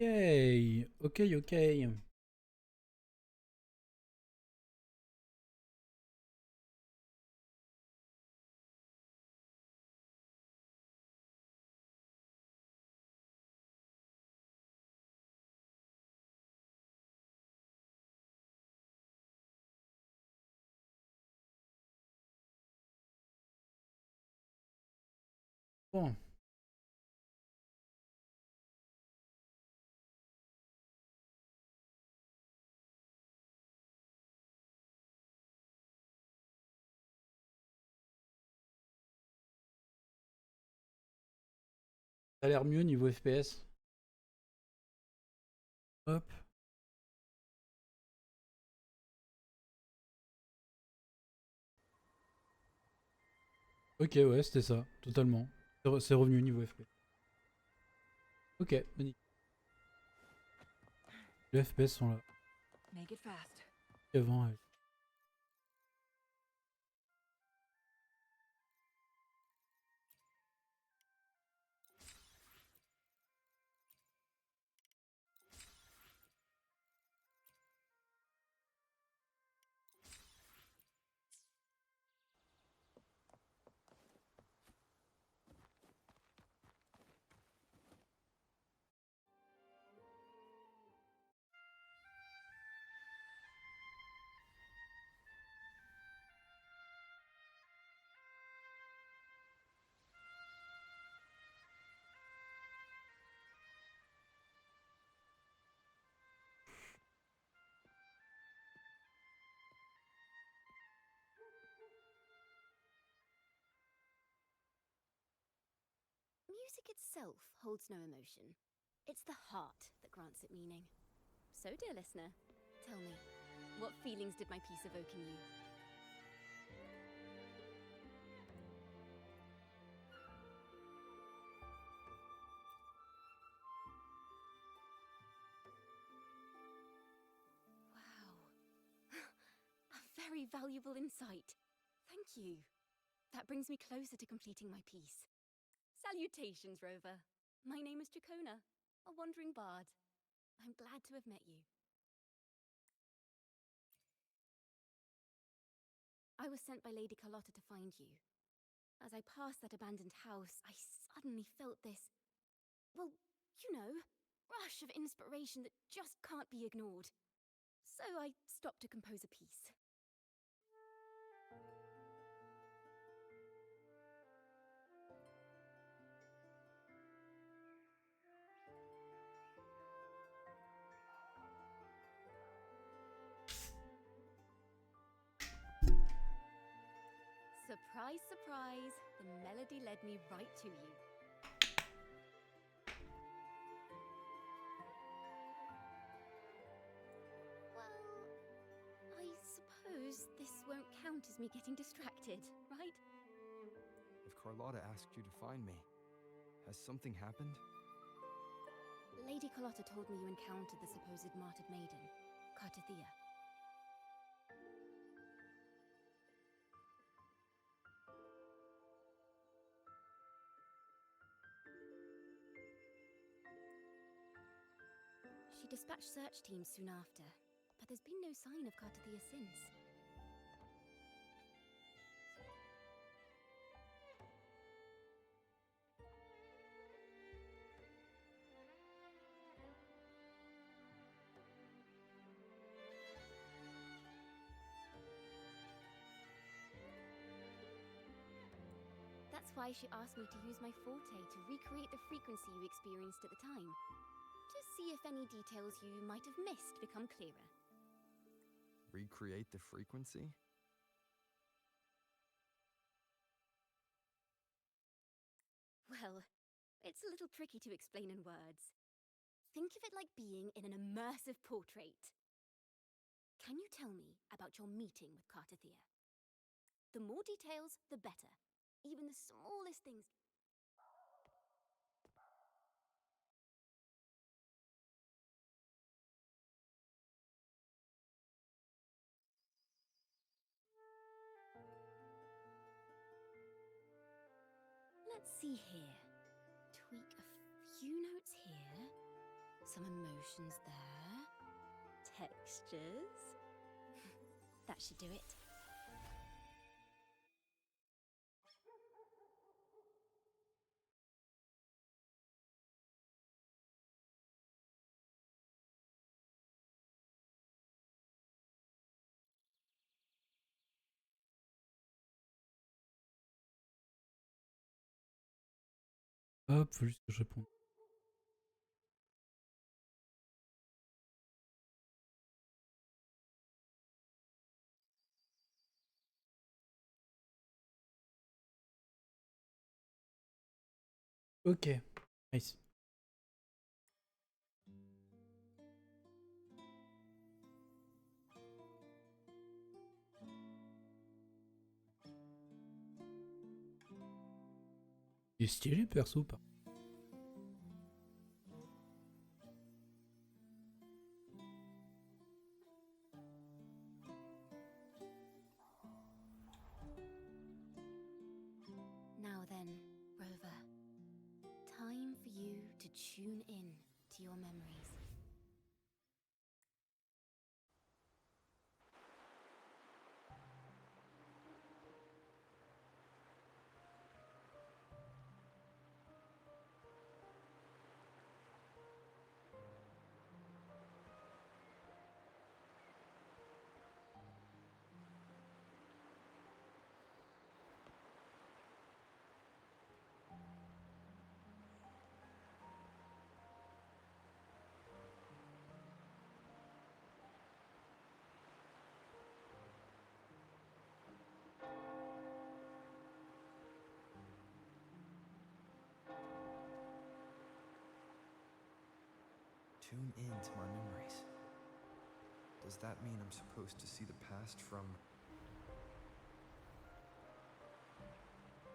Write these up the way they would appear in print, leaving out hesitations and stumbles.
Ok, ok, ok. Bon, ça a l'air mieux niveau FPS. Hop. Ok, ouais, c'était ça, totalement. C'est revenu niveau FPS. Ok, magnifique. Les FPS sont là. Make it fast. Avant, Music itself holds no emotion. It's the heart that grants it meaning. So, dear listener, tell me, what feelings did my piece evoke in you? Wow. A very valuable insight. Thank you. That brings me closer to completing my piece. Salutations, Rover. My name is Jacona, a wandering bard. I'm glad to have met you. I was sent by Lady Carlotta to find you. As I passed that abandoned house, I suddenly felt this, well, you know, rush of inspiration that just can't be ignored. So I stopped to compose a piece. Surprise, surprise, the melody led me right to you. Well, I suppose this won't count as me getting distracted, right? If Carlotta asked you to find me, has something happened? Lady Carlotta told me you encountered the supposed martyred maiden, Cartathea. She dispatched search teams soon after, but there's been no sign of Cartathea since. That's why she asked me to use my forte to recreate the frequency you experienced at the time, to see if any details you might have missed become clearer. Recreate the frequency? Well, it's a little tricky to explain in words. Think of it like being in an immersive portrait. Can you tell me about your meeting with Cartathea? The more details, the better. Even the smallest things. Let's see here. Tweak a few notes here. some emotions there. Textures. That should do it. Hop, faut juste que je réponde. Ok, nice. Il est stylé perso pas. Now then, Rover. Time for you to tune in to your memories. Tune in to my memories. Does that mean I'm supposed to see the past from...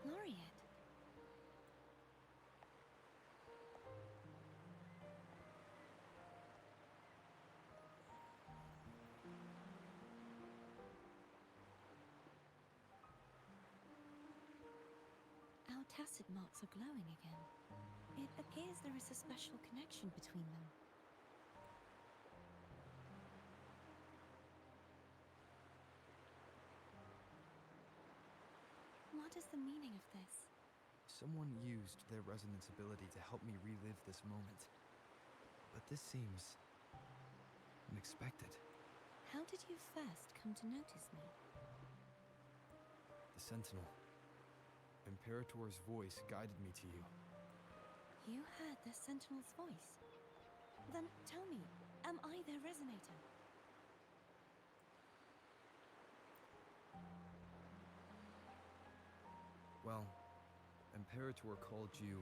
Laureate. Our tacit marks are glowing again. It appears there is a special connection between them. What is the meaning of this? Someone used their resonance ability to help me relive this moment. But this seems... unexpected. How did you first come to notice me? The Sentinel. Imperator's voice guided me to you. You heard the Sentinel's voice? Then tell me, am I their resonator? Well, Imperator called you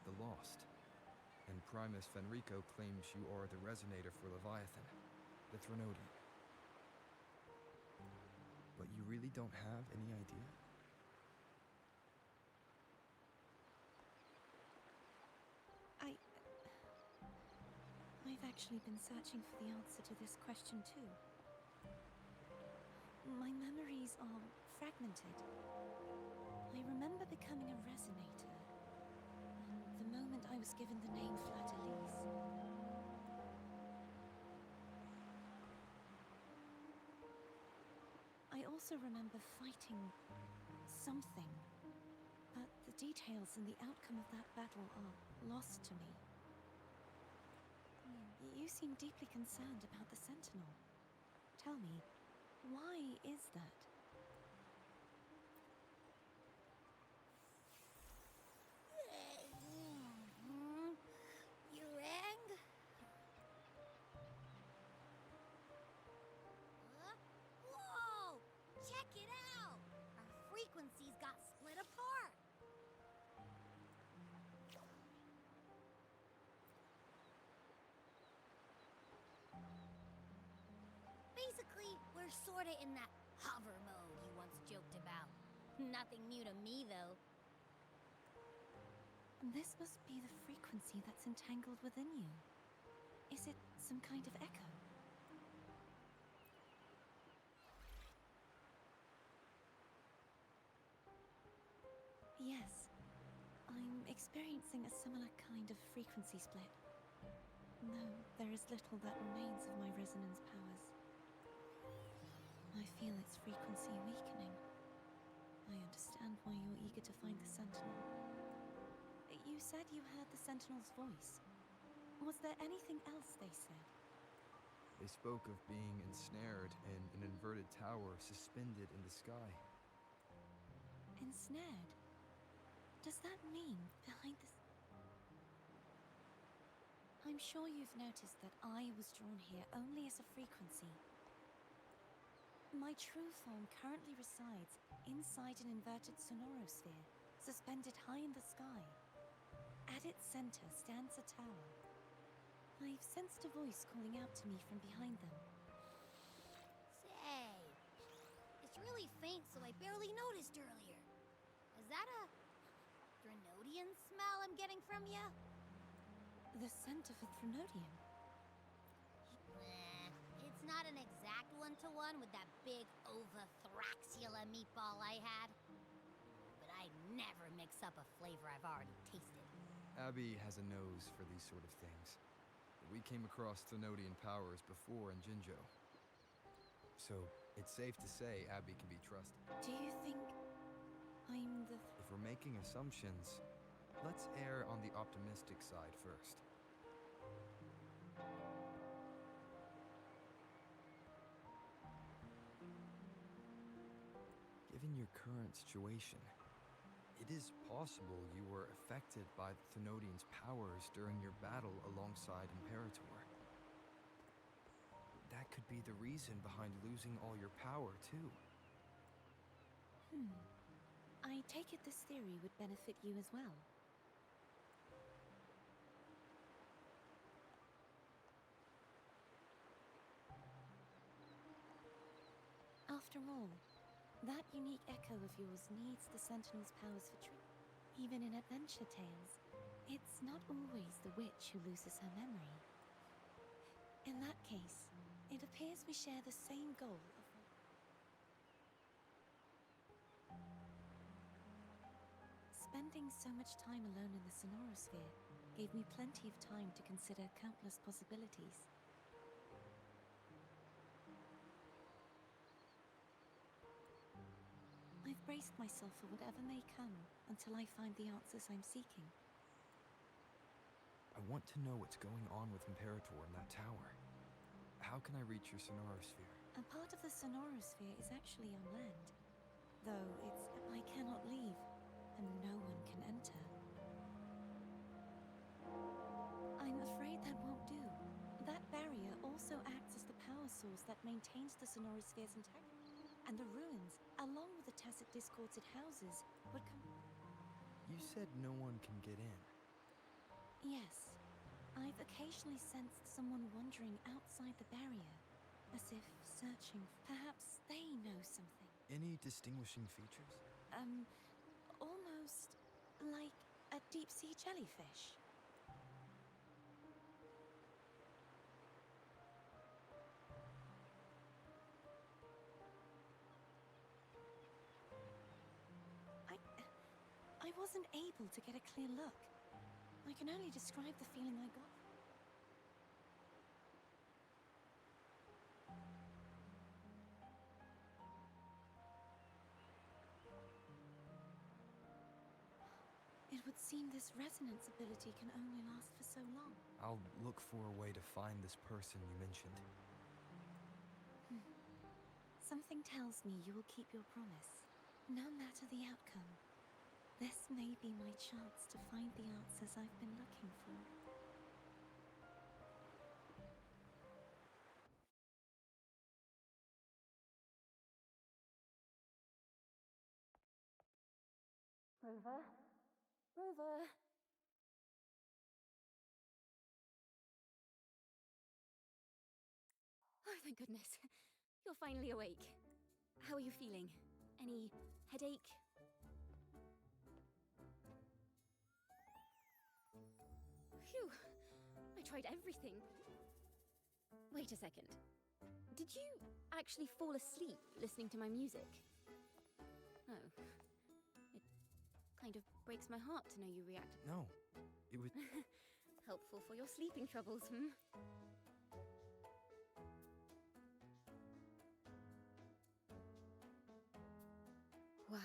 the Lost, and Primus Fenrico claims you are the resonator for Leviathan, the Threnodian. But you really don't have any idea? I've actually been searching for the answer to this question too. My memories are fragmented. I remember becoming a resonator, and the moment I was given the name Fleur-de-Lis. I also remember fighting something, but the details and the outcome of that battle are lost to me. You seem deeply concerned about the Sentinel. Tell me, why is that? You rang? Whoa! Check it out! Our frequencies got split apart! Basically, we're sorta in that hover mode you once joked about. Nothing new to me, though. This must be the frequency that's entangled within you. Is it some kind of echo? Yes. I'm experiencing a similar kind of frequency split. though there is little that remains of my resonance powers. I feel its frequency weakening. I understand why you're eager to find the Sentinel. You said you heard the Sentinel's voice. Was there anything else they said? They spoke of being ensnared in an inverted tower suspended in the sky. Ensnared? Does that mean behind this? I'm sure you've noticed that I was drawn here only as a frequency. My true form currently resides inside an inverted sonorosphere, suspended high in the sky. At its center stands a tower. I've sensed a voice calling out to me from behind them. Say, it's really faint, so I barely noticed earlier. Is that a Drenodian smell I'm getting from you? The scent of a Threnodian. It's not an exact one-to-one with that big Ovathraxula meatball I had. But I never mix up a flavor I've already tasted. Abby has a nose for these sort of things. We came across Thenodian powers before in Jinzhou. So, it's safe to say Abby can be trusted. Do you think I'm the... If we're making assumptions, let's err on the optimistic side first. Given your current situation, it is possible you were affected by the Thenodian's powers during your battle alongside Imperator. That could be the reason behind losing all your power, too. I take it this theory would benefit you as well. After all, that unique echo of yours needs the Sentinel's powers for truth. Even in adventure tales, it's not always the witch who loses her memory. In that case, it appears we share the same goal of... Spending so much time alone in the Sonorosphere gave me plenty of time to consider countless possibilities. I've braced myself for whatever may come until I find the answers I'm seeking. I want to know what's going on with Imperator in that tower. How can I reach your Sonorosphere? A part of the Sonorosphere is actually on land, though I cannot leave, and no one can enter. I'm afraid that won't do. That barrier also acts as the power source that maintains the Sonorosphere's integrity. And the ruins, along with the tacit discords it houses, would come... You said no one can get in. Yes. I've occasionally sensed someone wandering outside the barrier, as if searching. Perhaps they know something. Any distinguishing features? Almost like a deep-sea jellyfish. I wasn't able to get a clear look. I can only describe the feeling I got. It would seem this resonance ability can only last for so long. I'll look for a way to find this person you mentioned. Something tells me you will keep your promise, no matter the outcome. This may be my chance to find the answers I've been looking for. Rover? Rover? Oh, thank goodness. You're finally awake. How are you feeling? Any headache? Phew. I tried everything. Wait a second. Did you actually fall asleep listening to my music? Oh. It kind of breaks my heart to know you reacted. No, it was... Helpful for your sleeping troubles, hmm? Wow.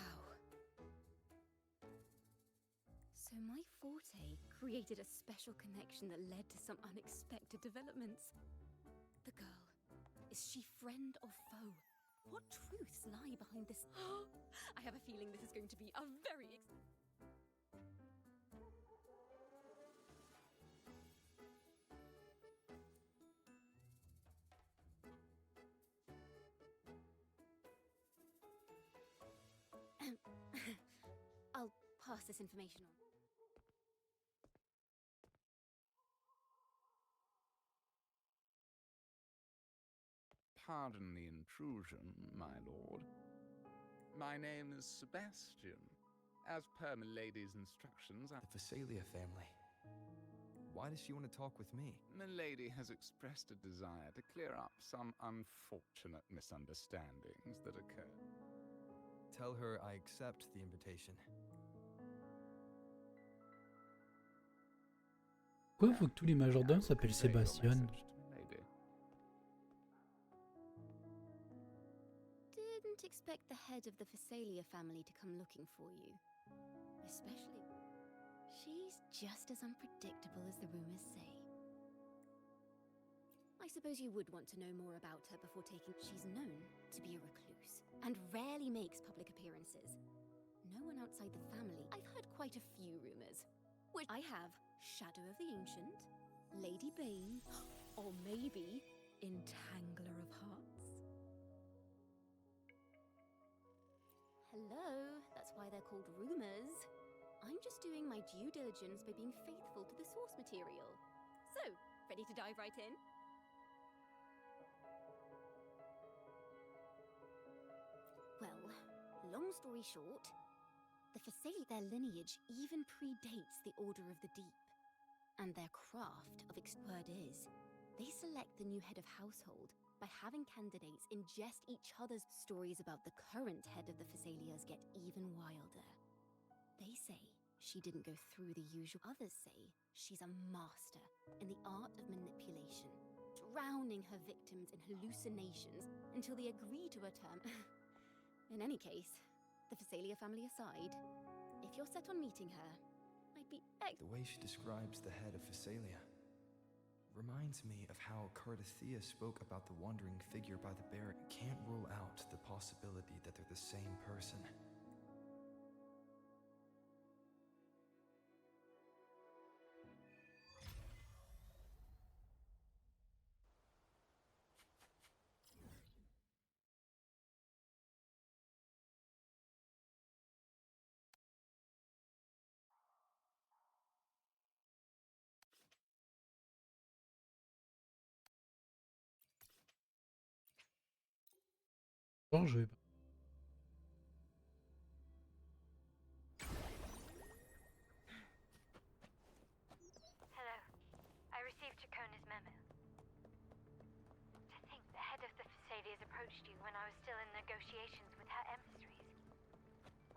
So my forte created a special connection that led to some unexpected developments. The girl, is she friend or foe? What truths lie behind this? I have a feeling this is going to be a very I'll pass this information on. Pardon the intrusion, my lord. My name is Sebastian. As per Milady's instructions, The Phasalia family. Why does she want to talk with me? Milady has expressed a desire to clear up some unfortunate misunderstandings that occurred. Tell her I accept the invitation. Pourquoi il faut que tous les majordomes s'appellent Convey your Sébastien? message to Milady. Didn't expect the head of the Phasalia family to come looking for you. Especially... She's just as unpredictable as the rumors say. I suppose you would want to know more about her before taking... She's known to be a recluse, and rarely makes public appearances. No one outside the family... I've heard quite a few rumors. Which I have Shadow of the Ancient, Lady Bane, or maybe Entangler of Hearts. Hello, that's why they're called rumors. I'm just doing my due diligence by being faithful to the source material. So, ready to dive right in? Well, long story short, the Phasalia, their lineage even predates the Order of the Deep. And their craft of word is, they select the new head of household by having candidates ingest each other's stories about the current head of the Phasalias get even wilder. They say she didn't go through the usual. Others say she's a master in the art of manipulation, drowning her victims in hallucinations until they agree to a term. In any case, the Phasalia family aside, if you're set on meeting her, I'd be The way she describes the head of Phasalia reminds me of how Cardathea spoke about the wandering figure by the barrack. Can't rule out the possibility that they're the same person. Bon, je vais pas. Hello. I received Chacona's memo. To think the head of the Phasalias approached you when I was still in negotiations with her emissaries.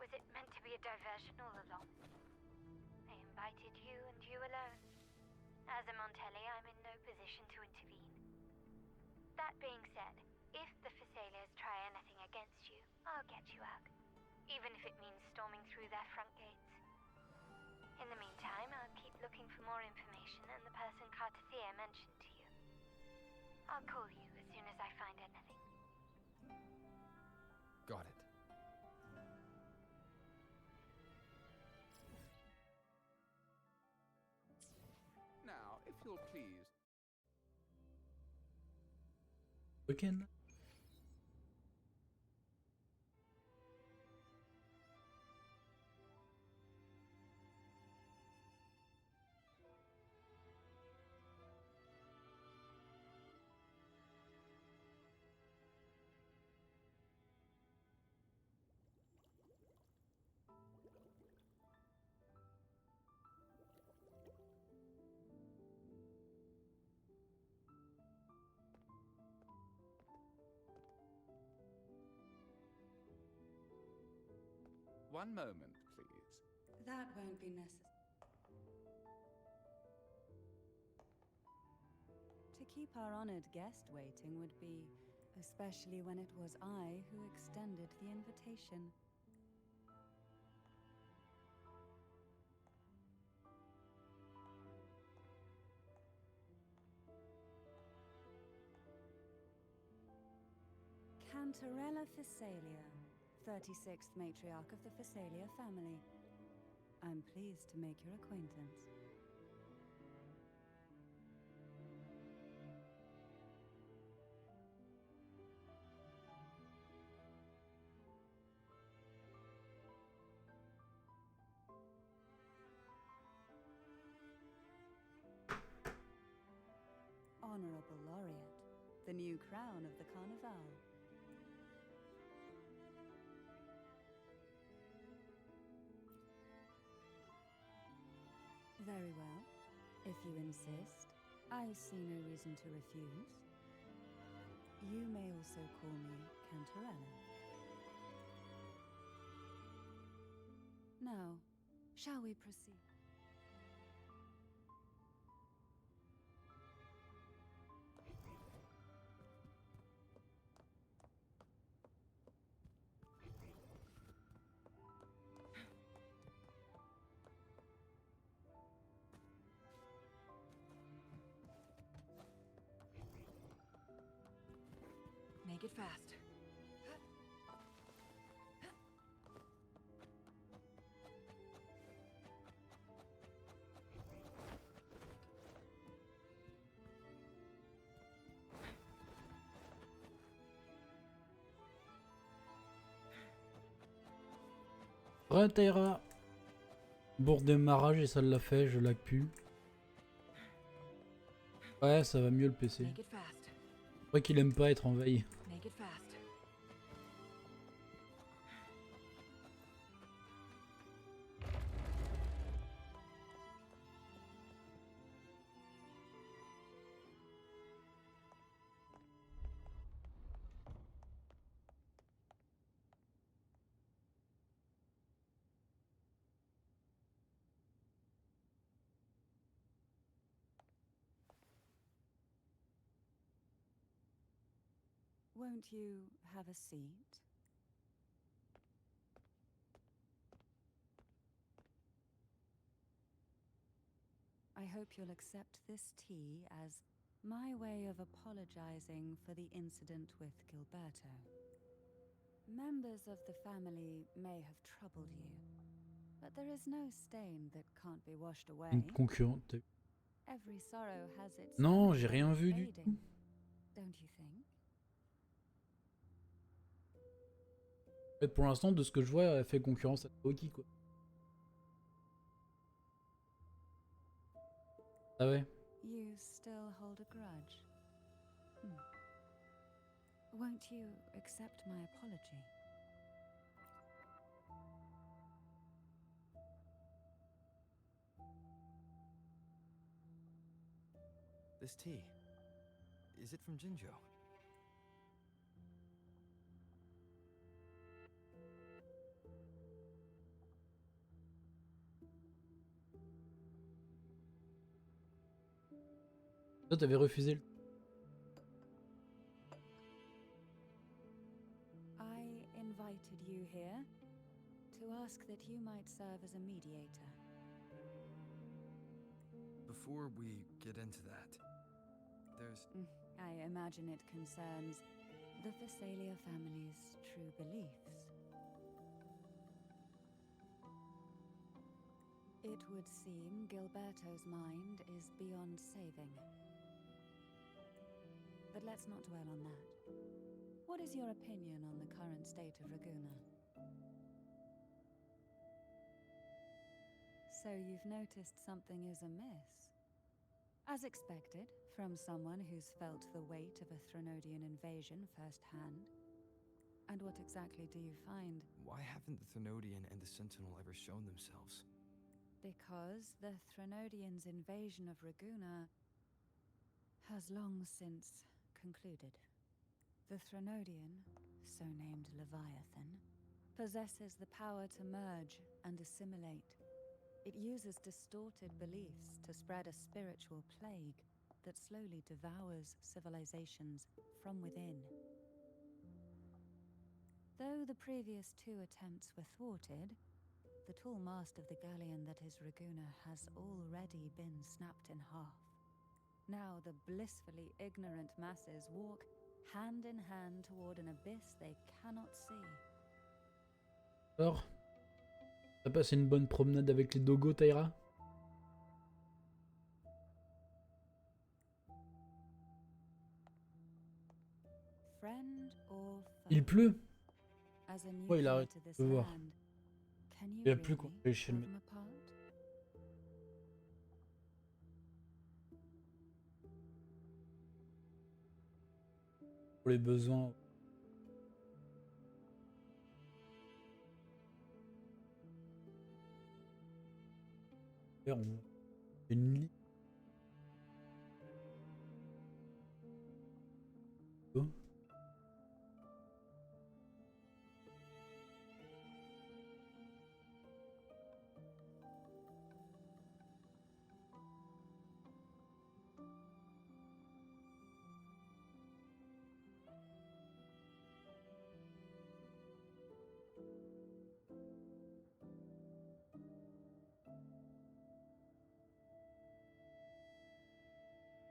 Was it meant to be a diversion all along? I invited you and you alone. As a Montelli, I'm in no position to intervene. That being said, if the Phasalias try anything against you, I'll get you out. Even if it means storming through their front gates. In the meantime, I'll keep looking for more information and the person Cardathea mentioned to you. I'll call you as soon as I find anything. Got it. Now, if you'll please... Weekend? One moment, please. That won't be necessary. keep our honored guest waiting would be, especially when it was I who extended the invitation. Cantarella Phasalia, 36th matriarch of the Phasalia family. I'm pleased to make your acquaintance. Honorable Laureate, the new crown of the Carnival. Very well. If you insist, I see no reason to refuse. You may also call me Cantarella. Now, shall we proceed? Make it fast. Retera. Bourg démarrage et ça l'a fait, je lag plus. Ouais, ça va mieux le PC. Make it fast. Je crois qu'il aime pas être envahi. Make it fast. Won't you have a seat? I hope you'll accept this tea as my way of apologizing for the incident with Gilberto. Members of the family may have troubled you, but there is no stain that can't be washed away. Une concurrente. Every sorrow has its Non, time j'ai rien vu du fading, tout. don't you think? En fait, pour l'instant, de ce que je vois, elle fait concurrence à Oki, quoi. Ah ouais. You still hold a grudge? Won't you accept my apology? This tea, is it from Jinjo? Toi, t'avais refusé le... I invited you here to ask that you might serve as a mediator. Before we get into that, there's... I imagine it concerns the Phasalia family's true beliefs. It would seem Gilberto's mind is beyond saving. But let's not dwell on that. What is your opinion on the current state of Raguna? So you've noticed something is amiss. As expected, from someone who's felt the weight of a Threnodian invasion firsthand. And what exactly do you find? Why haven't the Threnodian and the Sentinel ever shown themselves? Because the Threnodians' invasion of Raguna has long since concluded. The Threnodian, so named Leviathan, possesses the power to merge and assimilate. It uses distorted beliefs to spread a spiritual plague. that slowly devours civilizations from within. Though the previous 2 attempts were thwarted, the tall mast of the galleon that is Raguna has already been snapped in half. Now the blissfully ignorant masses walk hand in hand toward an abyss they cannot see. Alors, t'as passé une bonne promenade avec les dogos, Taïra? Friend or foe? Il pleut. As a Ouais, il newcomer arrête to this de voir. land, can you Il a plu really quand on est chez le tell them apart? pour les besoins. On fait une lit. Oh.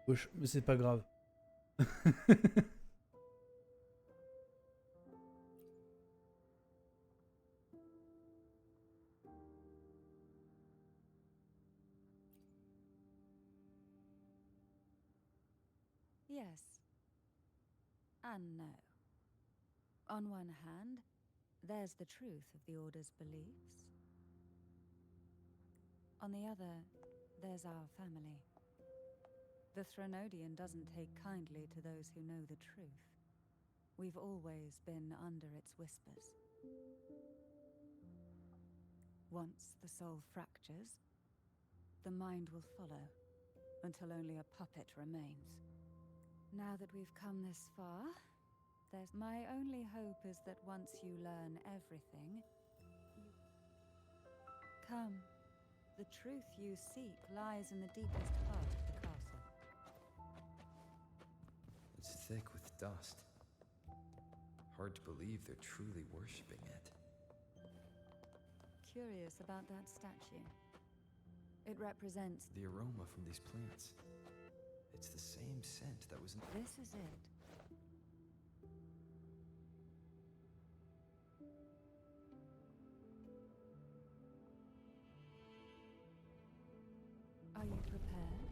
Gauche, mais c'est pas grave. Yes. And no. On one hand, there's the truth of the Order's beliefs. On the other, there's our family. The Threnodian doesn't take kindly to those who know the truth. We've always been under its whispers. Once the soul fractures, the mind will follow, until only a puppet remains. Now that we've come this far, there's my only hope is that once you learn everything, come. The truth you seek lies in the deepest part of the castle. It's thick with dust. Hard to believe they're truly worshipping it. Curious about that statue. It represents... The aroma from these plants. It's the same scent that was in... This is it. Are you prepared?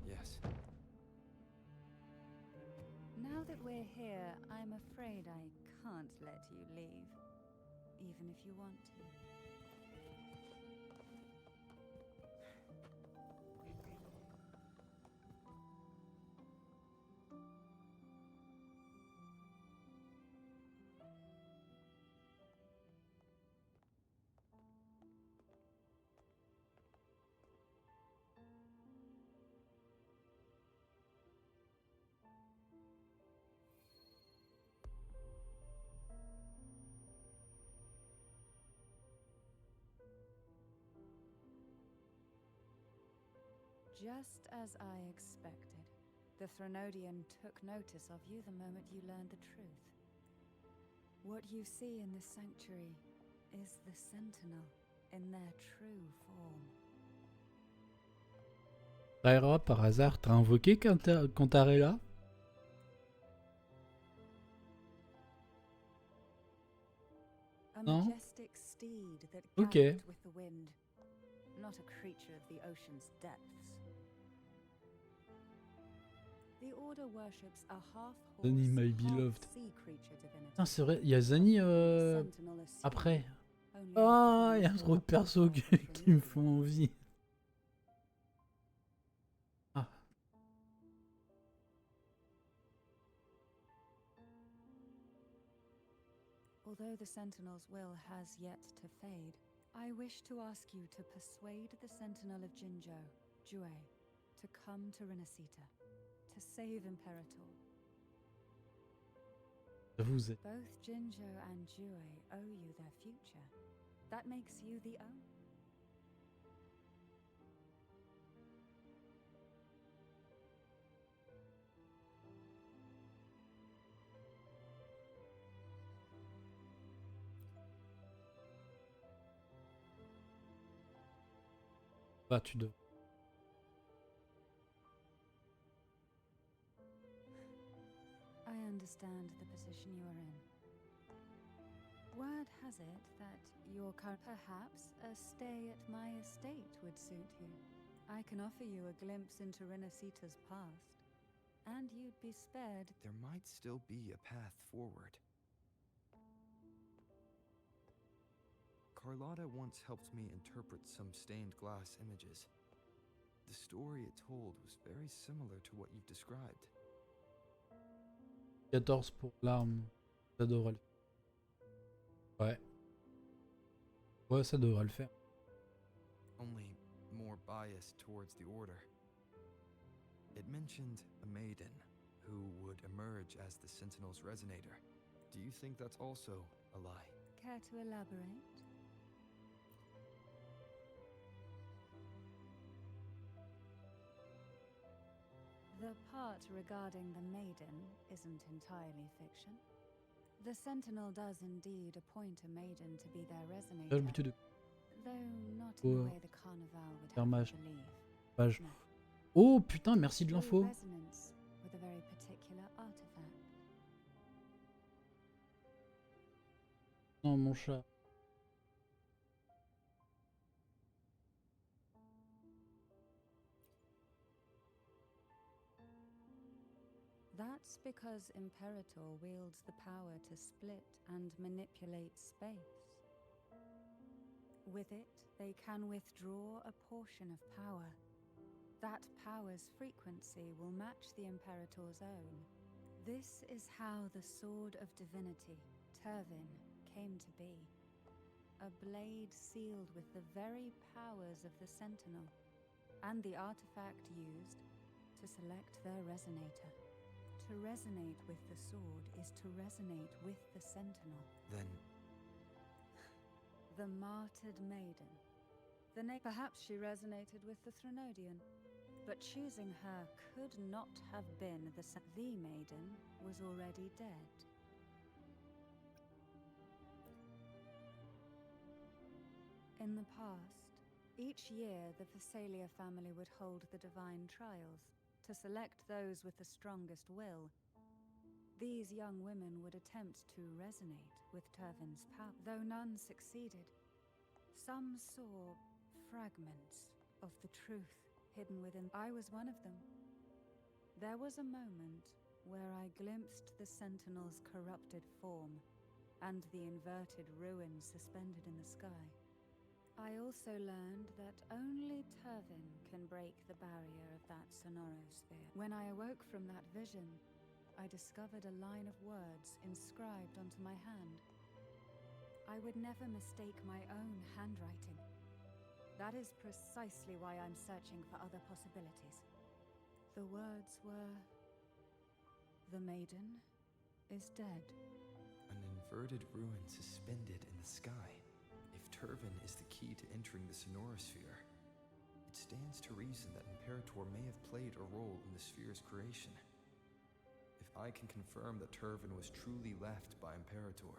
Yes. Now that we're here, I'm afraid I can't let you leave, even if you want to. Just as I expected, the Threnodian took notice of you the moment you learned the truth. What you see in this sanctuary is the Sentinel in their true form. Taïra, par hasard, t'as invoqué Cantarella? A Non? majestic steed that Ok. galloped with the wind, not a creature of the ocean's depths. The Order worships a half-horse, Zani, my beloved. half-sea creature divinity. Ah, c'est vrai, il y a Zani The Sentinel is après. small, only Ah, il y a a trop de persos qui me font envie. Ah. Although the Sentinel's will has yet to fade, I wish to ask you to persuade the Sentinel of Jinzhou, Jue, to come to Renacita, to save Imperator. Vous êtes... Both Jinzhou and Jue owe you their future. That makes you the only. Bah, tu devrais. I understand the position you are in. Word has it that your perhaps a stay at my estate would suit you. I can offer you a glimpse into Renacita's past, and you'd be spared. There might still be a path forward. Carlotta once helped me interpret some stained glass images. The story it told was very similar to what you've described. 14 pour l'arme. Ça devrait le faire. Ouais. Ouais, ça devrait le faire. Only more biased towards the order. It mentioned a maiden who would emerge as the Sentinel's resonator. Do you think that's also a lie? Care to elaborate? The part regarding the maiden isn't entirely fiction. The Sentinel does indeed appoint a maiden to be their J'ai resonator, l'habitude de though not in the way the Carnival would faire have MAJ. you believe. page. No. Oh putain, merci de Through l'info. resonance with a very particular artifact. Non, mon chat. That's because Imperator wields the power to split and manipulate space. With it, they can withdraw a portion of power. That power's frequency will match the Imperator's own. This is how the Sword of Divinity, Turvin, came to be. A blade sealed with the very powers of the Sentinel, and the artifact used to select their resonator. To resonate with the sword is to resonate with the Sentinel. Then The martyred maiden. Perhaps she resonated with the Threnodian, but choosing her could not have been the maiden was already dead. In the past, each year the Phasalia family would hold the divine trials to select those with the strongest will. These young women would attempt to resonate with Turvin's power, though none succeeded. Some saw fragments of the truth hidden within. I was one of them. There was a moment where I glimpsed the Sentinel's corrupted form and the inverted ruins suspended in the sky. I also learned that only Turvin can break the barrier of that sonorosphere. When I awoke from that vision, I discovered a line of words inscribed onto my hand. I would never mistake my own handwriting. That is precisely why I'm searching for other possibilities. The words were, "The maiden is dead." an inverted ruin suspended in the sky. If Turvin is the key to entering the sonorosphere, it stands to reason that Imperator may have played a role in the sphere's creation. If I can confirm that Turvin was truly left by Imperator,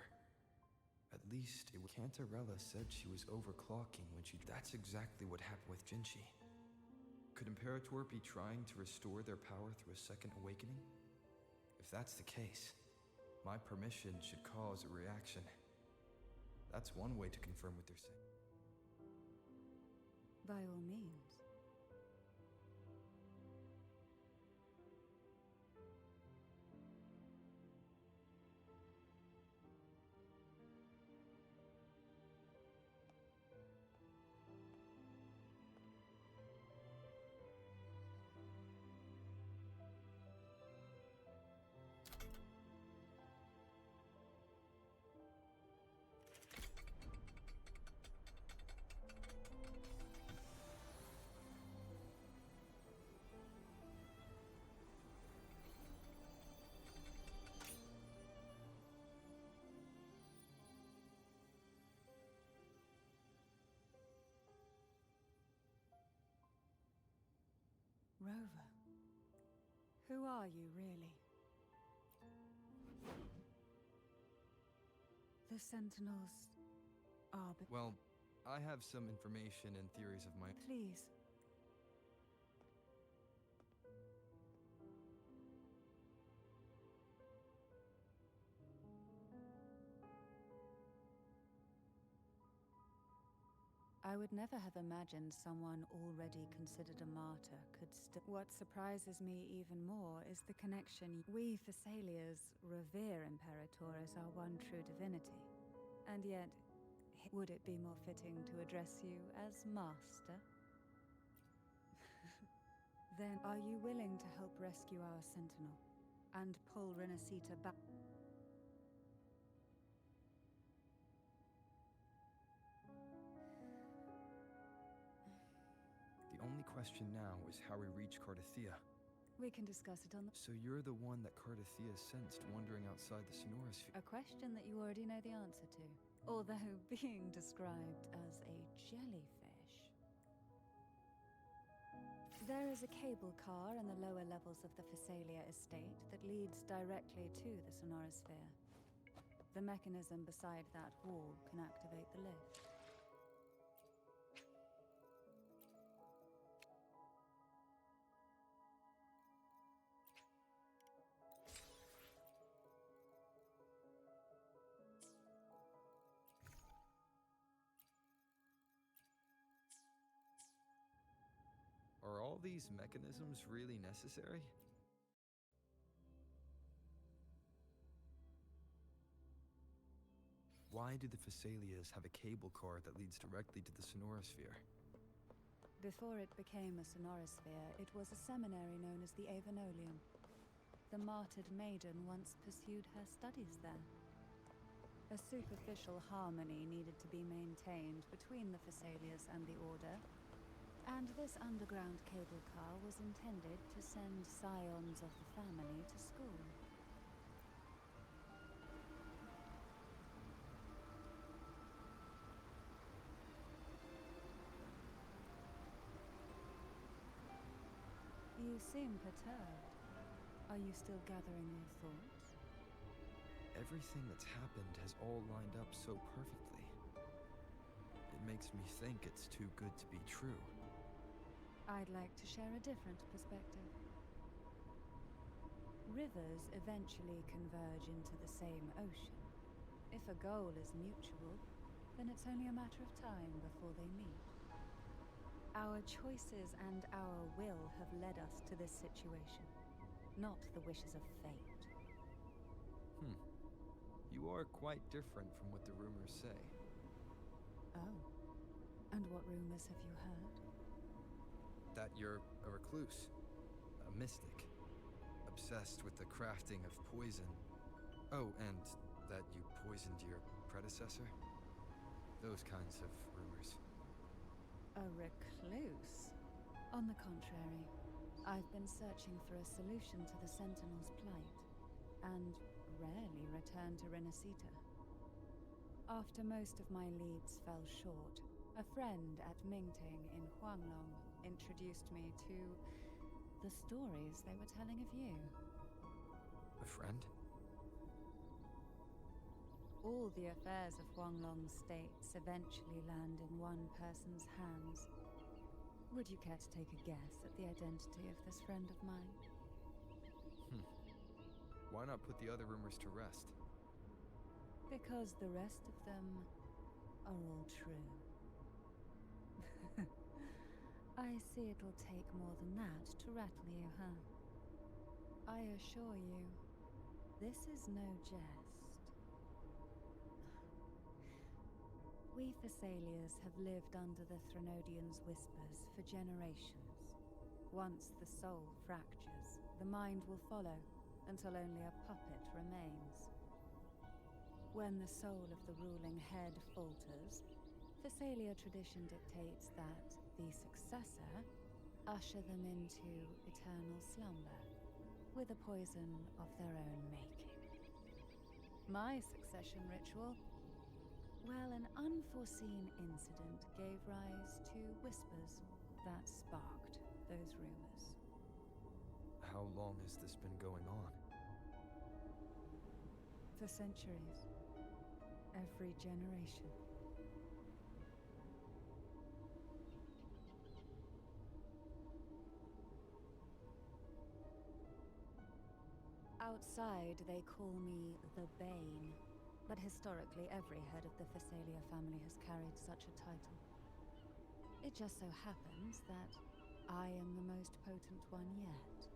at least Cantarella said she was overclocking when she... That's exactly what happened with Jinshi. Could Imperator be trying to restore their power through a second awakening? If that's the case, my permission should cause a reaction. That's one way to confirm what they're saying. By all means. Rover, who are you really? The Sentinels are... Well, I have some information and theories of my... Please, I would never have imagined someone already considered a martyr could still. What surprises me even more is the connection. We Thessalians revere Imperator as our one true divinity. And yet, would it be more fitting to address you as Master? Then, are you willing to help rescue our Sentinel and pull Renacita back? The only question now is how we reach Cardathia. We can discuss it on the... So you're the one that Cardathia sensed wandering outside the Sonorosphere. A question that you already know the answer to, although being described as a jellyfish. There is a cable car in the lower levels of the Thessalia estate that leads directly to the Sonorosphere. The mechanism beside that wall can activate the lift. Are all these mechanisms really necessary? Why do the Thessalias have a cable car that leads directly to the Sonorosphere? Before it became a Sonorosphere, it was a seminary known as the Avenolium. The martyred maiden once pursued her studies there. A superficial harmony needed to be maintained between the Thessalias and the Order, and this underground cable car was intended to send scions of the family to school. You seem perturbed. Are you still gathering your thoughts? Everything that's happened has all lined up so perfectly. It makes me think it's too good to be true. I'd like to share a different perspective. Rivers eventually converge into the same ocean. If a goal is mutual, then it's only a matter of time before they meet. Our choices and our will have led us to this situation, not the wishes of fate. You are quite different from what the rumors say. Oh. And what rumors have you heard? That you're a recluse, a mystic, obsessed with the crafting of poison. Oh, and that you poisoned your predecessor? Those kinds of rumors. A recluse? On the contrary, I've been searching for a solution to the Sentinel's plight, and rarely return to Renacita. After most of my leads fell short, a friend at Mingting in Huanglong introduced me to the stories they were telling of you. A friend? All the affairs of Huanglong states eventually land in one person's hands. Would you care to take a guess at the identity of this friend of mine? Why not put the other rumors to rest? Because the rest of them are all true. I see it'll take more than that to rattle you, huh? I assure you, this is no jest. We Thessalias have lived under the Threnodians' whispers for generations. Once the soul fractures, the mind will follow, until only a puppet remains. When the soul of the ruling head falters, Thessalia tradition dictates that the successor usher them into eternal slumber, with a poison of their own making. My succession ritual? Well, an unforeseen incident gave rise to whispers that sparked those rumors. How long has this been going on? For centuries. Every generation. Outside, they call me the Bane, but historically every head of the Thessalia family has carried such a title. It just so happens that I am the most potent one yet.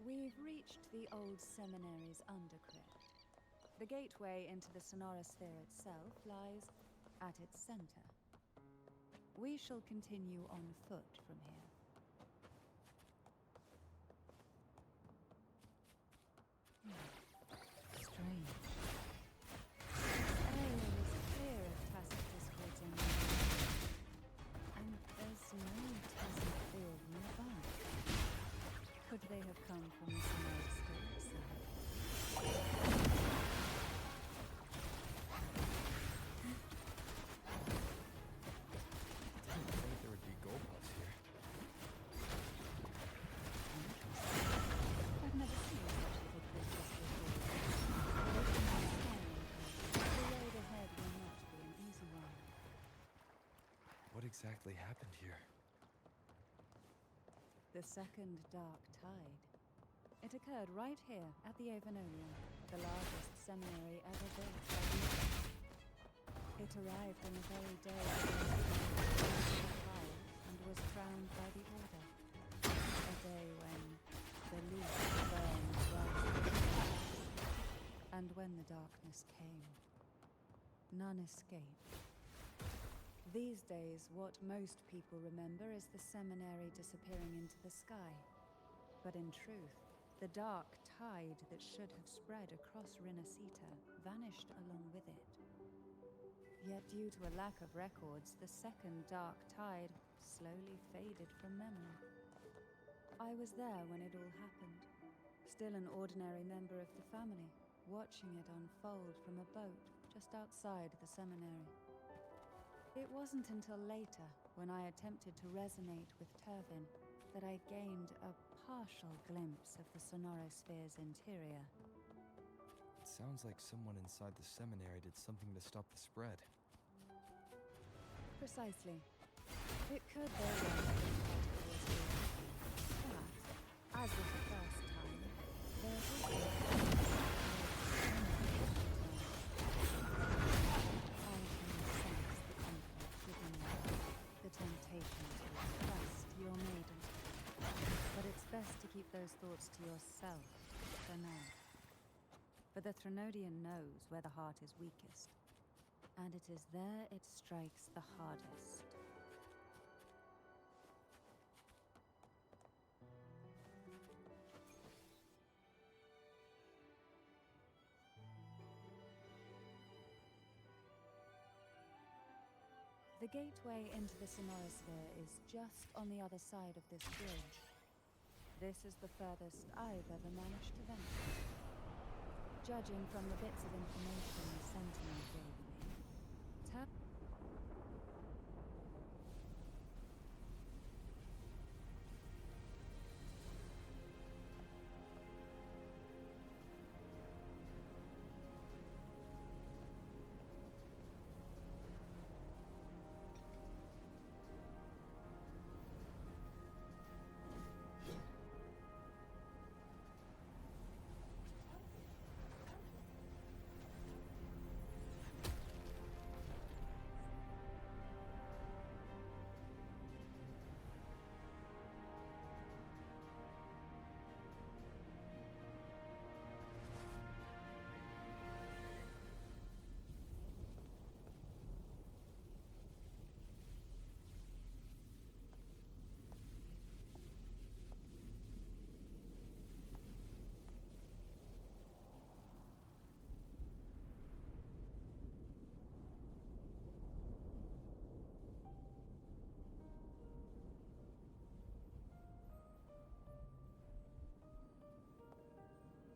We've reached the old seminary's undercrypt. The gateway into the Sonorosphere itself lies at its center. We shall continue on foot from here. Strange. This area is clear of tacit discords and there's no tacit field nearby. Could they have come from the Sonorosphere itself? I've never seen such little creatures before. But if you are scanning, the road ahead will not be an easy one. What exactly happened here? The second dark tide. It occurred right here at the Avenolium, the largest seminary ever built by humans. It arrived on the very day and was crowned by the Order. A day when the leaf burned bright. And when the darkness came, none escaped. These days, what most people remember is the seminary disappearing into the sky. But in truth, the dark tide that should have spread across Rinascita vanished along with it. Yet due to a lack of records, the second dark tide slowly faded from memory. I was there when it all happened, still an ordinary member of the family, watching it unfold from a boat just outside the seminary. It wasn't until later, when I attempted to resonate with Turvin, that I gained a partial glimpse of the Sonorosphere's interior. It sounds like someone inside the seminary did something to stop the spread. Precisely. It could very well have been part of the issue. But, as with the first time, there is also I can sense the conflict within you, the temptation to trust your maiden. But it's best to keep those thoughts to yourself for now. For the Threnodian knows where the heart is weakest, and it is there it strikes the hardest. The gateway into the Sonorosphere is just on the other side of this bridge. This is the furthest I've ever managed to venture. Judging from the bits of information the Sentinel gave me,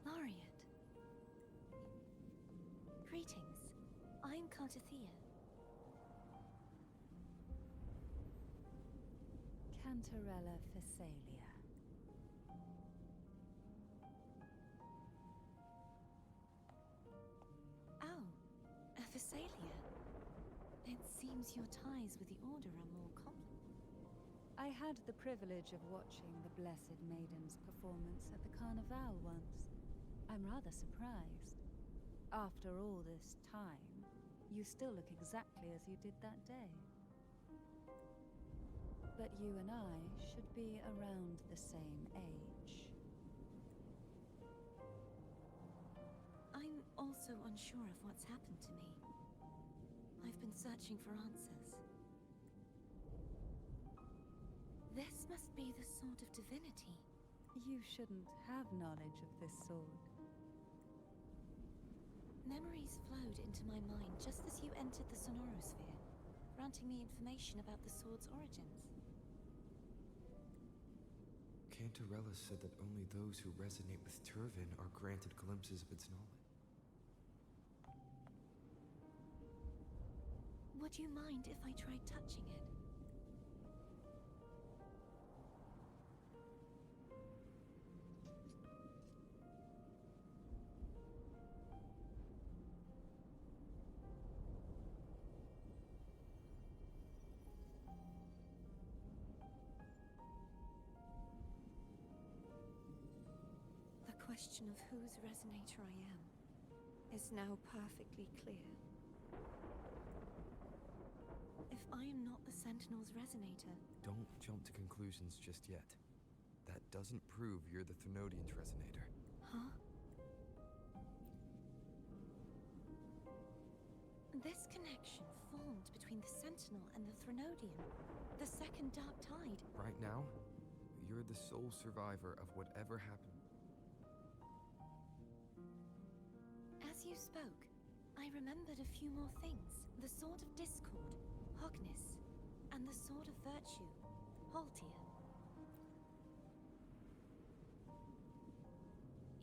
Laureate. Greetings. I'm Cartathea. Cantarella Phasalia. Oh, a Phasalia. It seems your ties with the Order are more complicated. I had the privilege of watching the Blessed Maiden's performance at the Carnival once. I'm rather surprised. After all this time, you still look exactly as you did that day. But you and I should be around the same age. I'm also unsure of what's happened to me. I've been searching for answers. This must be the sword of divinity. You shouldn't have knowledge of this sword. Memories flowed into my mind just as you entered the Sonorosphere, granting me information about the sword's origins. Cantarella said that only those who resonate with Turvin are granted glimpses of its knowledge. Would you mind if I tried touching it? The question of whose resonator I am is now perfectly clear. If I am not the Sentinel's resonator... Don't jump to conclusions just yet. That doesn't prove you're the Thenodian's resonator. Huh? This connection formed between the Sentinel and the Thenodian. The second Dark Tide. Right now, you're the sole survivor of whatever happened. As you spoke, I remembered a few more things. The Sword of Discord, Hogness, and the Sword of Virtue, Haltia.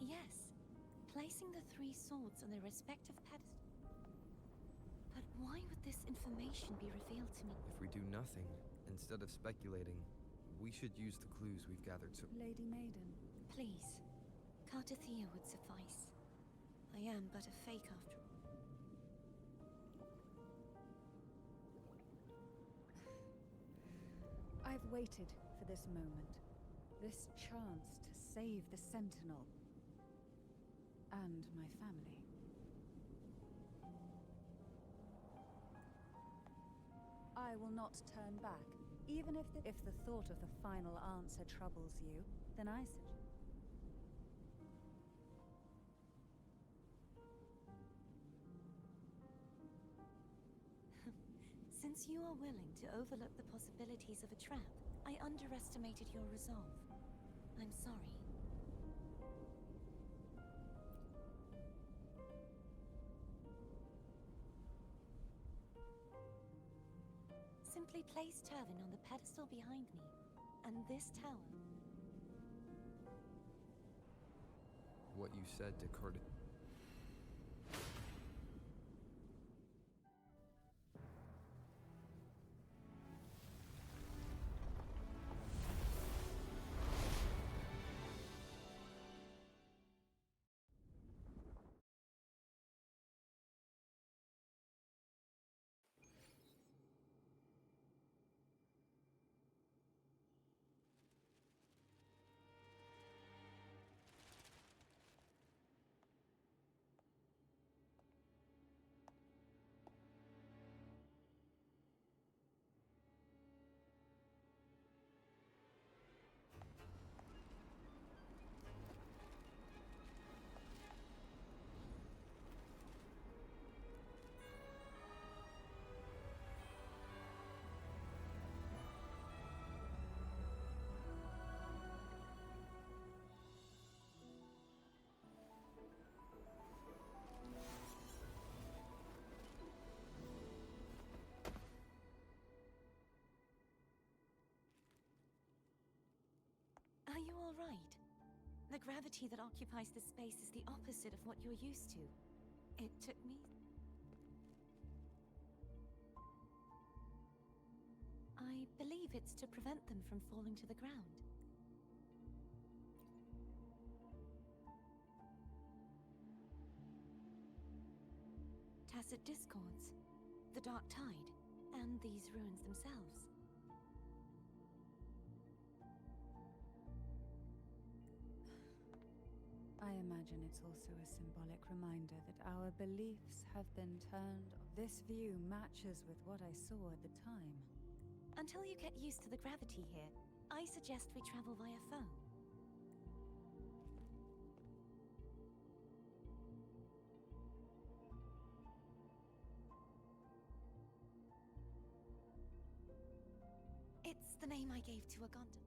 Yes, placing the three swords on their respective pedestals. But why would this information be revealed to me? If we do nothing, instead of speculating, we should use the clues we've gathered so... Lady Maiden. Please, Cardathia would suffice. I am but a fake after all. I've waited for this moment. This chance to save the Sentinel. And my family. I will not turn back. Even if the thought of the final answer troubles you, then I suggest... Since you are willing to overlook the possibilities of a trap, I underestimated your resolve. I'm sorry. Simply place Turvin on the pedestal behind me, and this tower. What you said to Cardathia... Are you all right? The gravity that occupies this space is the opposite of what you're used to. It took me... I believe it's to prevent them from falling to the ground. Tacit discords, the Dark Tide, and these ruins themselves. I imagine imagine it's also a symbolic reminder that our beliefs have been turned. This view matches with what I saw at the time. Until you get used to the gravity here, I suggest we travel via phone. It's the name I gave to a gondola.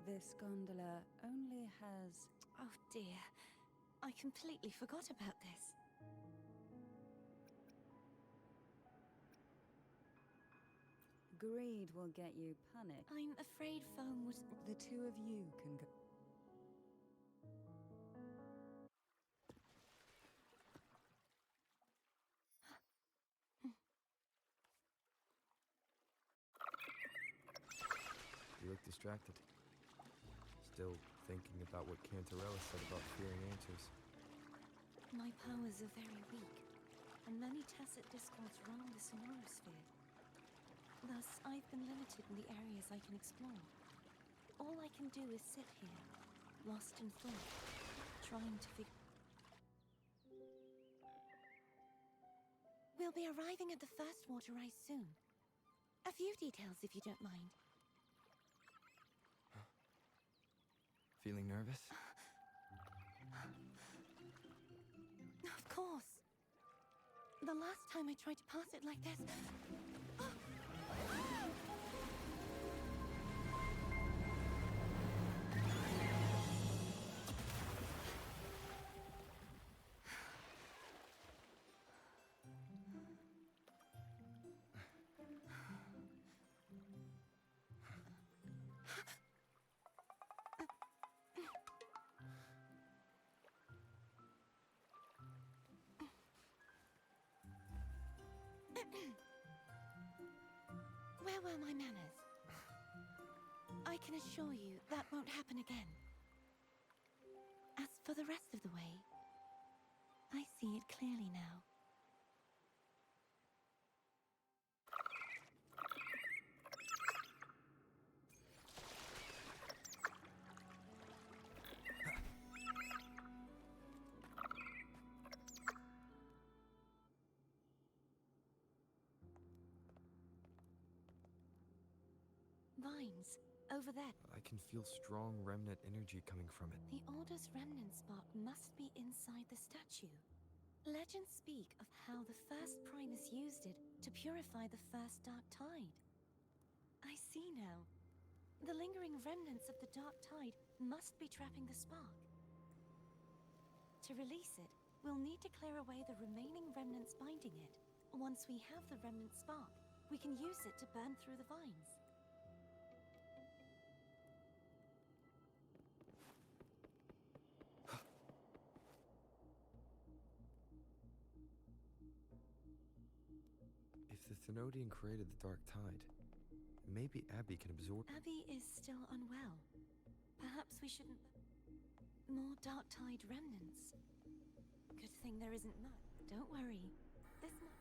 This gondola only has... Oh dear, I completely forgot about this. Greed will get you panicked. I'm afraid phone would... The two of you can go... You look distracted. Still thinking about what Cantarella said about fearing answers. My powers are very weak, and many tacit discords run the sonorosphere. Thus, I've been limited in the areas I can explore. All I can do is sit here, lost in thought, trying to figure... We'll be arriving at the first water rise soon. A few details, if you don't mind. Feeling nervous? Of course. The last time I tried to pass it like this... Where were my manners? I can assure you that won't happen again. As for the rest of the way, I see it clearly now. Vines, over there. I can feel strong remnant energy coming from it. The Order's remnant spot must be inside the statue. Legends speak of how the first Primus used it to purify the first Dark Tide. I see now. The lingering remnants of the Dark Tide must be trapping the spark. To release it, we'll need to clear away the remaining remnants binding it. Once we have the remnant spark, we can use it to burn through the vines. If the Thenodian created the Dark Tide, maybe Abby can absorb... Abby is still unwell. Perhaps we shouldn't... More Dark Tide remnants. Good thing there isn't much. Don't worry. This might...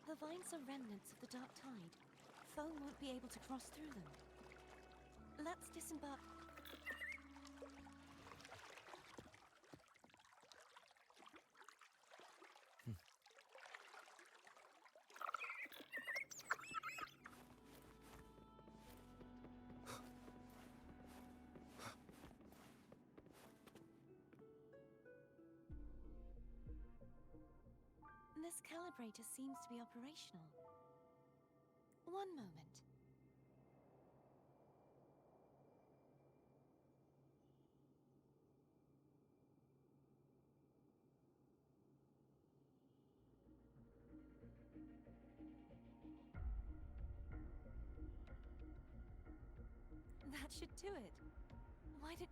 The vines are remnants of the Dark Tide. Foam won't be able to cross through them. Let's disembark. This calibrator seems to be operational. One moment. That should do it. Why did...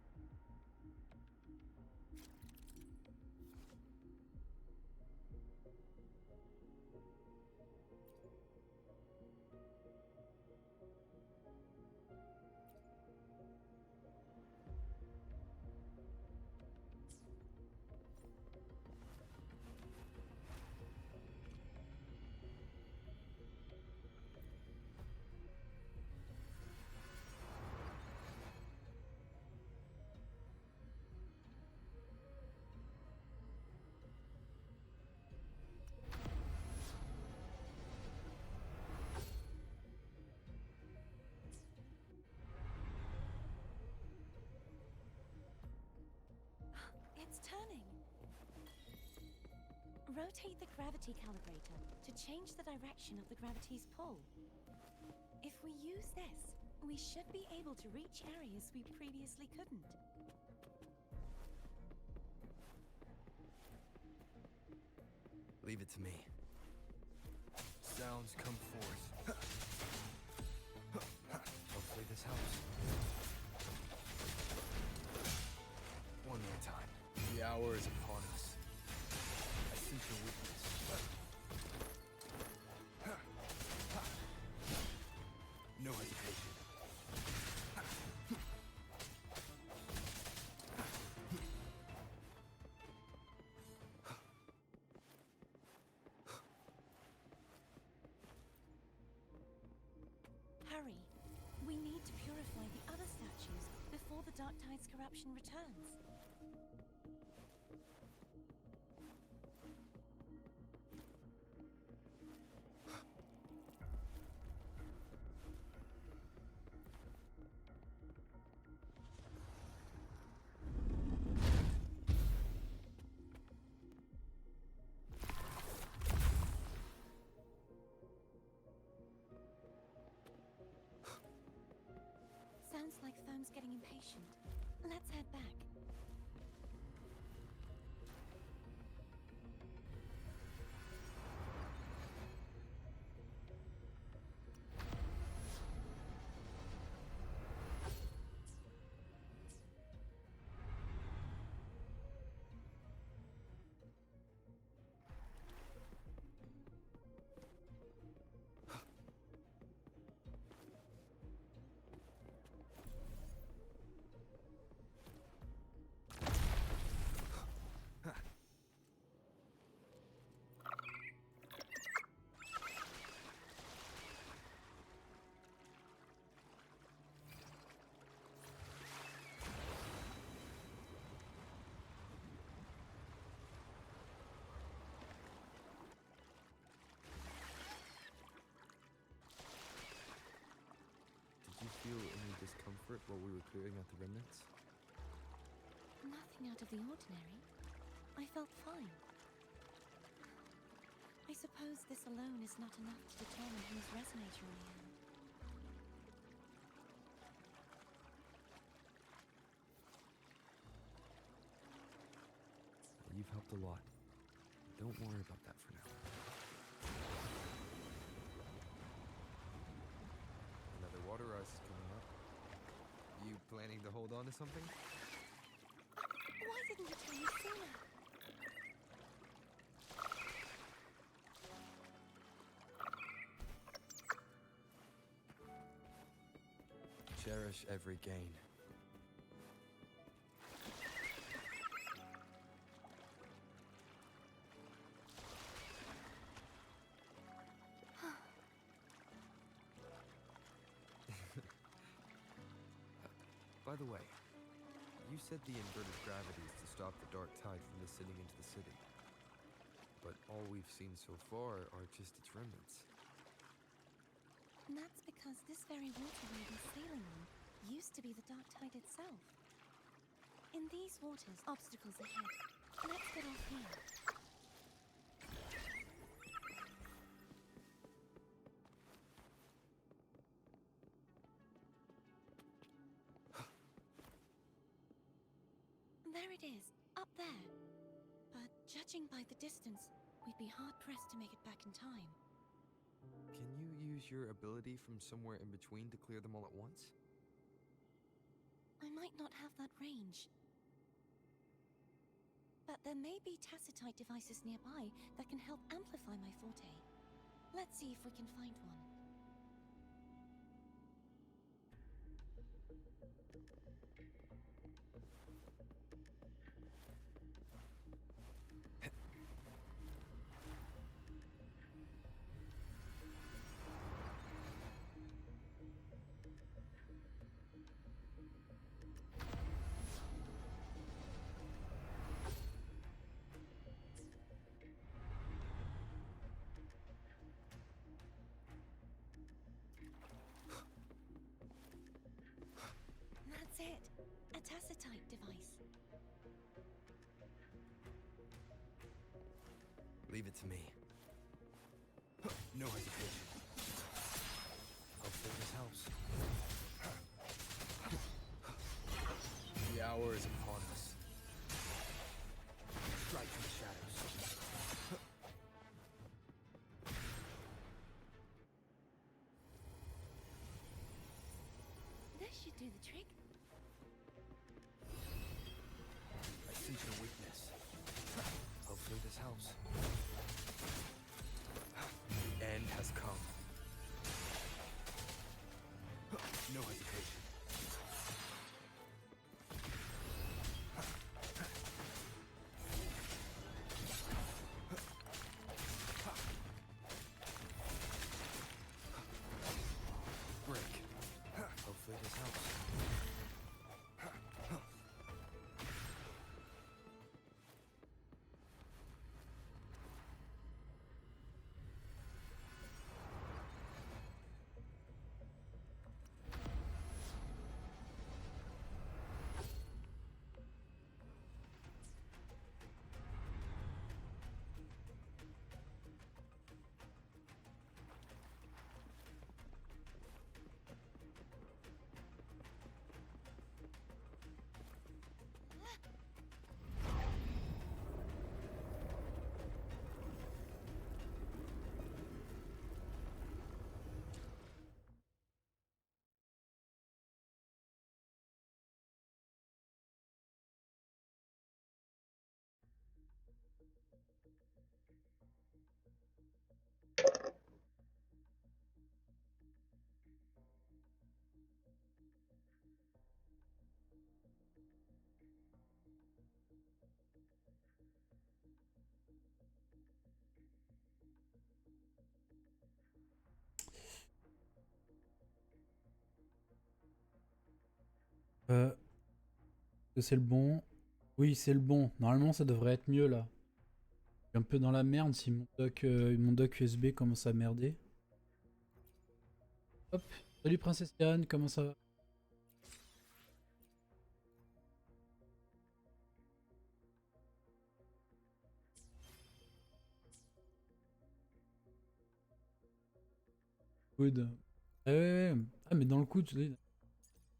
It's turning. Rotate the gravity calibrator to change the direction of the gravity's pull. If we use this, we should be able to reach areas we previously couldn't. Leave it to me. Sounds come forth. Hopefully this helps. One more time. The hour is upon us. I sense your weakness. No hesitation. Hurry. We need to purify the other statues before the Dark Tide's corruption returns. Sounds like Foam's getting impatient. Let's head back. discomfort while we were clearing out the remnants? Nothing out of the ordinary. I felt fine. I suppose this alone is not enough to determine whose resonator I am. You've helped a lot. Don't worry about that for now. Another water ice is coming up. You planning to hold on to something? Why didn't you tell me sooner? Cherish every gain. By the way, you said the inverted gravity is to stop the dark tide from descending into the city. But all we've seen so far are just its remnants. And that's because this very waterway we're sailing on used to be the dark tide itself. In these waters, obstacles ahead. Let's get off here. There it is, up there. But judging by the distance, we'd be hard-pressed to make it back in time. Can you use your ability from somewhere in between to clear them all at once? I might not have that range. But there may be tacitite devices nearby that can help amplify my forte. Let's see if we can find one. That's it. A tacitite device. Leave it to me. No hesitation. Hopefully this helps. The hour is upon us. Strike from the shadows. This should do the trick. I sense your weakness. Hopefully this helps. The end has come. No hesitation. Break. Hopefully this helps. C'est le bon. Oui, c'est le bon. Normalement, ça devrait être mieux là. Je suis un peu dans la merde si mon dock USB commence à merder. Hop. Salut Princesse Yann, comment ça va? coude. Ah ouais, ouais. Ah mais dans le coude,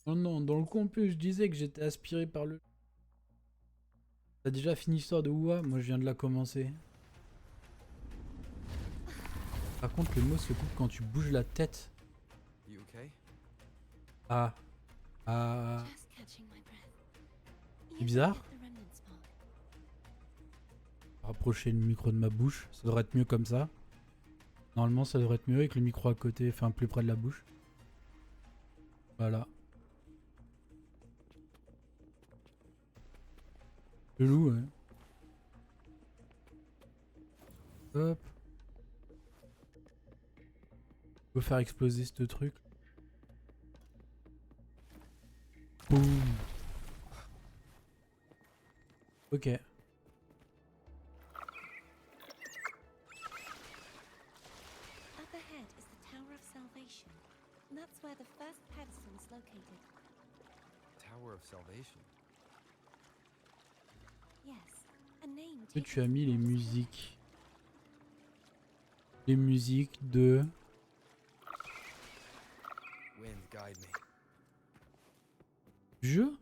non, non, dans le coup en plus, je disais que j'étais aspiré par le... T'as déjà fini l'histoire de Oua? Moi je viens de la commencer. Par contre, le mot se coupe quand tu bouges la tête. You okay? Ah. Ah. Just catching my breath. C'est bizarre. The remnant spark. Rapprocher le micro de ma bouche. Ça devrait être mieux comme ça. Normalement, ça devrait être mieux avec le micro à côté, enfin plus près de la bouche. Voilà. Le loup, ouais. Hop. Faut faire exploser ce truc. Boum. Ok. Up ahead is the Tower of Salvation. That's where the first pedestal is located. Tower of Salvation. Yes, a name Et taken tu as from mis les Lord of musiques. Les musiques de... Wind guide me. Du jeu?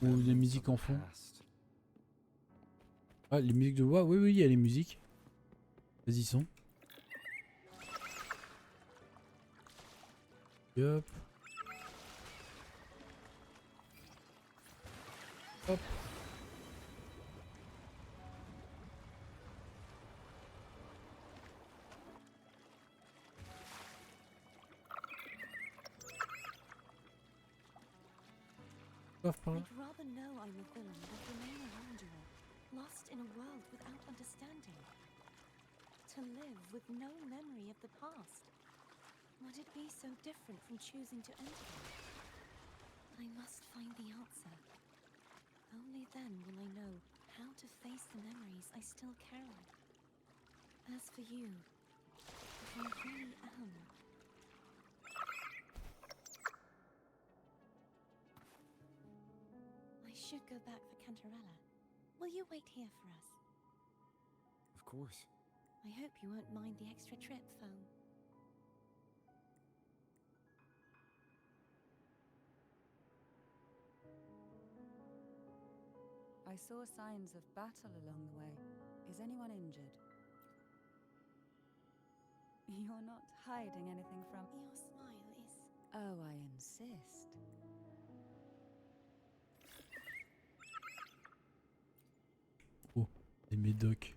Ou les Remnants musiques of en the fond? past. Ah, les musiques de voix? Oui, oui, il y a les musiques. Vas-y, son. Hop. Hop. Hop, par là. I'd rather know I'm a villain than remain a wanderer, lost in a world without understanding. To live with no memory of the past. Would it be so different from choosing to enter it? I must find the answer. Only then will I know how to face the memories I still carry. As for you, if I really am... I should go back for Cantarella. Will you wait here for us? Of course. I hope you won't mind the extra trip, Foam. I saw signs of battle along the way. Is anyone injured? You're not hiding anything from... Your smile is... Oh, I insist. Oh, des médocs.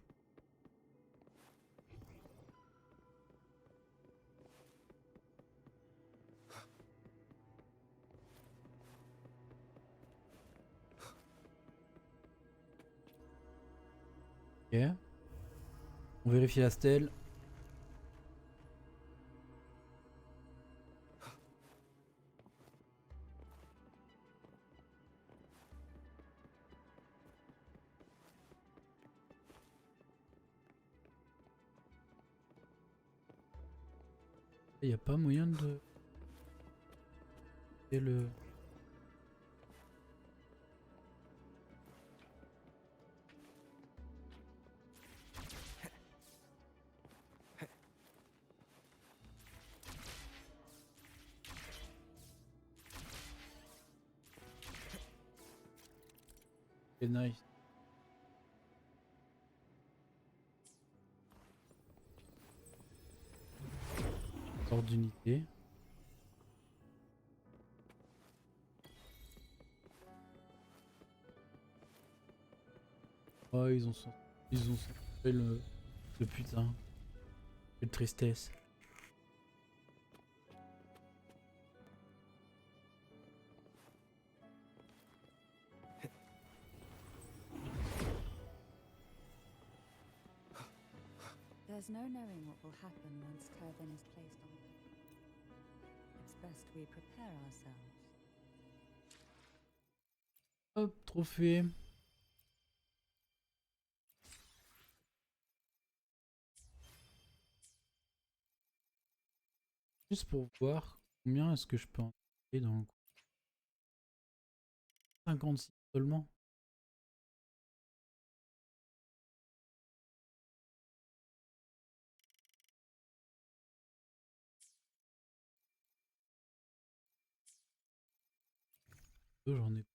Ok. On vérifie la stèle. Il n'y a pas moyen de... Et le... C'est nice. Hors d'unité. Oh, ils ont son... le putain. Quelle tristesse. There's no knowing what will happen once Turvin is placed on. It's best we prepare ourselves. Hop, trophée. Juste pour voir combien est-ce que je peux en trouver dans le coup. 56 seulement. J'en ai.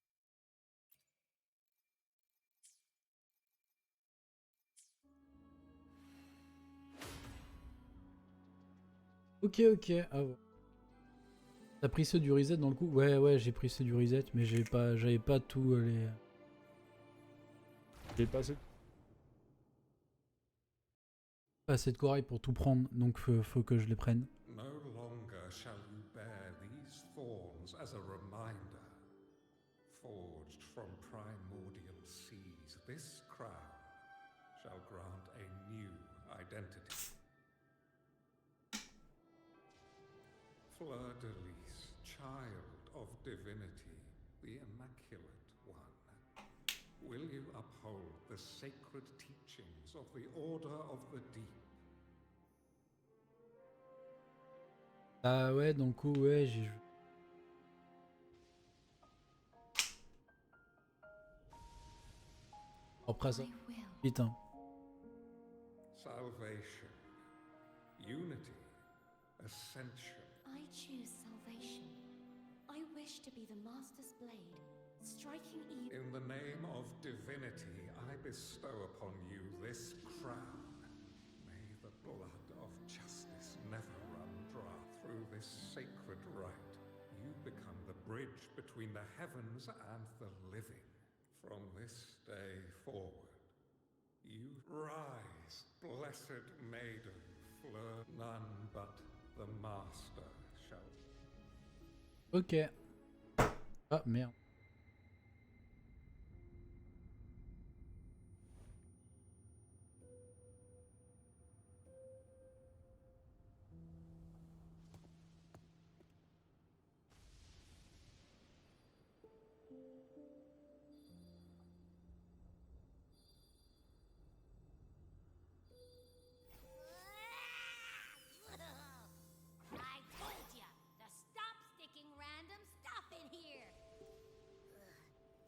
Ok, ok. Ah, ouais. T'as pris ceux du reset dans le coup? Ouais, j'ai pris ceux du reset, mais j'avais pas tout les. J'ai pas assez de corail pour tout prendre, donc faut que je les prenne. No longer shall you bear these thorns as a reminder. Forged from primordial seas, this crown shall grant a new identity. Fleur de Lis, child of divinity, the Immaculate One. Will you uphold the sacred teachings of the Order of the Deep? Ah ouais, dans le coup, ouais, j'ai joué. Après ça. Putain. Salvation, unity, ascension. I choose salvation. I wish to be the Master's blade, striking evil. In the name of divinity, I bestow upon you this crown. May the blood of justice never run dry. Through this sacred rite, you become the bridge between the heavens and the living. From this day forward, you rise, blessed maiden, Fleur. None but the Master shall. Ok. Ah merde. I told ya to stop sticking random stuff in here.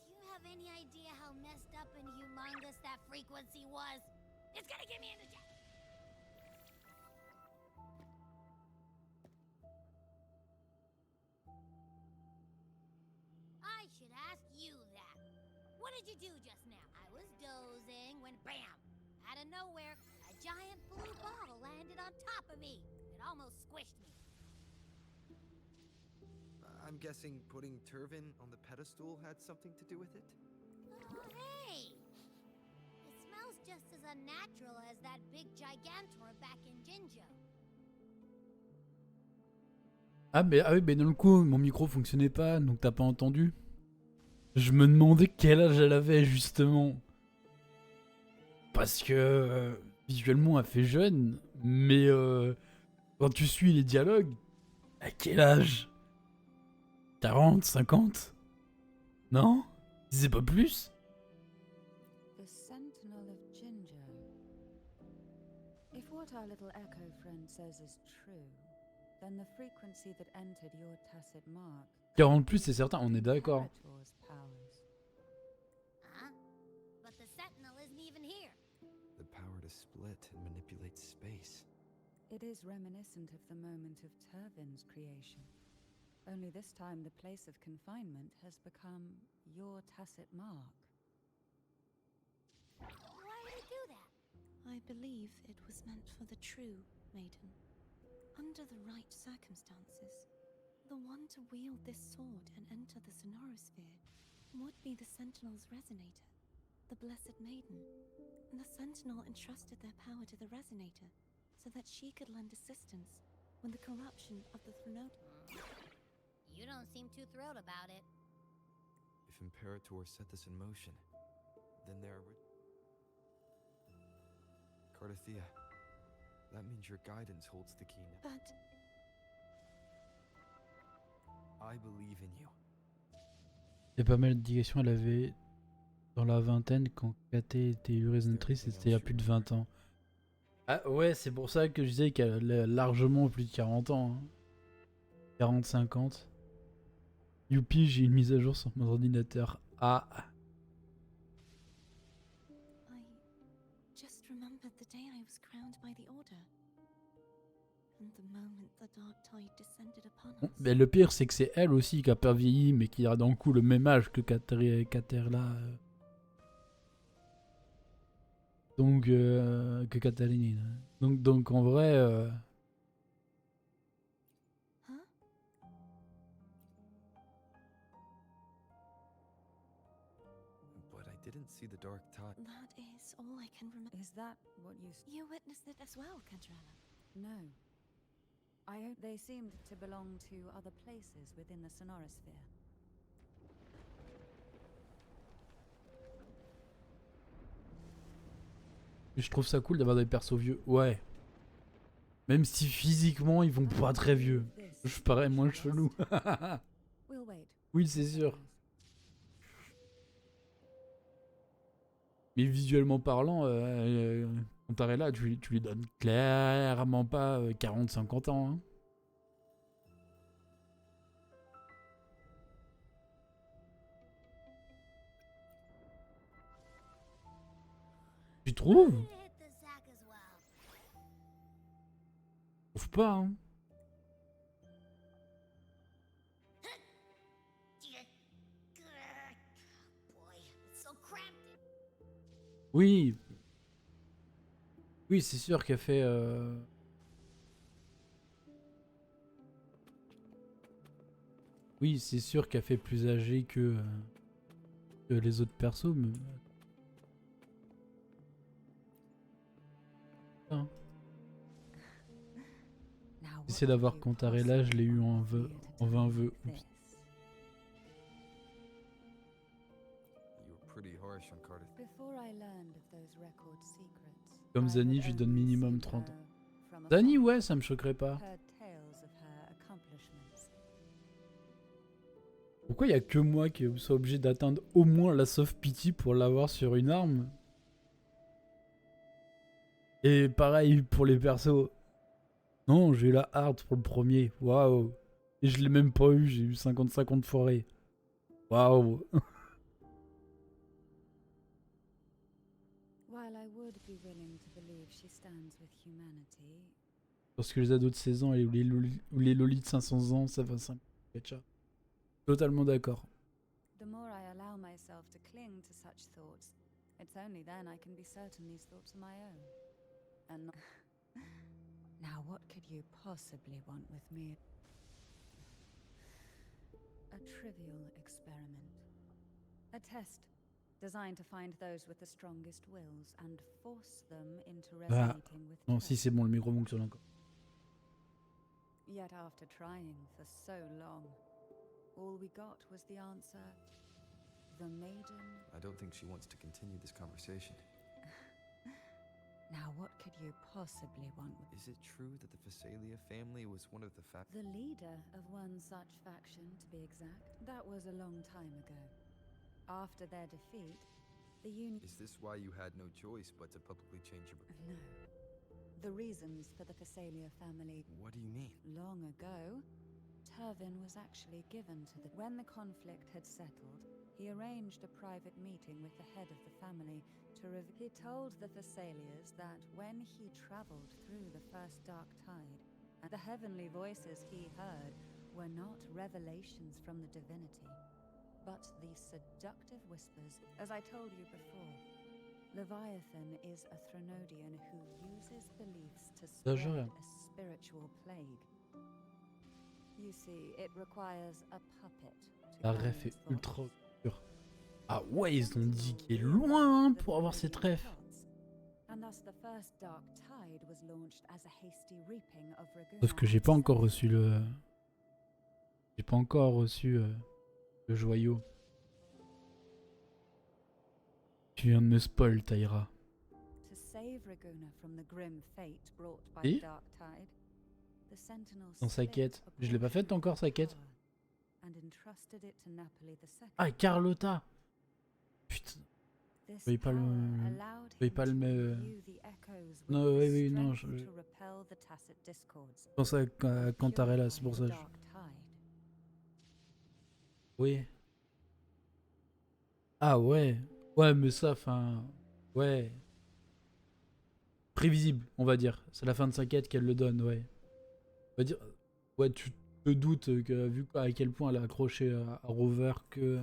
Do you have any idea how messed up and humongous that frequency was? It's gonna get me in the jail. I should ask you that. What did you do just now? I was dozing when bam! Out of nowhere, a giant blue ball landed on top of me. It almost squished me. I'm guessing putting Turvin on the pedestal had something to do with it? Oh, hey! It smells just as unnatural as that big gigantor back in Jinjo. Ah oui, mais dans le coup, mon micro fonctionnait pas, donc t'as pas entendu. Je me demandais quel âge elle avait, justement. Parce que visuellement, elle fait jeune, mais quand tu suis les dialogues, à quel âge? 40, 50? Non? C'est pas plus? The Sentinel of Jinjo. If what our little echo friend says is true, then the frequency that entered your tacit mark 40 plus, c'est certain, on est d'accord. Imperator's powers. Huh? But the Sentinel isn't even here. The power to split and manipulate space. It is reminiscent of the moment of Turvin's creation. Only this time the place of confinement has become your tacit mark. Why would it do that? I believe it was meant for the true maiden. Under the right circumstances, the one to wield this sword and enter the Sonorosphere would be the Sentinel's resonator, the Blessed Maiden. And the Sentinel entrusted their power to the resonator so that she could lend assistance when the corruption of the Thronot. You don't seem too thrilled about it. If Imperator set this in motion, then there would... Cardathea, that means your guidance holds the key now. But I believe in you. Il y a pas mal d'indications, elle avait dans la vingtaine quand KT était élue résonatrice, et c'était il y a plus de 20 ans. Ah ouais, c'est pour ça que je disais qu'elle a largement plus de 40 ans. Hein. 40-50. Youpi, j'ai une mise à jour sur mon ordinateur. Ah. I just remembered the day I was crowned by the Order. And the moment the dark tide descended upon Bon, us, mais le pire, c'est que c'est elle aussi qui a pas vieilli, mais qui a dans le coup le même âge que Caterla. Donc, que Cataline. Donc en vrai, huh? But I didn't see the dark tide. That is all I can remember. Is that what you... You witnessed it as well, Cantrella. No. They seemed to belong to other places within the sonorosphere. je trouve ça cool d'avoir des persos vieux. Ouais. Même si physiquement, ils vont pas très vieux. Je parais moins chelou. We'll wait. Oui, c'est sûr. Mais visuellement parlant, comparé là, tu lui donnes clairement pas 40-50 ans. Hein. Tu trouves? Je trouve pas, hein. Oui. Oui, c'est sûr qu'elle fait... Oui, c'est sûr qu'elle fait plus âgée que les autres persos, mais... Hein. J'essaie d'avoir Cantarella, je l'ai eu en 20 vœux. Oups. Comme Zani, je lui donne minimum 30 ans. Zani, ouais, ça me choquerait pas. Pourquoi il y a que moi qui soit obligé d'atteindre au moins la soft pity pour l'avoir sur une arme? Et pareil pour les persos. Non, j'ai eu la hard pour le premier. Waouh. Et je l'ai même pas eu, j'ai eu 50-50 forêt. Waouh. Parce que les ados de 16 ans ou les lolis de 500 ans, ça va 5. Totalement d'accord. The more I allow myself to cling to such thoughts, it's only then I can be certain these thoughts are my own. And not... Now what could you possibly want with me? A trivial experiment. A test designed to find those with the strongest wills and force them into resonating with non, si c'est bon, le micro fonctionne encore. Yet after trying for so long, all we got was the answer, the maiden... I don't think she wants to continue this conversation. Now what could you possibly want with... Is it true that the Phasalia family was one of the The leader of one such faction, to be exact. That was a long time ago. After their defeat, the Union... Is this why you had no choice but to publicly change your... No. The reasons for the Phasalia family... What do you mean? Long ago, Turvin was actually given to the... When the conflict had settled, he arranged a private meeting with the head of the family to He told the Thessalias that when he traveled through the first dark tide, the heavenly voices he heard were not revelations from the divinity, but the seductive whispers, as I told you before. Leviathan is a Threnodian who uses beliefs to spread a spiritual plague. You see, it requires a puppet to La ref est ultra dure. Ah ouais, ils ont dit qu'il est loin pour avoir cette ref. Sauf que j'ai pas encore reçu le... J'ai pas encore reçu le joyau. Tu viens de me spoil, Taïra. Et dans sa quête. Je l'ai pas faite encore, sa quête. Ah, Carlotta. Putain. Veuillez pas le... Veuillez pas le... Non, oui, non. Je pense à Cantarella, c'est pour ça. Oui. Ah ouais. Ouais, mais ça, enfin... Ouais. Prévisible, on va dire. C'est la fin de sa quête qu'elle le donne, ouais. On va dire, ouais, tu te doutes que vu à quel point elle est accrochée à Rover que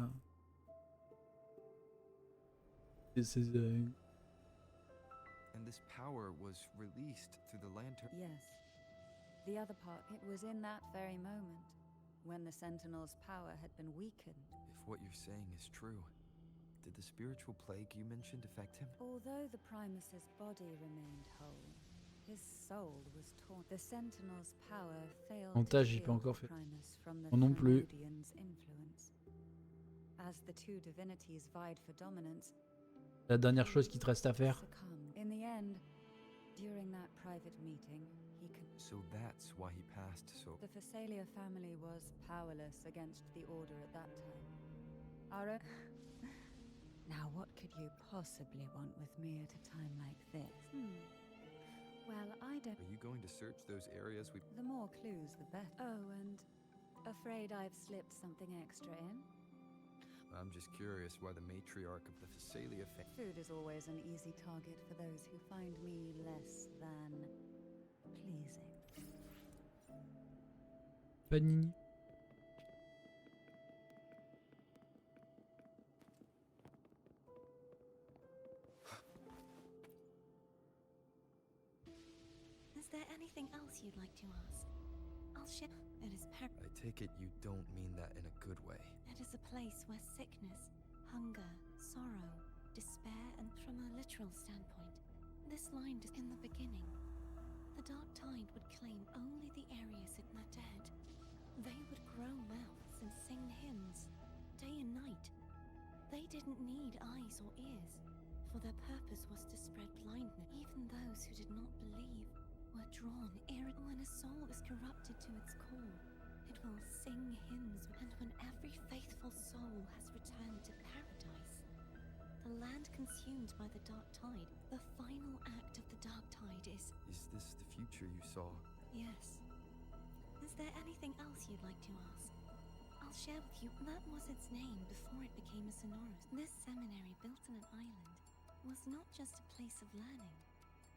c'est And this power was released through the lantern. Yes. The other part, it was in that very moment, when the Sentinel's power had been weakened. If what you're saying is true, did the spiritual plague you mentioned affect him? Although the Primus's body remained whole, his soul was torn. The Sentinel's power failed to Montage, j'ai pas shield encore the fait. Primus from the Moi non plus. Thermodian's influence. As the two divinities vied for dominance, La dernière chose qui te reste à faire. succumbed. In the end, during that private meeting, he could. So that's why he passed so... The Phasalia family was powerless against the Order at that time. Our Now what could you possibly want with me at a time like this? Well, I don't... Are you going to search those areas we... The more clues, the better. Oh, and afraid I've slipped something extra in? I'm just curious why the matriarch of the Phasalia family... Food is always an easy target for those who find me less than pleasing. Panini. Is there anything else you'd like to ask? I'll share. It is I take it you don't mean that in a good way. It is a place where sickness, hunger, sorrow, despair, and from a literal standpoint, this line is in the beginning. The dark tide would claim only the areas of the dead. They would grow mouths and sing hymns, day and night. They didn't need eyes or ears, for their purpose was to spread blindness. Even those who did not believe were drawn when a soul is corrupted to its core. It will sing hymns, and when every faithful soul has returned to paradise, the land consumed by the dark tide, the final act of the dark tide is... Is this the future you saw? Yes. Is there anything else you'd like to ask? I'll share with you. That was its name before it became a Sonorous. This seminary, built on an island, was not just a place of learning.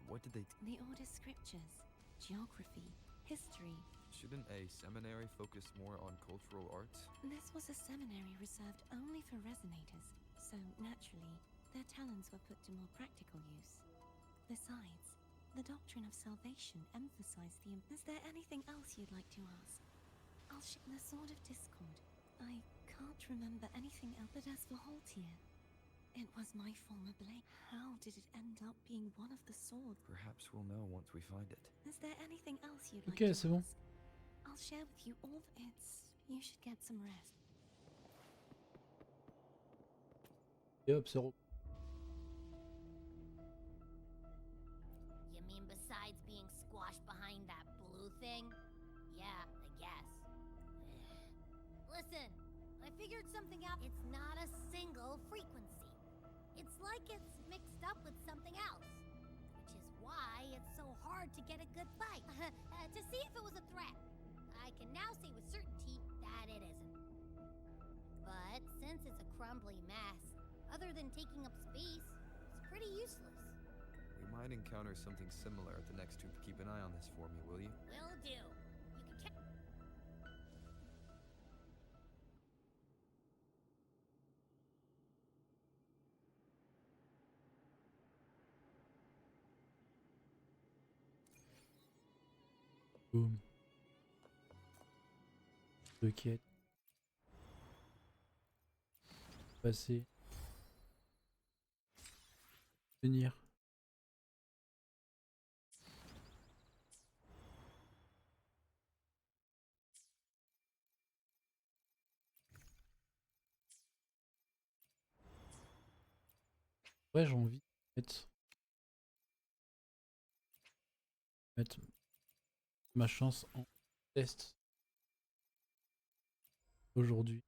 What did they... The Order's scriptures, geography, history. Shouldn't a seminary focus more on cultural arts? This was a seminary reserved only for resonators, so naturally, their talents were put to more practical use. Besides, the doctrine of salvation emphasized the... Is there anything else you'd like to ask? I'll the Sword of Discord. I can't remember anything else, but as for Haltier, it was my former blade. How did it end up being one of the swords? Perhaps we'll know once we find it. Is there anything else you'd like Ok, to c'est bon. ask? I'll share with you all. You should get some rest. Et hop, c'est re... You mean besides being squashed behind that blue thing? Yeah, I guess. Listen, I figured something out. It's not a single frequency. It's like it's mixed up with something else. Which is why it's so hard to get a good fight. To see if it was a threat. I can now say with certainty that it isn't. But since it's a crumbly mess, other than taking up space, it's pretty useless. We might encounter something similar at the next tube. Keep an eye on this for me, will you? Will do. You can Boum. Deux quêtes. Passer. Venir. Ouais, j'ai envie de mettre ma chance en test aujourd'hui.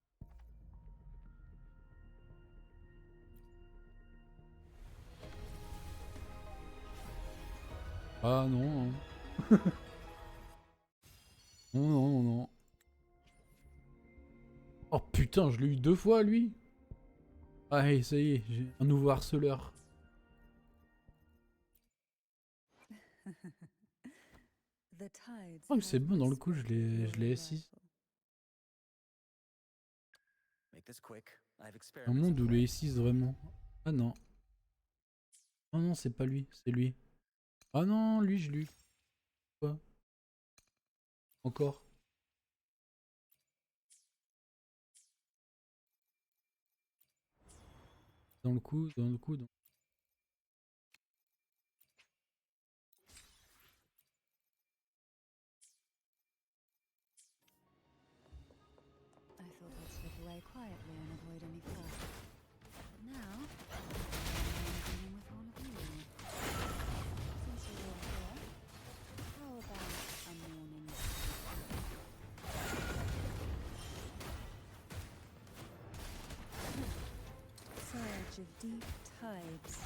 Ah non, non. Non, non, non, non. Oh putain, je l'ai eu 2 fois lui. Allez, ça y est, j'ai un nouveau harceleur. The tides Je crois que c'est have bon, dans le coup, je respected l'ai your S6. arrival. Make this quick. I have Un experiments in monde où le play. S6 vraiment. Ah non. Oh non, c'est pas lui, c'est lui. Ah non, lui, je l'ai. Quoi? Encore. Dans le coup, dans le coup. I thought I'd slip away quietly and avoid any fuss. But now, I'm dealing with all of you. Since you're all here, how about a morning? Surge of deep tides.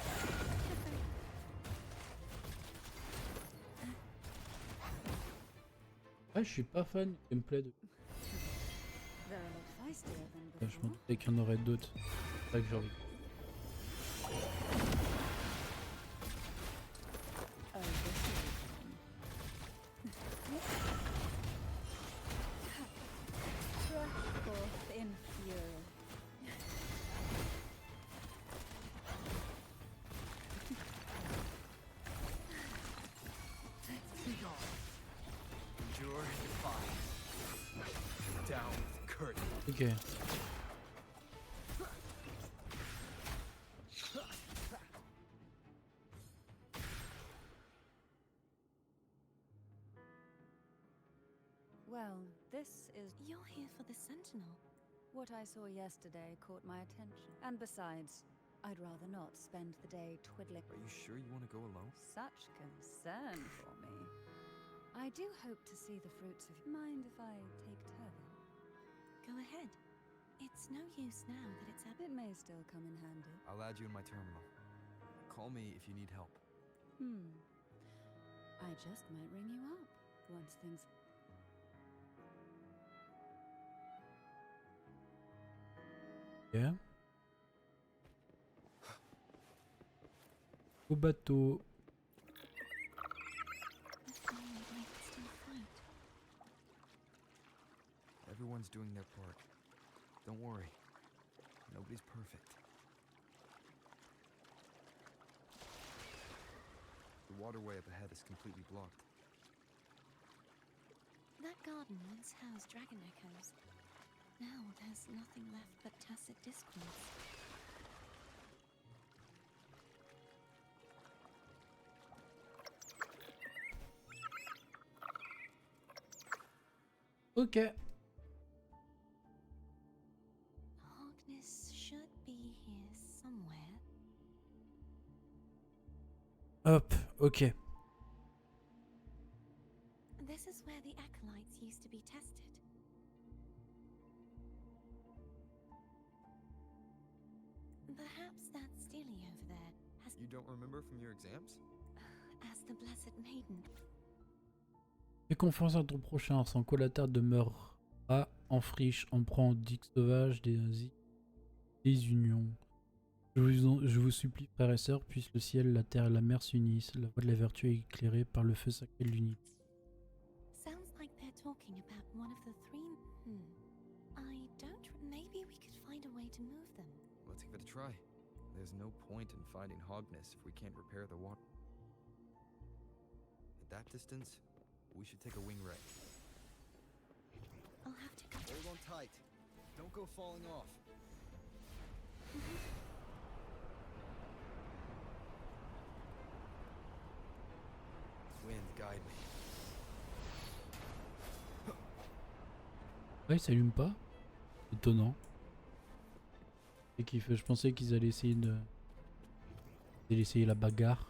Ah, je suis pas fan du gameplay de. They're a lot feistier than Ah, je m'en before. doutais qu'il y en aurait d'autres. C'est ça que j'ai envie. Oh, this is Thrust forth in fury. Endure, defy. Down with curtain. Ok. Well, this is You're here for the Sentinel. what I saw yesterday caught my attention. And besides, I'd rather not spend the day twiddling. Are you sure you want to go alone? Such concern for me. I do hope to see the fruits of. Mind if I take Turvin? Go ahead. It's no use now that it's It may still come in handy. I'll add you in my terminal. Call me if you need help. I just might ring you up once things. Ok. Au bateau. If only I could still float. Everyone's doing their part. Don't worry. Nobody's perfect. The waterway up ahead is completely blocked. That garden once housed dragon echoes. Now there's nothing left but tacit discourse. Ok. Harkness should be here somewhere. Hop, ok. This is where the acolytes used to be tested. Perhaps that Steely over there has, You don't remember from your exams? as the Blessed Maiden. Fais confiance à ton prochain, sans quoi la terre demeurera en friche, en proie dix sauvages des unions. Je vous supplie, frères et sœurs, puisse le ciel, la terre et la mer s'unissent. La voie de la vertu est éclairée par le feu sacré de l'unité. Sounds like they're talking about one of the three. I don't. Maybe we could find a way to move them. Let's give it a try. There's no point in fighting Hogness if we can't repair the water. At that distance, we should take a wing ray. I'll have to go. Hold on tight. Don't go falling off. Wind, guide me. Ah, il s'allume pas? Étonnant. Et qu'il fait, je pensais qu'ils allaient essayer de. Ils allaient essayer la bagarre.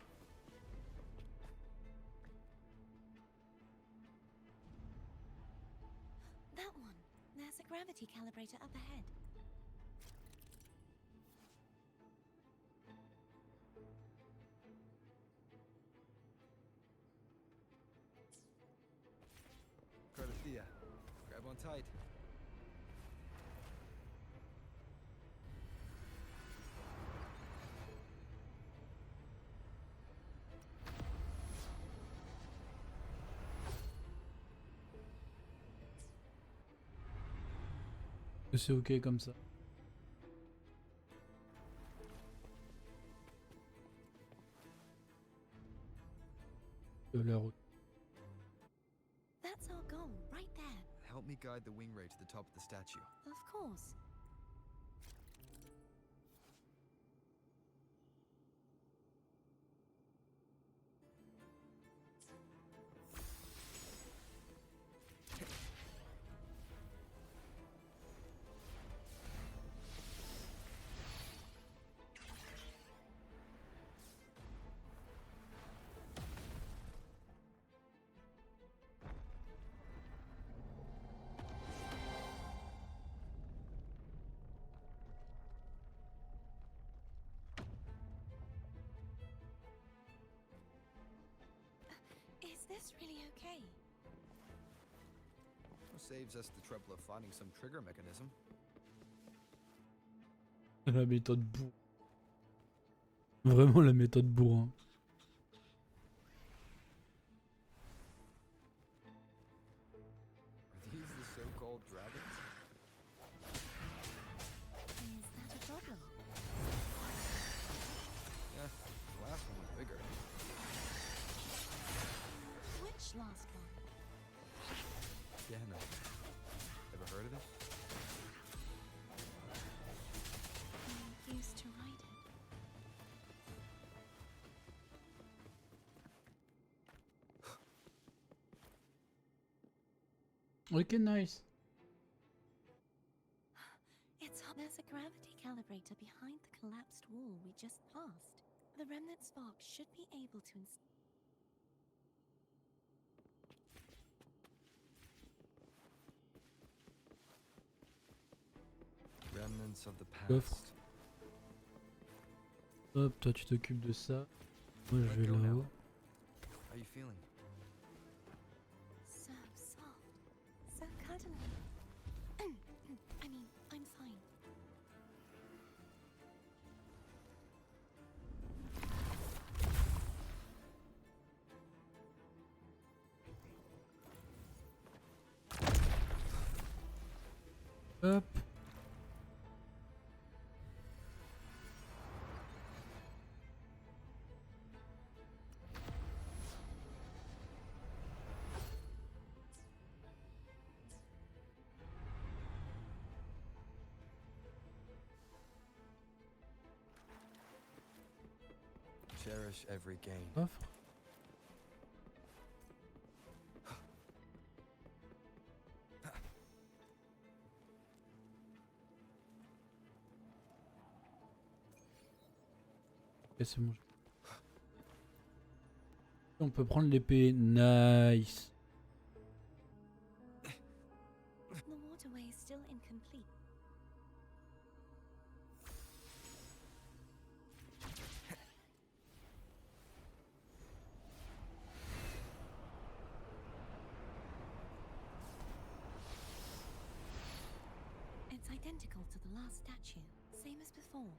That one. There's a gravity calibrator up ahead. Cardathea, grab on tight. Que c'est ok comme ça. De la route. That's our goal, right there. Help me guide the wing ray to the top of the statue. Of course. Is this really okay? Saves us the trouble of finding some trigger mechanism. La méthode bourre. Vraiment la méthode bourrin. Are these the so-called dragons? Is that a problem? Yeah, the last one was bigger. Which last one? Yeah, no. Ever heard of it? I used to ride it. Ok, nice. There's a gravity calibrator behind the collapsed wall we just passed. The remnant spark should be able to Remnants of the Coffre. past. Hop, toi tu t'occupes de ça. Moi je Let vais go now. là-haut. How you feeling? So soft, so cuddly. I mean, I'm fine. Hop. Cherish every gain. Coffre. Ok, c'est bon. On peut prendre l'épée. Nice. The waterway is still incomplete. It's identical to the last statue, same as before.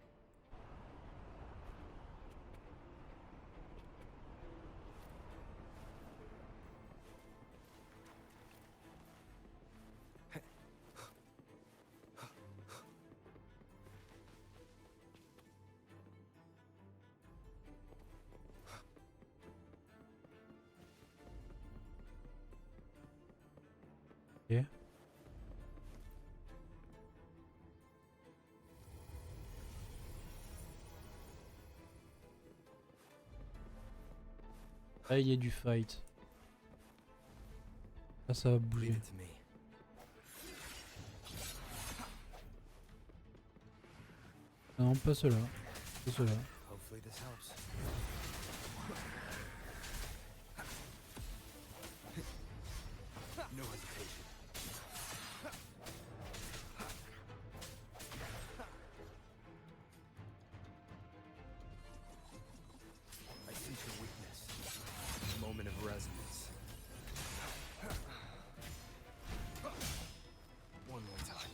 Ok. Ah, il y a du fight. Ah, ça va Leave bouger. it to me. Ah non, pas cela. Pas cela. Hopefully this helps. No hesitation. I sense your weakness. Moment of resonance. One more time.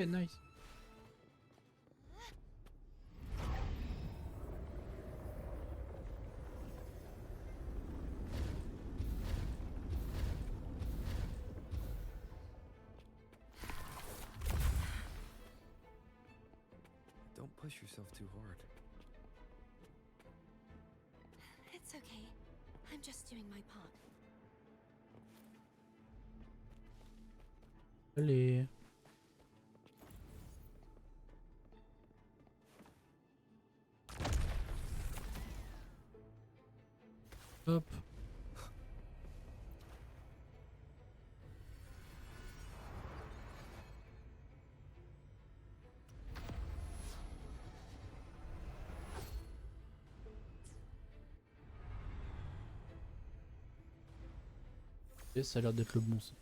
Ok, nice. Don't push yourself too hard. It's okay. I'm just doing my part. Allez. Hop. Et ça a l'air d'être le bon sens.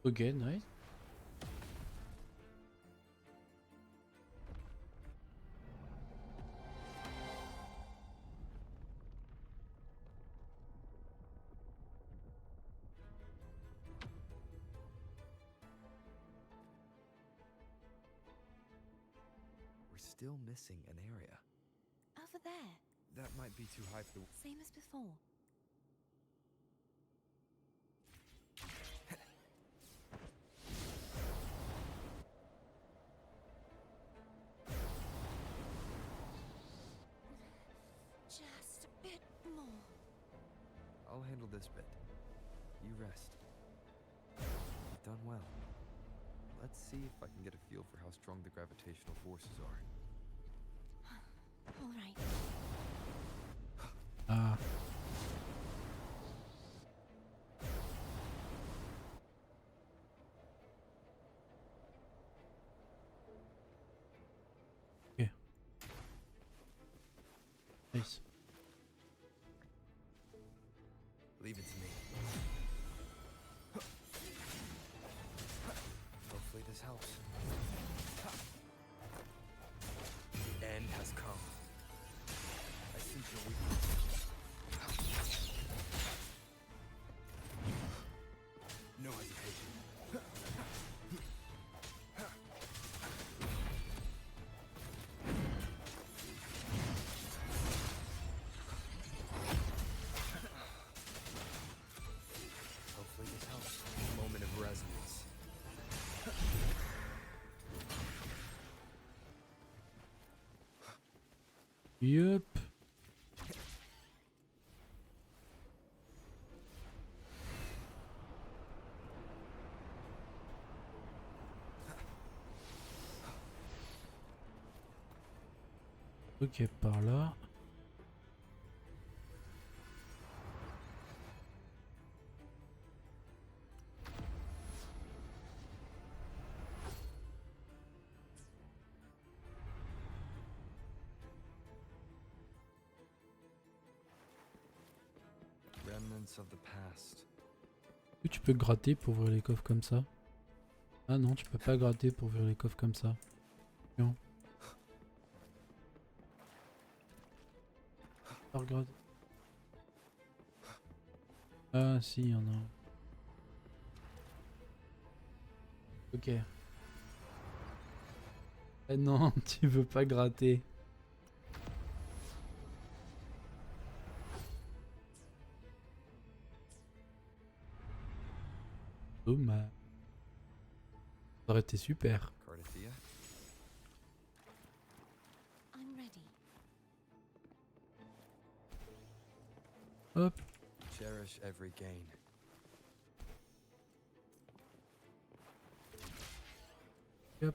Ok, nice. We're still missing an area. Over there. That might be too high for the... Same as before. Just a bit more. I'll handle this bit. You rest. You've done well. Let's see if I can get a feel for how strong the gravitational forces are. All right. Ah. Ok. Nice. Leave it to me. Hopefully this helps. The end has come. I sense your weakness. No hesitation. Hopefully this helps. Moment of resonance. Yup. Ok, par là. Remnants of the past. Est-ce que tu peux gratter pour ouvrir les coffres comme ça? Ah non, tu peux pas gratter pour ouvrir les coffres comme ça. Non. Pas regarder. Ah si, il y en a un. Ok. Eh non, tu veux pas gratter. Dommage. Ça aurait été super. Cardathia? I'm ready. Hop. Cherish every gain. Hop.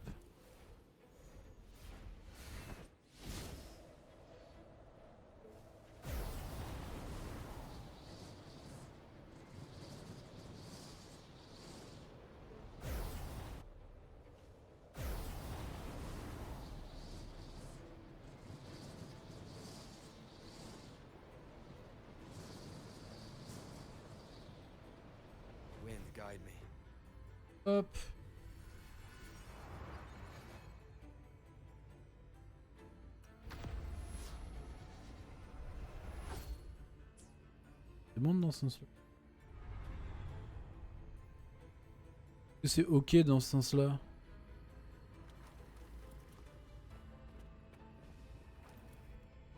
Wind guide me. Hop. C'est bon dans ce sens-là. Est-ce que c'est ok dans ce sens-là?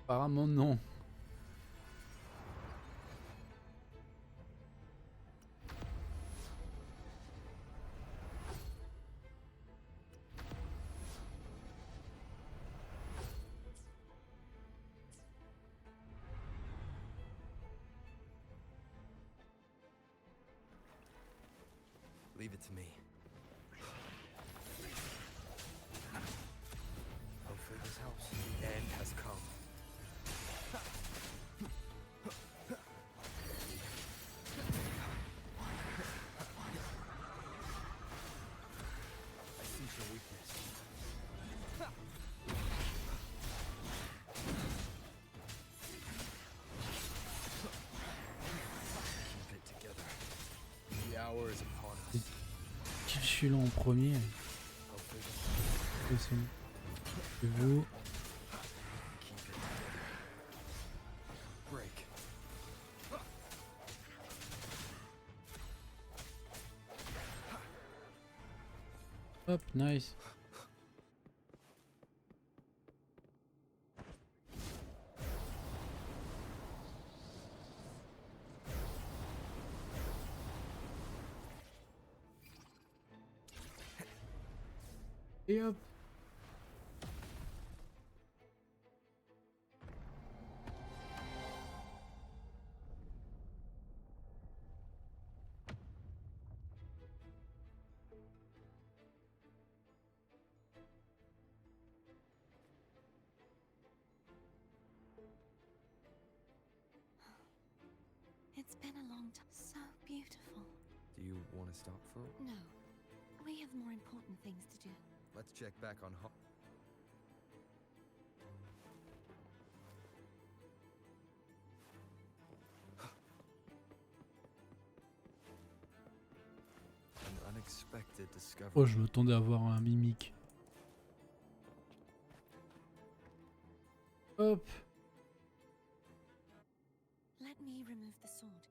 Apparemment non. Leave it to me. Hopefully this helps. The end has come. I sense your weakness. Keep it together. The hour is upon us. Je suis là en premier. C'est vous. Break. Hop, nice. Et hop. It's been a long time. So beautiful. Do you want to stop for? No, we have more important things to do. Let's check back on An unexpected discovery. Oh, je m'attendais à avoir un mimique. Hop. Let me remove the sword.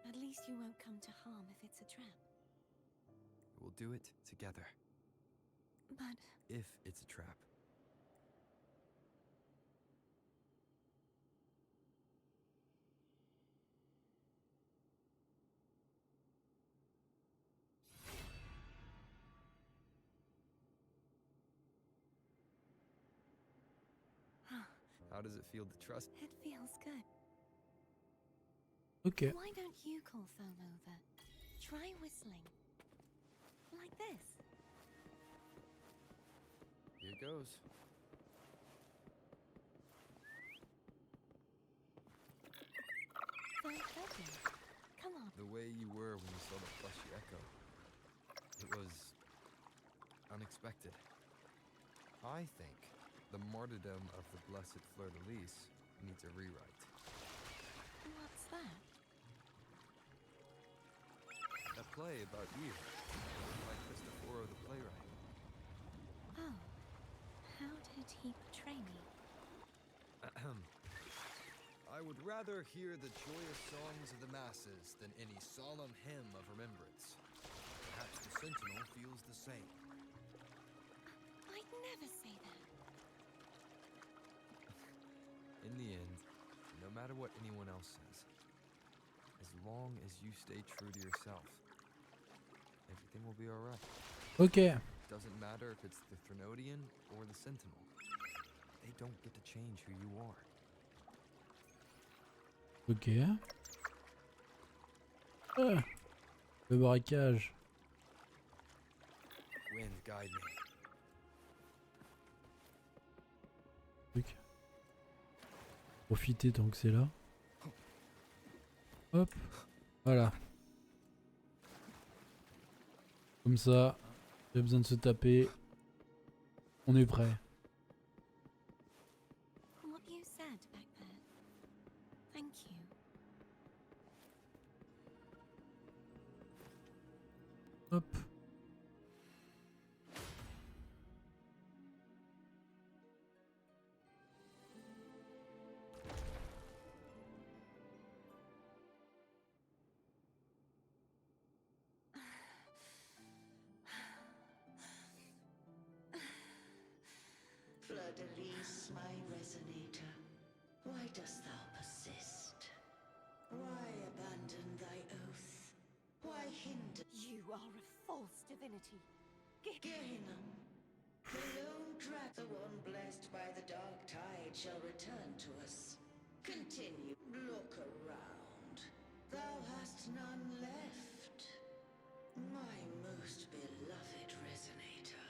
At least you won't come to harm if it's a trap. We'll do it together. But If it's a trap. How does it feel to trust? it feels good. Ok. Why don't you call Foam over? Try whistling. Like this. Here goes. Very clever. Come on. The way you were when you saw the fleshy echo. It was unexpected. I think the martyrdom of the blessed fleur-de-lis needs a rewrite. What's that? A play about you, by Cristoforo the playwright. Oh. How did he portray me? I would rather hear the joyous songs of the masses than any solemn hymn of remembrance. Perhaps the sentinel feels the same. I'd never say that. In the end, no matter what anyone else says, as long as you stay true to yourself, everything will be alright. Ok. Doesn't matter if it's the Threnodian or the Sentinel. They don't get to change who you are. Ok. Ah, le braquage. Wind, guide me. Truc. Profitez tant que c'est là. Hop. Voilà. Comme ça, il y a besoin de se taper. On est prêt. What you said back there. Thank you. Hop. Fleur-de-Lis, my resonator, why dost thou persist? Why abandon thy oath? Why hinder? You are a false divinity. Gehinnom, the lone dragon, the one blessed by the dark tide, shall return to us. Continue. Look around. Thou hast none left. My most beloved resonator,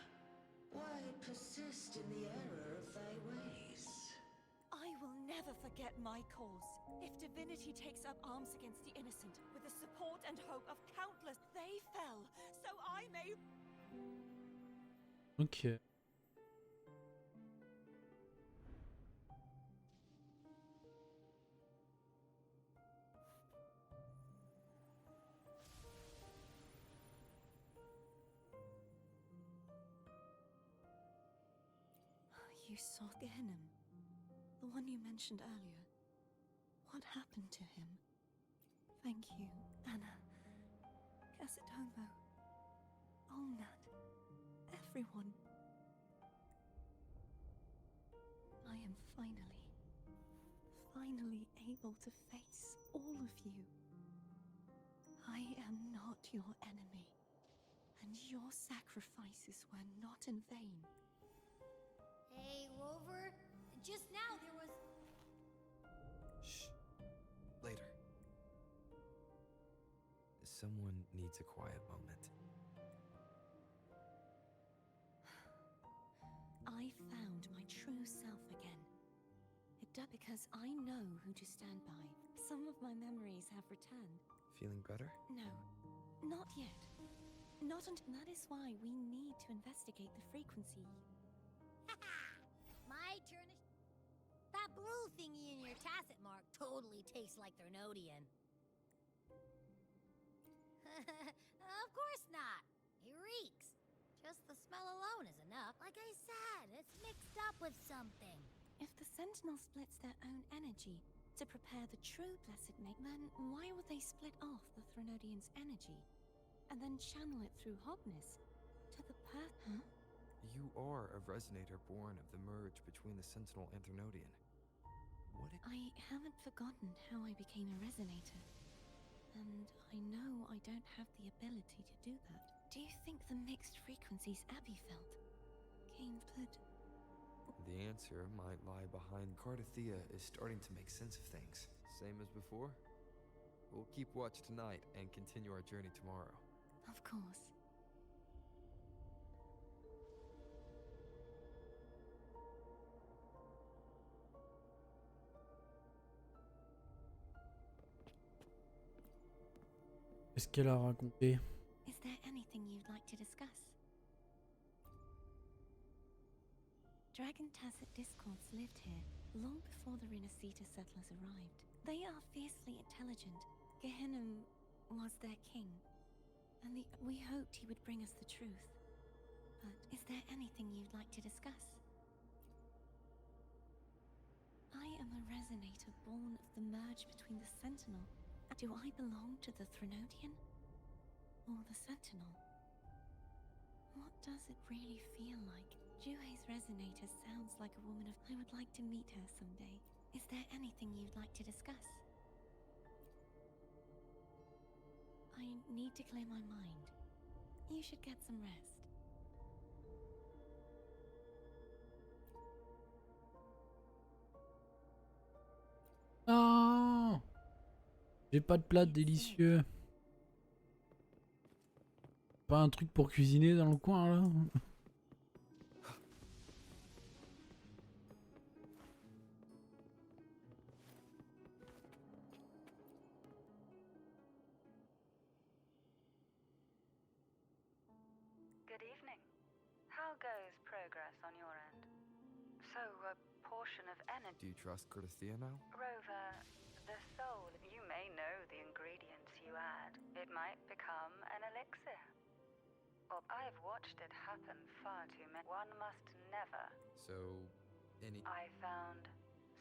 why persist in the error of thy ways? I will never forget my cause. If divinity takes up arms against the innocent, with the support and hope of countless, they fell, so I may... Ok. You saw Gehinnom, the one you mentioned earlier. What happened to him? Thank you, Anna, Casitomo, Olnat, everyone. I am finally able to face all of you. I am not your enemy, and your sacrifices were not in vain. Hey, Rover, just now there was... Shh. Later. Someone needs a quiet moment. I found my true self again. Because I know who to stand by. Some of my memories have returned. Feeling better? No, not yet. Not until... That is why we need to investigate the frequency. My turn to... That blue thingy in your tacit mark totally tastes like Thernodian. Of course not. It reeks. Just the smell alone is enough. Like I said, it's mixed up with something. If the Sentinel splits their own energy to prepare the true Blessed Make, then why would they split off the Threnodian's energy and then channel it through Hognis to the Huh? You are a resonator born of the merge between the Sentinel and Threnodian. What I haven't forgotten how I became a resonator. And I know I don't have the ability to do that. Do you think the mixed frequencies Abby felt came put... The answer might lie behind. Cardathea is starting to make sense of things. Same as before? We'll keep watch tonight and continue our journey tomorrow. Of course. Qu'est-ce qu'elle a raconté? Is there anything you'd like to discuss? Dragon Tacit discords lived here long before the Renacita settlers arrived. They are fiercely intelligent. Gehinnom was their king, and we hoped he would bring us the truth. But is there anything you'd like to discuss? I am a resonator born of the merge between the Sentinel. Do I belong to the Threnodian? Or the Sentinel? What does it really feel like? Juhe's resonator sounds like a woman of... I would like to meet her someday. Is there anything you'd like to discuss? I need to clear my mind. You should get some rest. Non! J'ai pas de plat délicieux. Pas un truc pour cuisiner dans le coin là? Good evening. How goes progress on your end? So, a portion of energy... Do you trust Cardathea now? Rover, the soul, you may know the ingredients you add. It might become an elixir. Well, I've watched it happen far too many. One must never. So, any... I found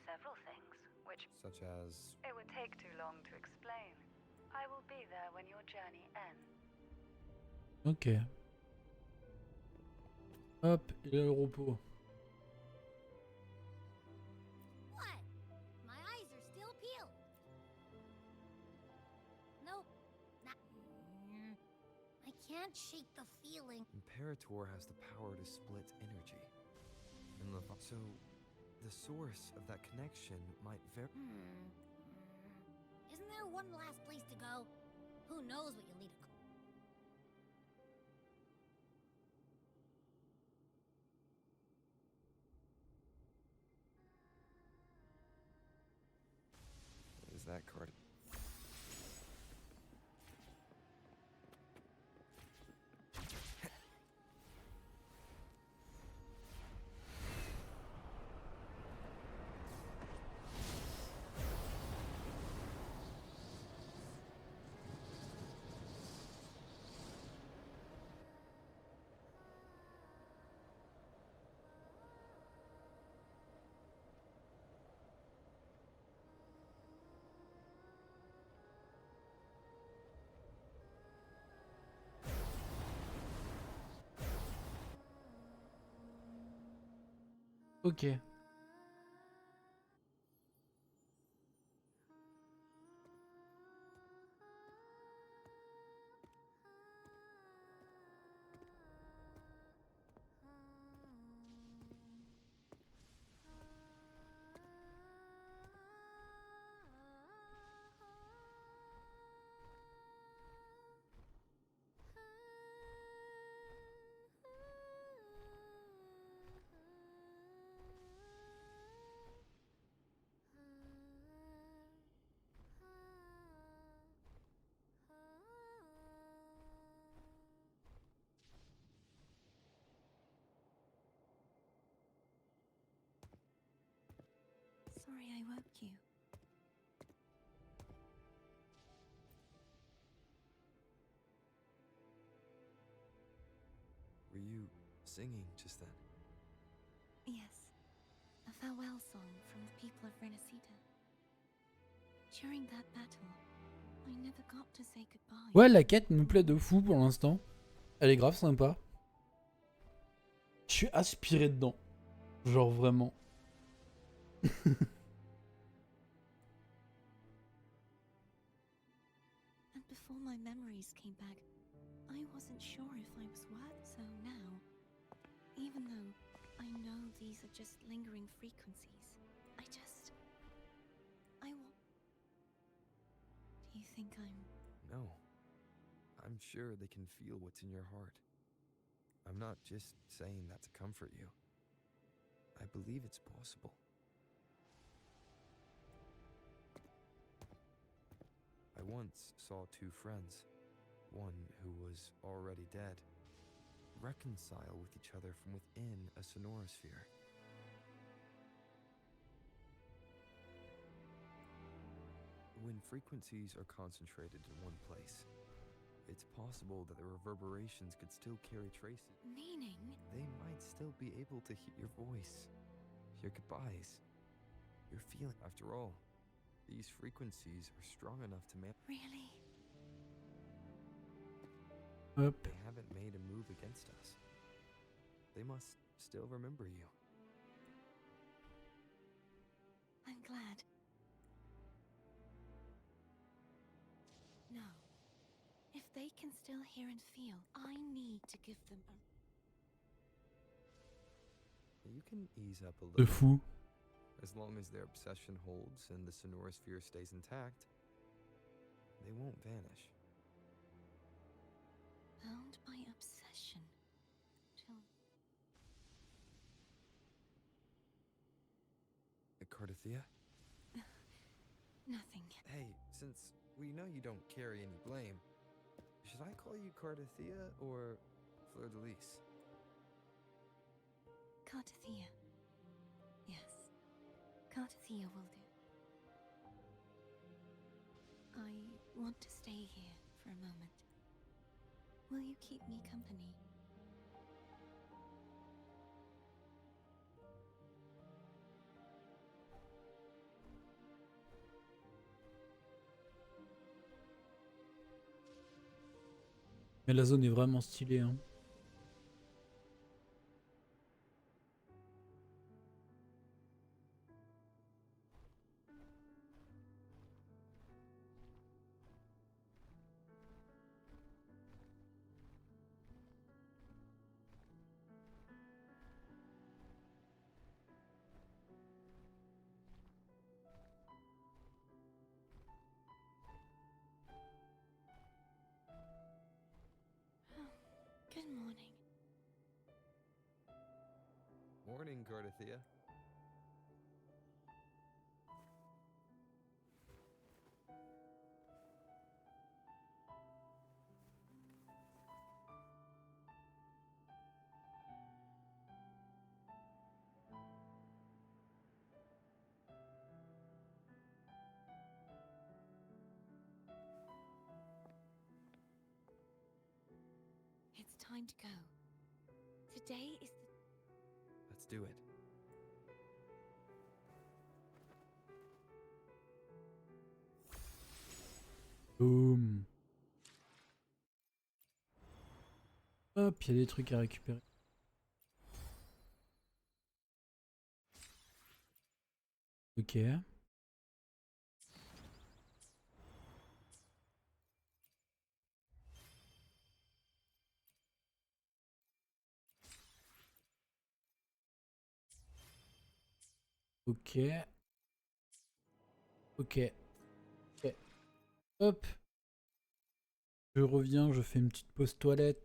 several things, which... Such as... It would take too long to explain. I will be there when your journey ends. Ok. Hop, et là le repos. What? My eyes are still peeled. Nope. Not. I can't shake the feeling. Imperator has the power to split energy. And so, the source of that connection might very... Isn't there one last place to go? Who knows what you'll need to... Is that card? Ok. Sorry I woke you. Were you singing just then? Yes, a farewell song from the people of Renacita. During that battle, I never got to say goodbye. Ouais, la quête me plaît de fou pour l'instant. Elle est grave sympa. Je suis aspiré dedans. Genre vraiment. And before my memories came back, I wasn't sure if I was worth so now. Even though I know these are just lingering frequencies, Do you think I'm... No. I'm sure they can feel what's in your heart. I'm not just saying that to comfort you. I believe it's possible. I once saw two friends, one who was already dead, reconcile with each other from within a sonorosphere. When frequencies are concentrated in one place, it's possible that the reverberations could still carry traces. Meaning? They might still be able to hear your voice, your goodbyes, your feeling. After all, these frequencies are strong enough to Really? They haven't made a move against us. They must still remember you. I'm glad. No. If they can still hear and feel, I need to give them a... You can ease up a De little. fou. As long as their obsession holds and the sonorosphere stays intact, they won't vanish. Bound by obsession. Till... Cardathea? Nothing. Hey, since we know you don't carry any blame, should I call you Cardathea or Fleur de Lis? Cardathea. Yes. Cardathea will do. I want to stay here for a moment. Will you keep me company? Mais la zone est vraiment stylée, hein. Good morning. Morning, Gardathia. It's time to go. Today is the... Let's do it. Boum. Hop, il y a des trucs à récupérer. Ok. Ok. Ok. Ok. Hop. Je reviens, je fais une petite pause toilette.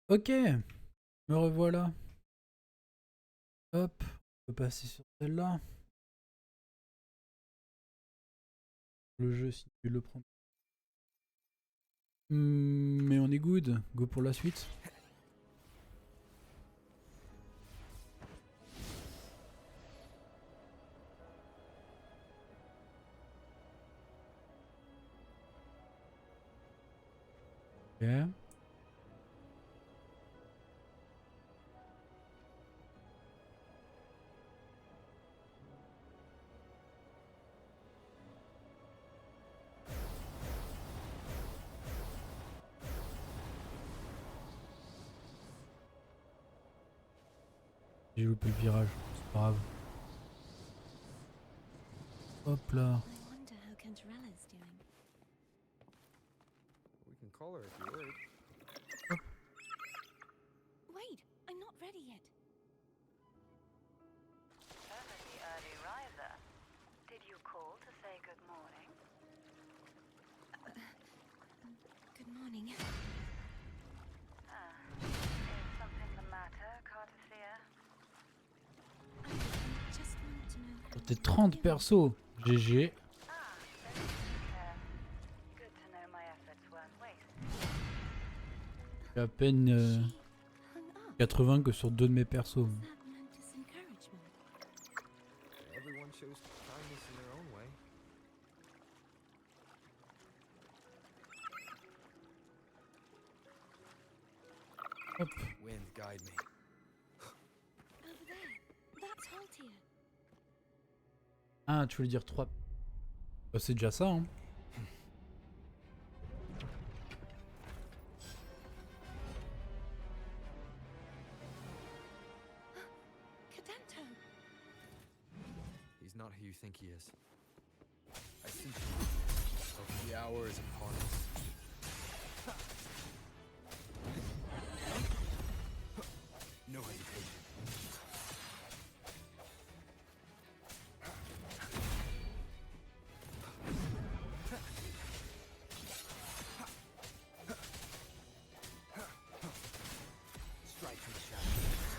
Ok, me revoilà. Hop, on peut passer sur celle-là. Le jeu, si tu le prends. Mais on est good. Go pour la suite. Ok. J'ai loupé le virage, c'est pas grave. Hop là. I wonder how Cantarella's doing. We can call her if you're worried. Wait, I'm not ready yet. Certainly early riser. Did you call to say good morning? Good morning. Is something the matter, Cartafia? I just want to know how T'es you're 30 feeling. persos. GG. Good to know my efforts weren't wasted. J'ai à peine She hung up. 80 que sur 2 de mes persos. Was that meant as encouragement? Everyone shows kindness in their own way. Hop. Wind, guide me. Over there. That's Haltier. Ah, tu voulais dire 3. Bah, c'est déjà ça, hein. Cadento. He's not who you think he is. I sense your weakness. Oh, the hour is upon us. No hesitation. Strike from the shadows.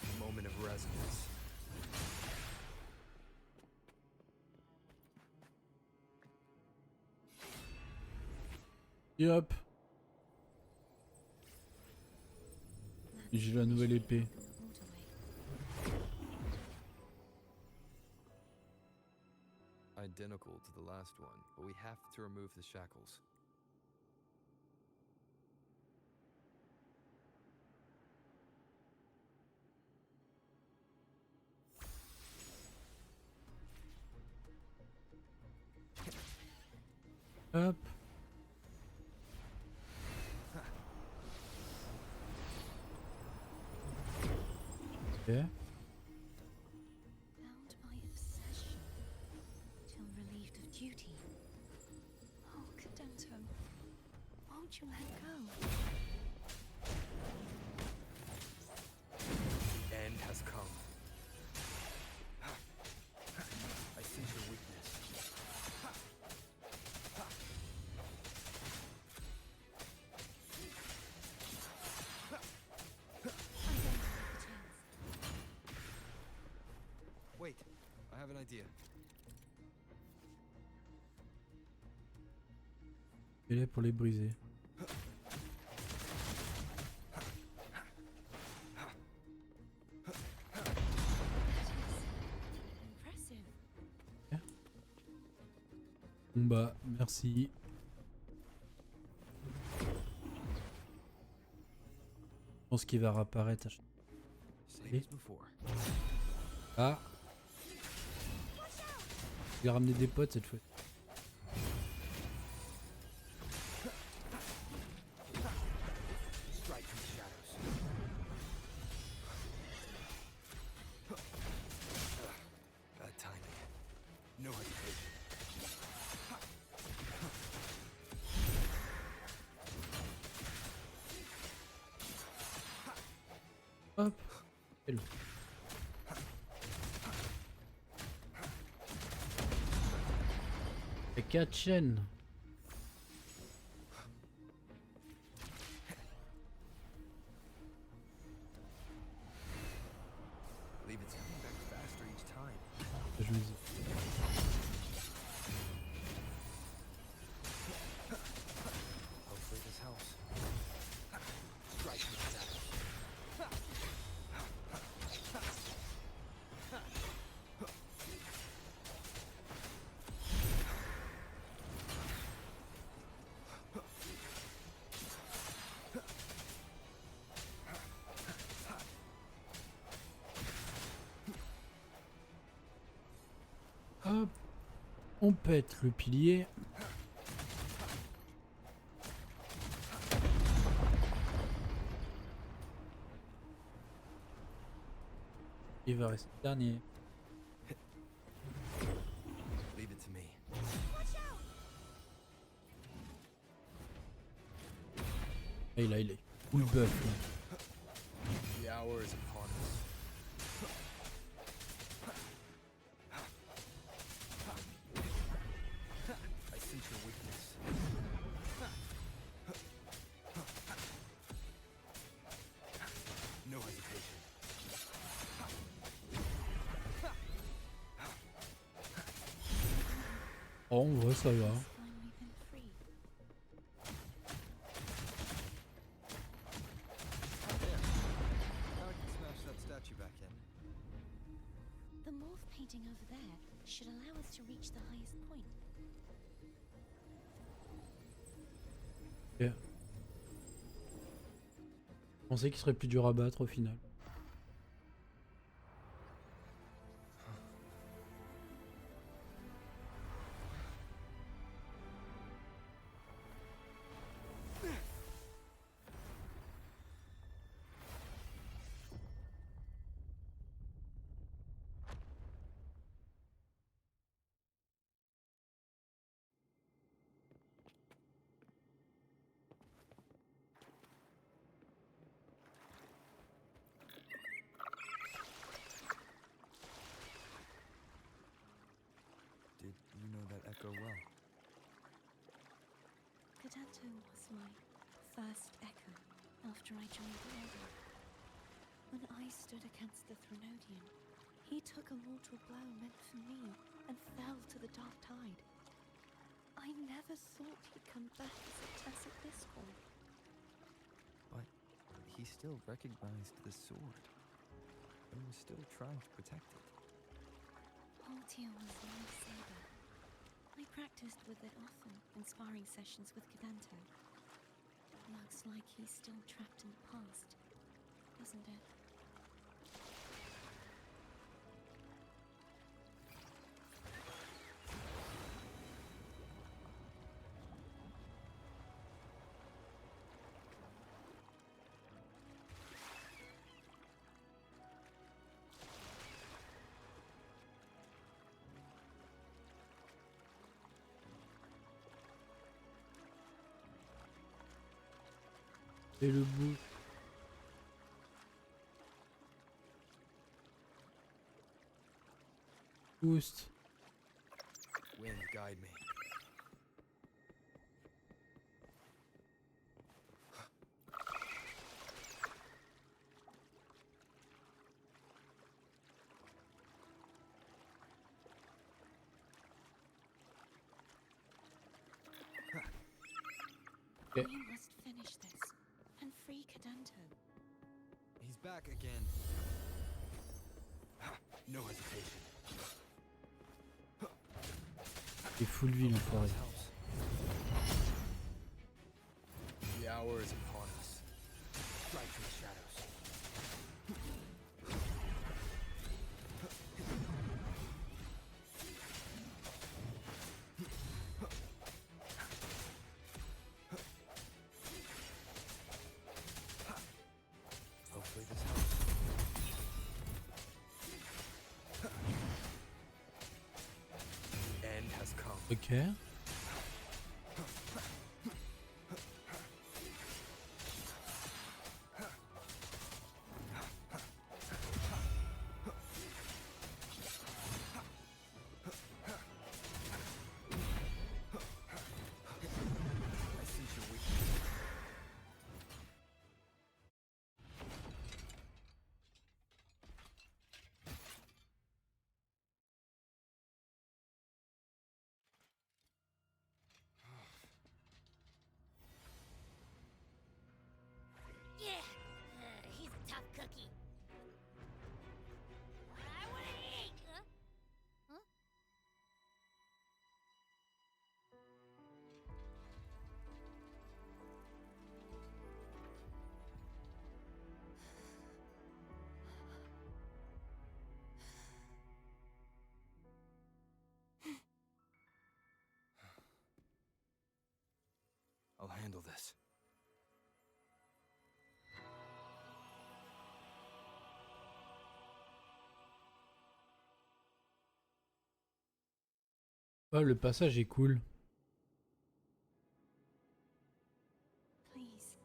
A moment of resonance. Et hop. J'ai la nouvelle épée. Identical to the last one, but we have to remove the shackles. Hop. Ok. Bound by obsession till relieved of duty. Oh, Cadento. Won't you let go? The end has come. I sense your weakness. Wait, I have an idea. Il est pour les briser. Impressive. Bon bah, merci. Je pense qu'il va réapparaître. Same as before. Ah. Il a ramené des potes cette fois. Strike from the shadows. Bad timing. No hesitation. Hop. Hello. Et 4 chaînes. Believe it's coming back faster each time. Je me dis. Hopefully this helps. Strike from the shadows. On pète le pilier. Il va rester dernier. Leave it to me. Et là, il est full buff. Là. The hour is upon us. I sense your weakness. No hesitation. Oh, on voit ça va. Finally been free. Now I can smash that statue back in. The morph painting over there should allow us to reach the highest point. Ok. Je pensais qu'il serait plus dur à battre au final. Did you know that echo well? Cadanto was my first echo after I joined the Order. When I stood against the Threnodian, he took a mortal blow meant for me and fell to the dark tide. I never thought he'd come back as a tacit discord. But he still recognized the sword and was still trying to protect it. Haltier was my saber. I practiced with it often in sparring sessions with Cadanto. Looks like he's still trapped in the past, doesn't it? Et le bout. Boost. Wind, guide me. Okay. We must finish this and free Cadanto. He's back again. No hesitation. Il est full vie l'enfoiré. The hour is upon us. Strike from the shadows. Hopefully this helps. The end has come. Ok. I sense your weakness. handle this. Oh, le passage est cool. Please,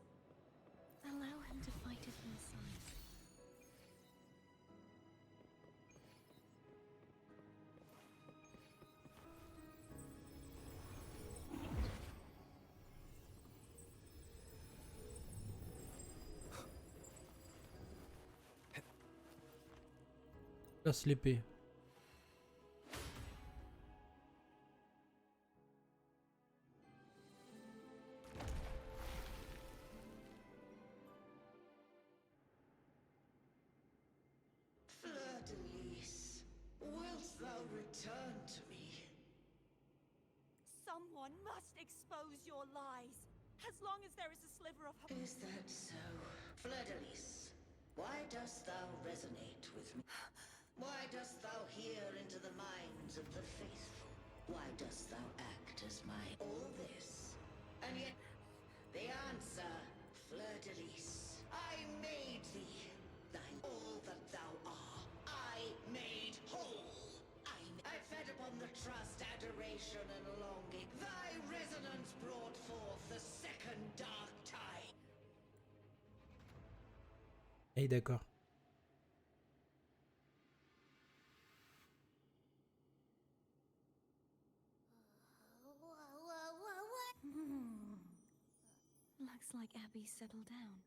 allow him to fight it from the side. Place l'épée. Fleur-de-Lis, wilt thou return to me? Someone must expose your lies. As long as there is a sliver of hope. Is that so? Fleur-de-Lis, why dost thou resonate with me? Why dost thou hear into the minds of the faithful? Why dost thou act as my all this? And yet, the answer, Fleur-de-Lis, I made thee, thine all that thou art. I made whole. I fed upon the trust, adoration, and longing. Thy resonance brought forth the second dark tide. Eh, d'accord. Looks like Abby settled down.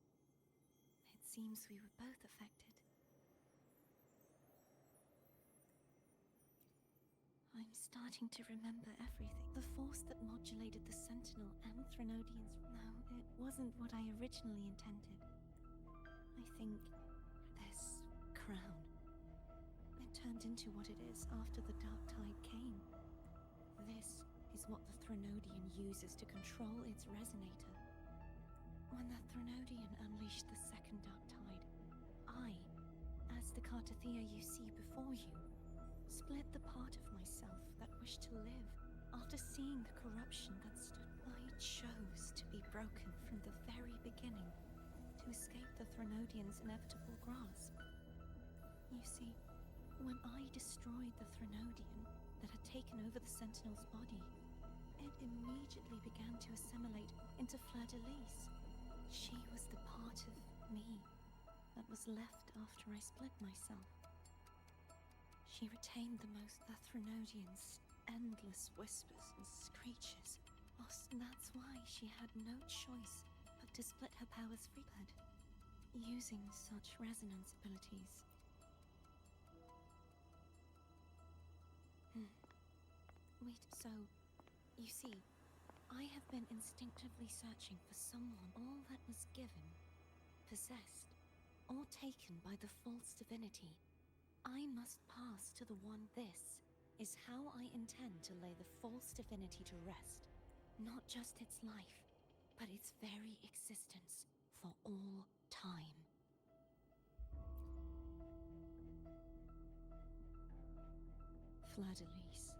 It seems we were both affected. I'm starting to remember everything. The force that modulated the Sentinel and Threnodians. No, it wasn't what I originally intended. I think this crown. It turned into what it is after the Dark Tide came. This is what the Threnodian uses to control its resonator. When the Threnodian unleashed the second Dark Tide, I, as the Cartathea you see before you, split the part of myself that wished to live. After seeing the corruption that stood, I chose to be broken from the very beginning, to escape the Threnodian's inevitable grasp. You see, when I destroyed the Threnodian that had taken over the Sentinel's body, it immediately began to assimilate into Fleur-de-Lis. She was the part of me that was left after I split myself. She retained the Threnodian's endless whispers and screeches. That's why she had no choice but to split her powers free. Using such resonance abilities. Wait, so, you see, I have been instinctively searching for someone. All that was given, possessed, or taken by the false divinity. I must pass to the one. This is how I intend to lay the false divinity to rest. Not just its life, but its very existence for all time. Fleur-de-Lis.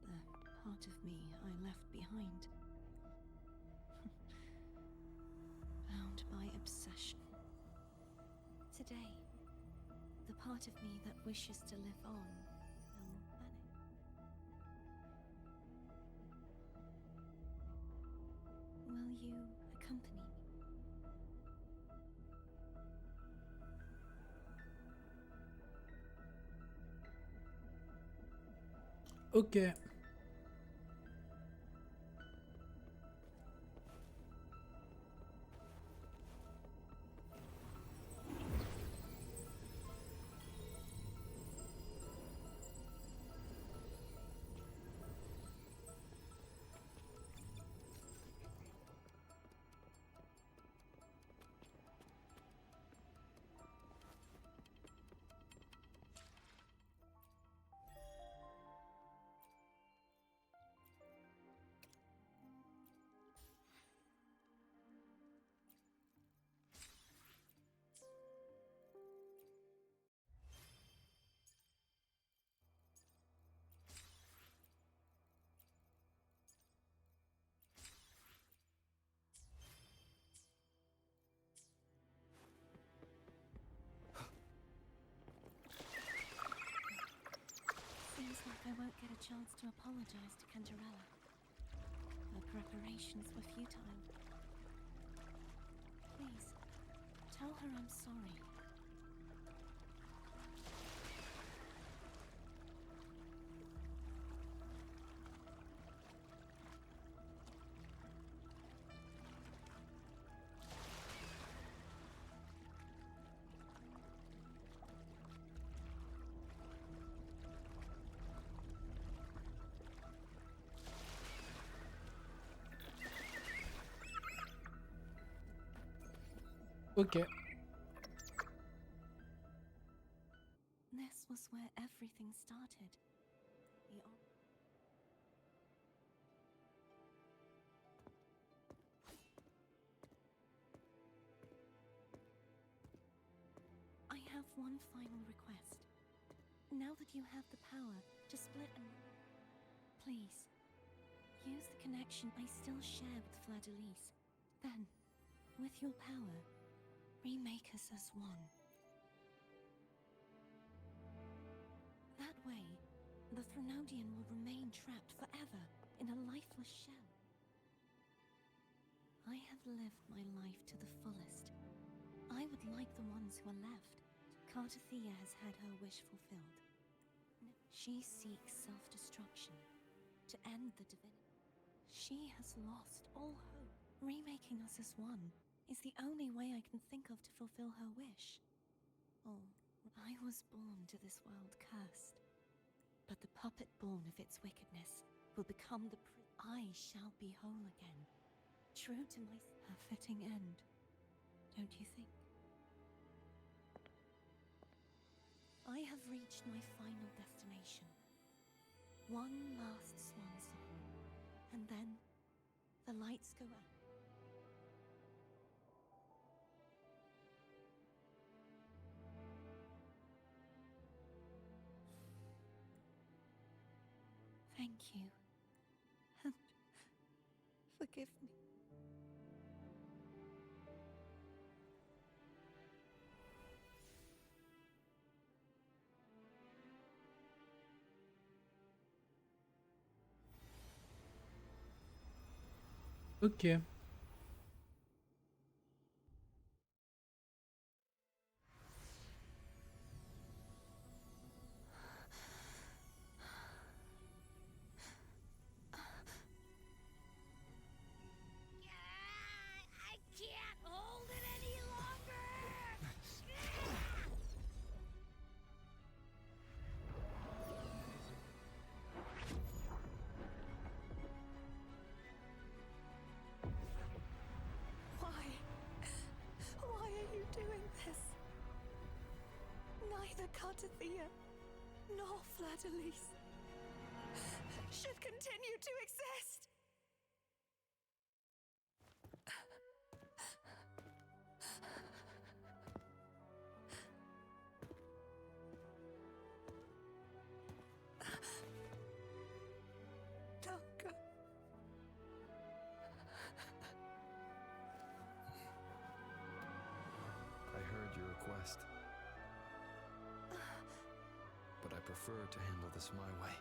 The part of me I left behind. Bound by obsession. Today, the part of me that wishes to live on will vanish. Will you accompany me? Ok. chance to apologize to Cantarella. Her preparations were futile. Please, tell her I'm sorry. Ok. This was where everything started. The I have one final request. Now that you have the power to split and... Please, use the connection I still share with Fleur-de-Lis. Then, with your power, remake us as one. That way, the Threnodian will remain trapped forever in a lifeless shell. I have lived my life to the fullest. I would like the ones who are left. Cartathea has had her wish fulfilled. She seeks self-destruction to end the divinity. She has lost all hope. Remaking us as one is the only way I can think of to fulfill her wish. Oh, I was born to this world cursed. But the puppet born of its wickedness will become the I shall be whole again. True to my... A fitting end, don't you think? I have reached my final destination. One last swan song, and then the lights go out. Thank you, and forgive me. Ok. I can't hold it any longer! Why are you doing this? Neither Cartathea nor Fleur-de-Lis should continue to exist. Don't go. I heard your request. But I prefer to handle this my way.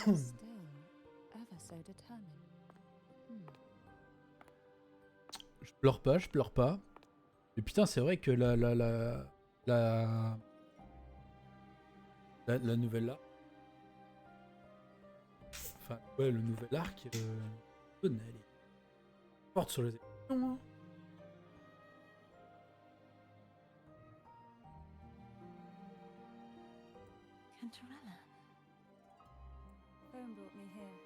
Still ever so determined. Je pleure pas, je pleure pas. Et putain, c'est vrai que la nouvelle là. Enfin, ouais, le nouvel arc. Elle est forte sur les émotions. Hein. Tinderella. Phone brought me here.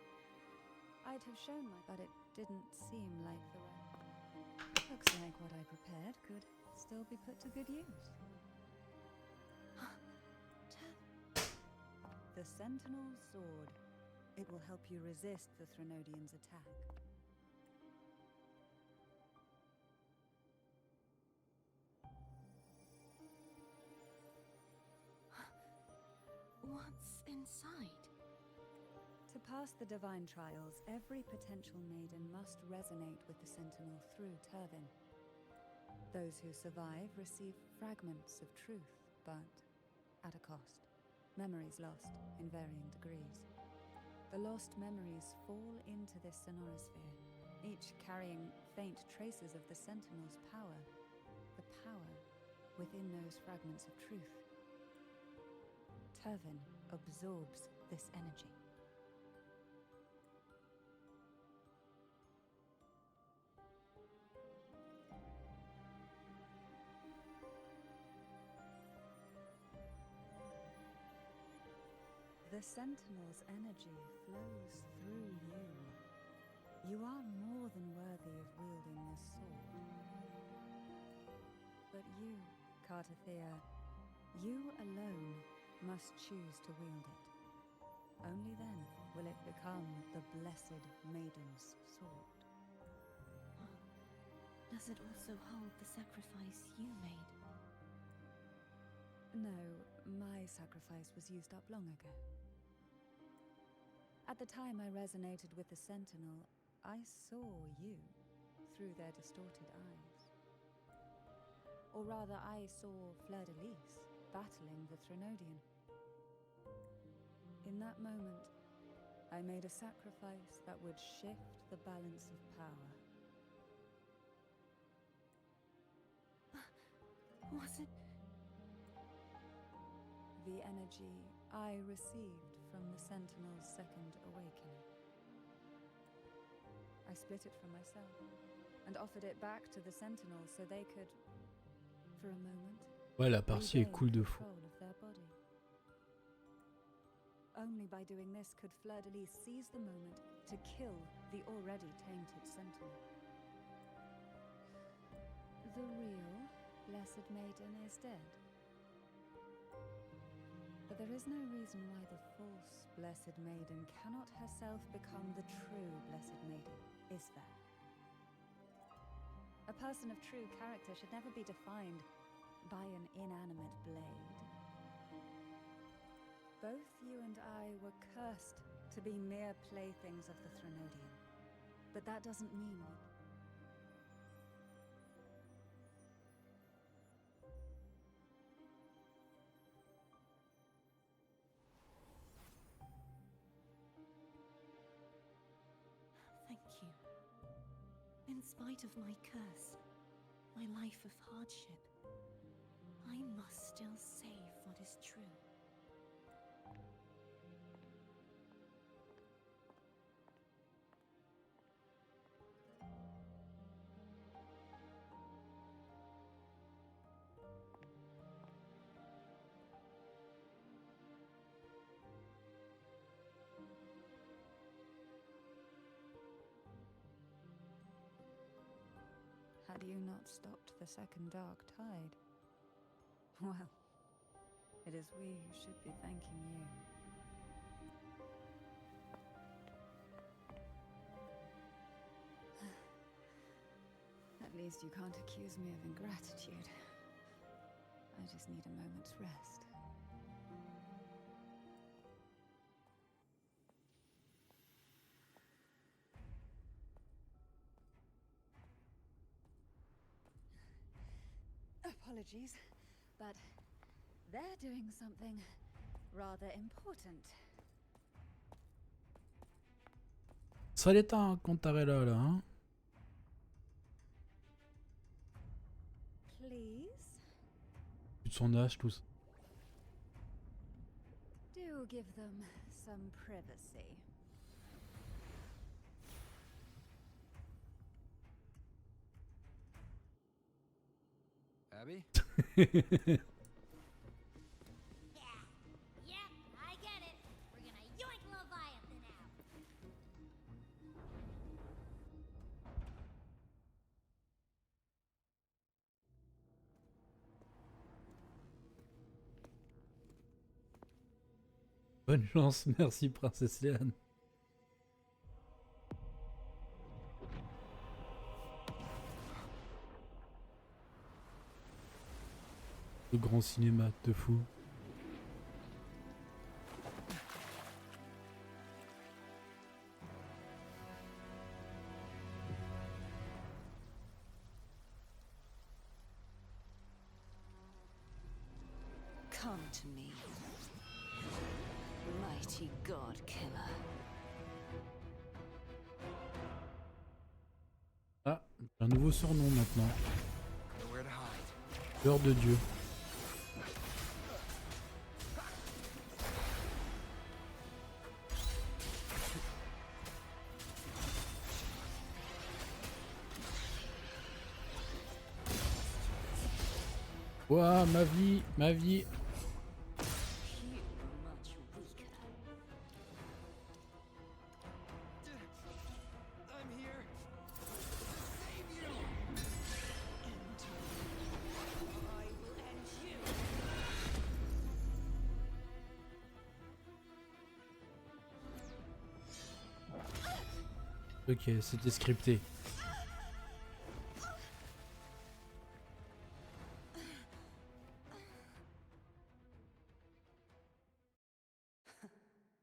I'd have shown but it didn't seem like the right. Looks like what I prepared could still be put to good use. The Sentinel Sword. It will help you resist the Threnodian's attack. What's inside? To pass the divine trials, every potential maiden must resonate with the Sentinel through Turvin. Those who survive receive fragments of truth, but at a cost. Memories lost in varying degrees. The lost memories fall into this sonorosphere, each carrying faint traces of the Sentinel's power, the power within those fragments of truth. Turvin absorbs this energy. The Sentinel's energy flows through you. You are more than worthy of wielding this sword. But you, Cartathea, you alone must choose to wield it. Only then will it become the Blessed Maiden's sword. Does it also hold the sacrifice you made? No, my sacrifice was used up long ago. At the time I resonated with the Sentinel, I saw you through their distorted eyes. Or rather, I saw Fleur-de-Lis battling the Threnodian. In that moment, I made a sacrifice that would shift the balance of power. Was it? The energy I received from the Sentinel's second awakening. I split it from myself and offered it back to the Sentinel so they could, for a moment, Ouais, la partie est cool de fou. control of their body. Only by doing this could Fleur-de-Lis seize the moment to kill the already tainted Sentinel. The real Blessed Maiden is dead. But there is no reason why the false Blessed Maiden cannot herself become the true Blessed Maiden, is there? A person of true character should never be defined by an inanimate blade. Both you and I were cursed to be mere playthings of the Threnodian. But that doesn't mean Thank you. In spite of my curse, my life of hardship, I must still save what is true. had you not stopped the second dark tide. Well, it is we who should be thanking you. At least you can't accuse me of ingratitude. I just need a moment's rest. Apologies, but they're doing something rather important. Ça l'est un Cantarella là, hein? Please? Plus de son âge, tout ça. Do give them some privacy. Abby? Yep, Bonne chance, merci princesse Léane. Le grand cinéma de fou. Come to me, mighty god killer. Ah, un nouveau surnom maintenant. Nowhere to hide. Peur de Dieu. Ouah, ma vie, ma vie. I'm here. Save you. I will end you. Ok, c'était scripté.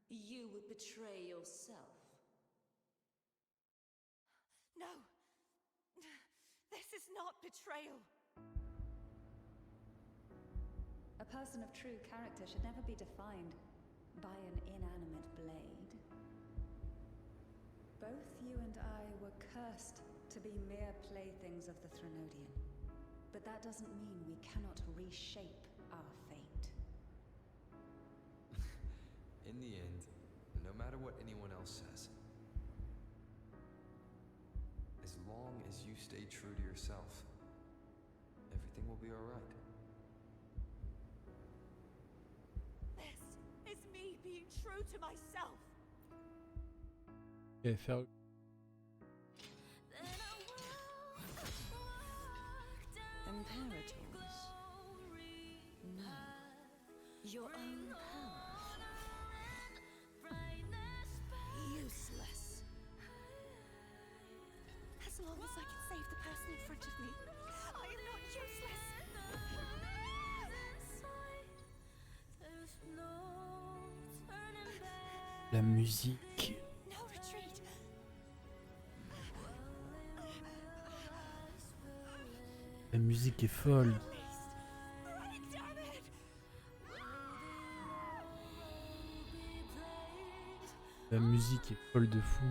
You would betray yourself. No. This is not betrayal. A person of true character should never be defined by an inanimate blade. Both you and I were cursed to be mere playthings of the Threnodian. But that doesn't mean we cannot reshape our fate. In the end, no matter what anyone else says, as long as you stay true to yourself, everything will be alright. This is me being true to myself. Ok, faire... Imperators? No. Your own power. Useless. As long as I can save the person in front of me, I am not useless. La musique. No retreat. La musique est folle. Damn it. La musique est folle de fou.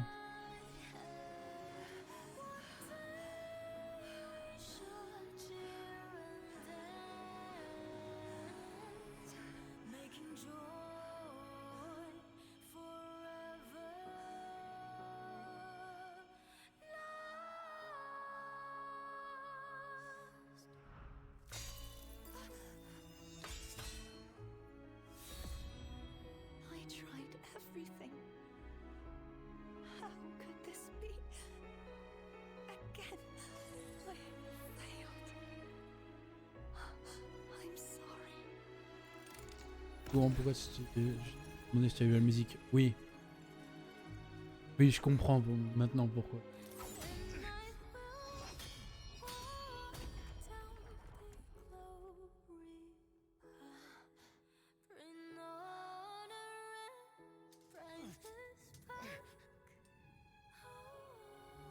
I tried everything. How could this be? Again, I failed. I'm sorry. Bon, pourquoi je demandais si tu as eu la musique. Oui. Oui, je comprends bon, maintenant pourquoi.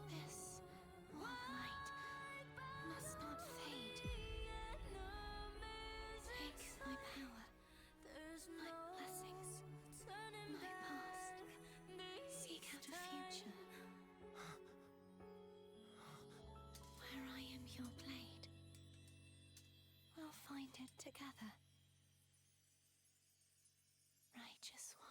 This one light must not fade. Take my power, my blessings, my past. Seek out a future. Where I am your blade, we'll find it together. Righteous one.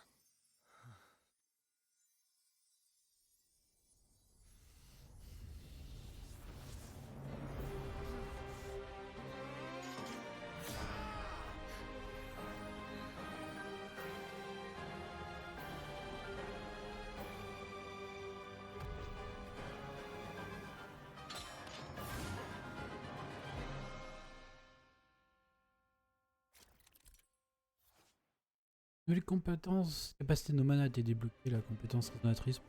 Nouvelle compétence. Capacité de mana a été débloquée. La compétence résonnatrice.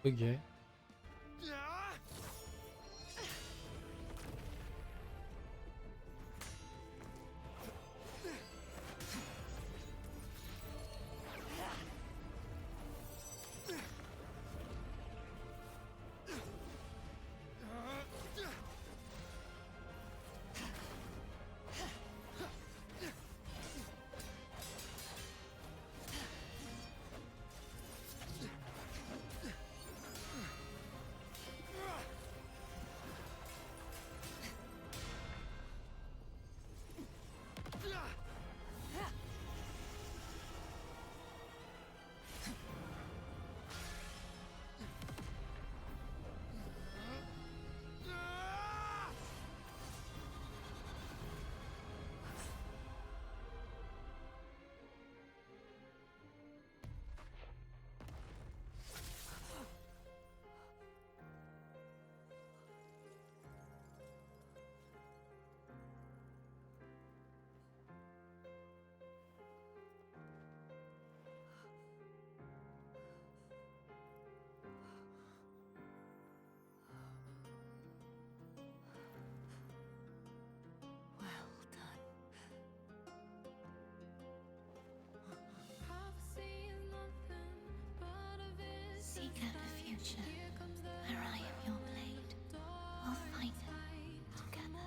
Ok. Seek out the future, where I am your blade. We'll fight it together.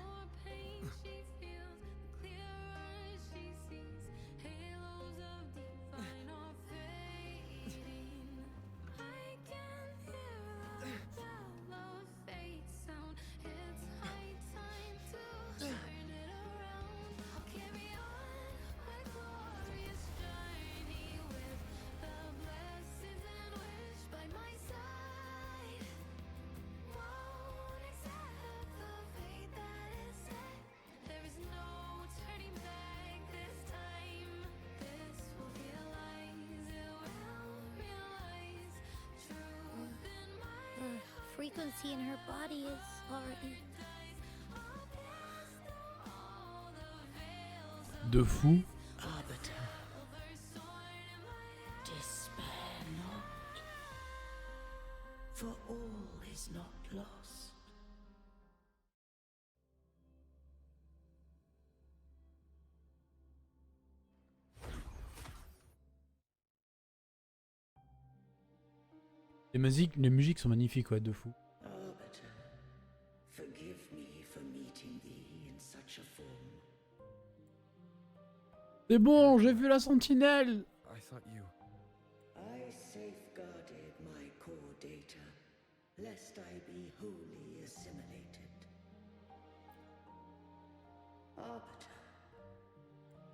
Frequency in her body is already... De fou. Arbiter, despair not, for all is not lost. Les musiques sont magnifiques, ouais, de fou. Arbiter, forgive me for meeting thee in such a form. C'est bon, j'ai vu la sentinelle. I thought you... I safeguarded my core data, lest I be wholly assimilated. Arbiter,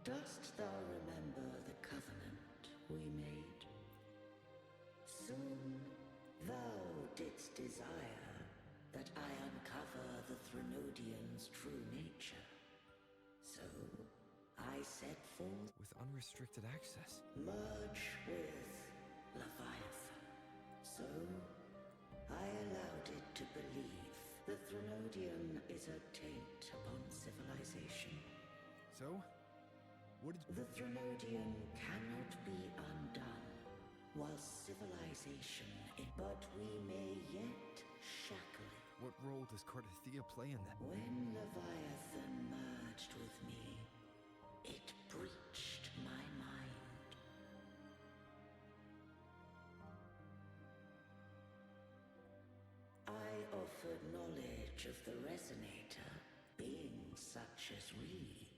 dost thou remember the covenant we made? Soon thou didst desire that I uncover the Threnodian's true nature. So, I set forth With unrestricted access. merge with Leviathan. So, I allowed it to believe the Threnodian is a taint upon civilization. So? What did The Threnodian cannot be undone, while civilization but we may yet shackle it. What role does Cardathia play in that? When Leviathan merged with me, it breached my mind. I offered knowledge of the Resonator, beings such as we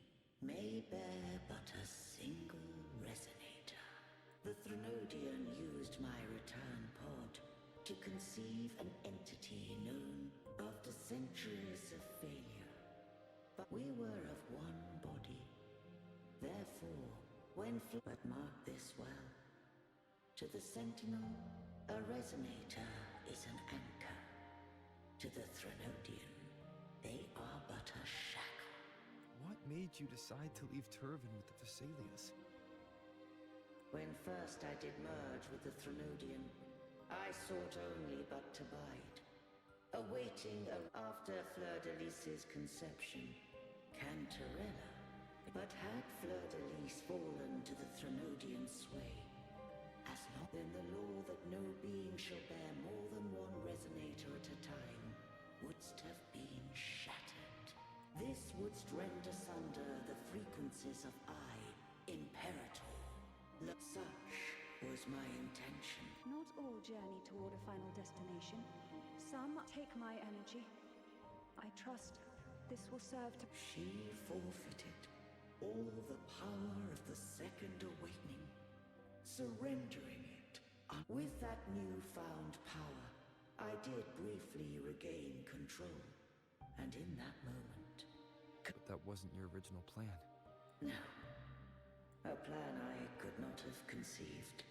may bear but a single Resonator. The Threnodian used my return pod to conceive an entity known after centuries of failure. But we were of one body. Therefore, when but mark this well, to the Sentinel, a Resonator is an anchor. To the Threnodian, they are but a shackle. What made you decide to leave Turvan with the Vesalias? When first I did merge with the Threnodian, I sought only but to bide, awaiting after Fleur-de-Lis's conception, Cantarella. But had Fleur-de-Lis fallen to the Threnodian's sway, as long in the law that no being shall bear more than one Resonator at a time, wouldst have been shattered. This wouldst rend asunder the frequencies of I, Imperator. Such was my intention. Not all journey toward a final destination. Some take my energy. I trust this will serve to... She forfeited all the power of the Second Awakening, surrendering it. With that newfound power, I did briefly regain control. And in that moment... But that wasn't your original plan. No. A plan I could not have conceived.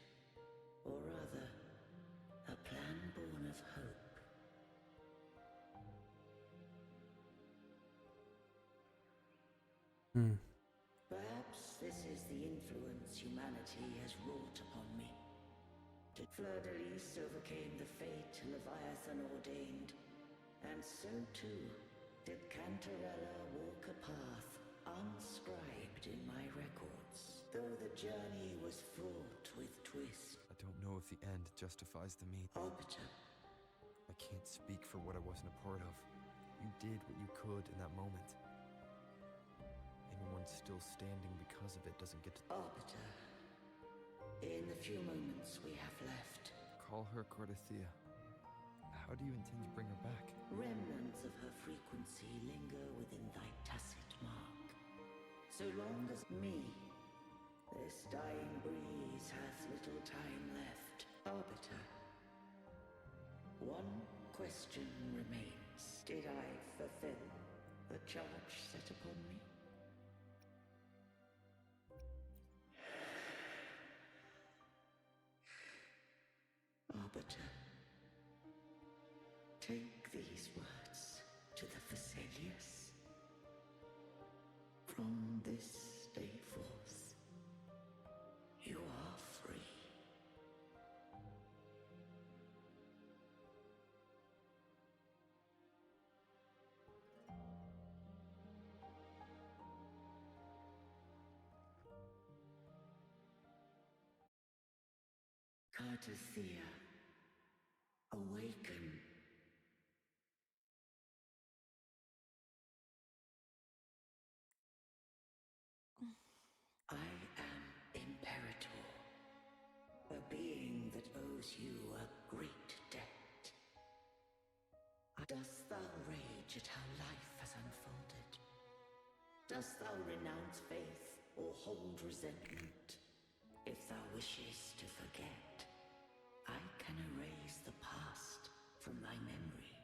Or rather, a plan born of hope. Perhaps this is the influence humanity has wrought upon me. Fleur-de-Lis overcame the fate Leviathan ordained, and so too did Cantarella walk a path unscribed in my records. Though the journey was fraught with twists. I don't know if the end justifies the means. Arbiter. I can't speak for what I wasn't a part of. You did what you could in that moment. Anyone still standing because of it doesn't get to... Arbiter. In the few moments we have left. Call her Cardathia. How do you intend to bring her back? Remnants of her frequency linger within thy tacit mark. So long as me, this dying breeze hath little time left. Arbiter. One question remains. Did I fulfill the charge set upon me? Arbiter. Take these words to the Vesalius. From this day forth, you are free. Cardathia, awaken. I am Imperator, a being that owes you a great debt. Dost thou rage at how life has unfolded? Dost thou renounce faith or hold resentment? If thou wishes to forget, I can erase the past from thy memory.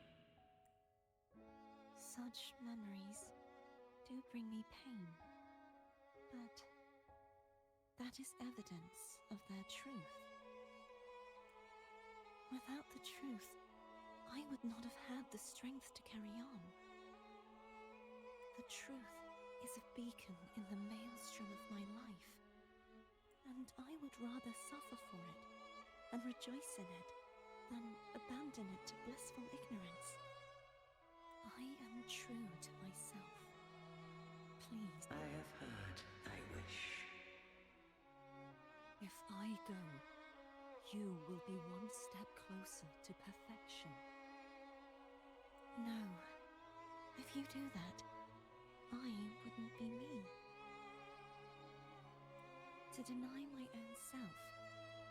Such memories do bring me pain, but that is evidence of their truth. Without the truth, I would not have had the strength to carry on. The truth is a beacon in the maelstrom of my life, and I would rather suffer for it and rejoice in it than abandon it to blissful ignorance. I am true to myself. Please. I have heard thy wish. If I go, you will be one step closer to perfection. No. If you do that, I wouldn't be me. To deny my own self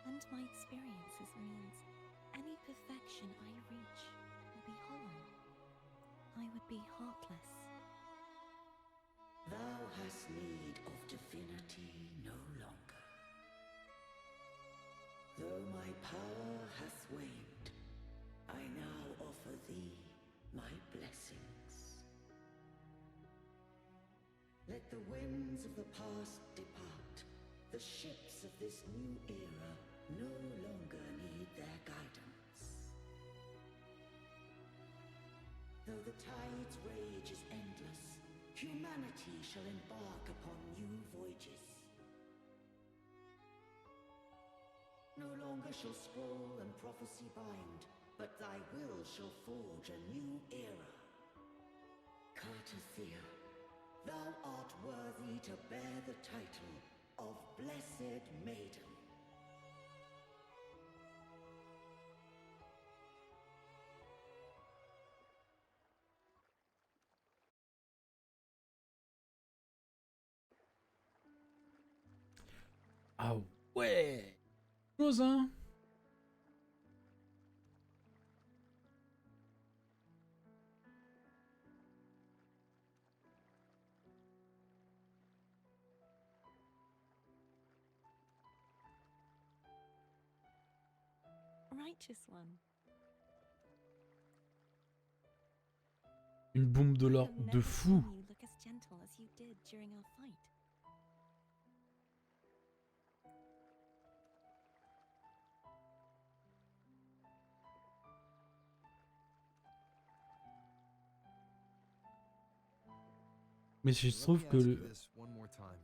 and my experiences means any perfection I reach will be hollow. I would be heartless. Thou hast need of divinity no longer. Though my power hath waned, I now offer thee my blessings. Let the winds of the past depart. The ships of this new era no longer need their guidance. Though the tide's rage is endless, humanity shall embark upon new voyages. No longer shall scroll and prophecy bind, but thy will shall forge a new era. Cartathea, thou art worthy to bear the title of Blessed Maiden. Ah ouais. Chose, hein. Righteous one. Une bombe de I l'or have de never fou. seen you look as gentle as you did during our fight. Mais je Let trouve me que ask you le... this one more time.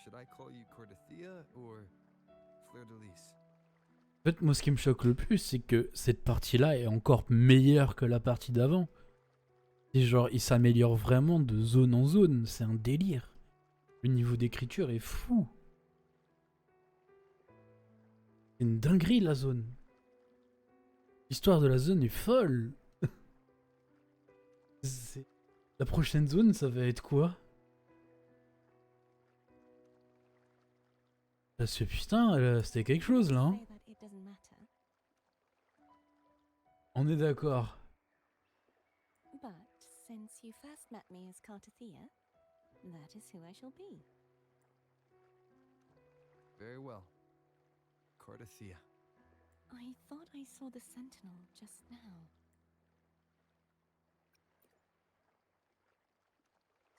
Should I call you Cartathea or Fleur de Lis? En fait, moi, ce qui me choque le plus, c'est que cette partie-là est encore meilleure que la partie d'avant. Et genre, il s'améliore vraiment de zone en zone. C'est un délire. Le niveau d'écriture est fou. C'est une dinguerie, la zone. L'histoire de la zone est folle. La prochaine zone, ça va être quoi? Parce que putain, c'était quelque chose, là. Hein. Say that it doesn't matter, On est d'accord. but since you first met me as Cartathea, that is who I shall be. Very well. Cartathea. I thought I saw the sentinel just now.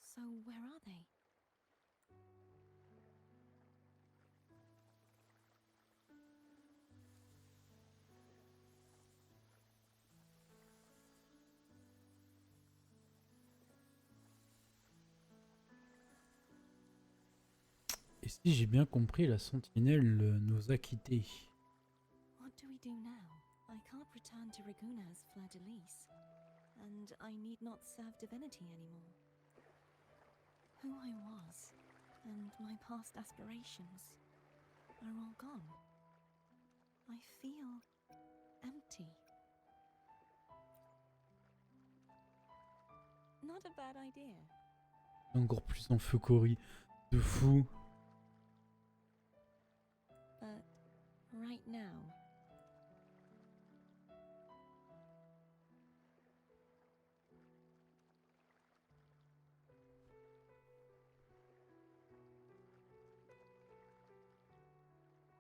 So where are they? Et si j'ai bien compris, la sentinelle nous a quittés. What do we do now? I can't return to Raguna as Fleur de Lis, and I need not serve divinity anymore. Who I was, and my past aspirations, are all gone. I feel empty. Not a bad idea. Encore plus en feu Cory. De fou. But right now,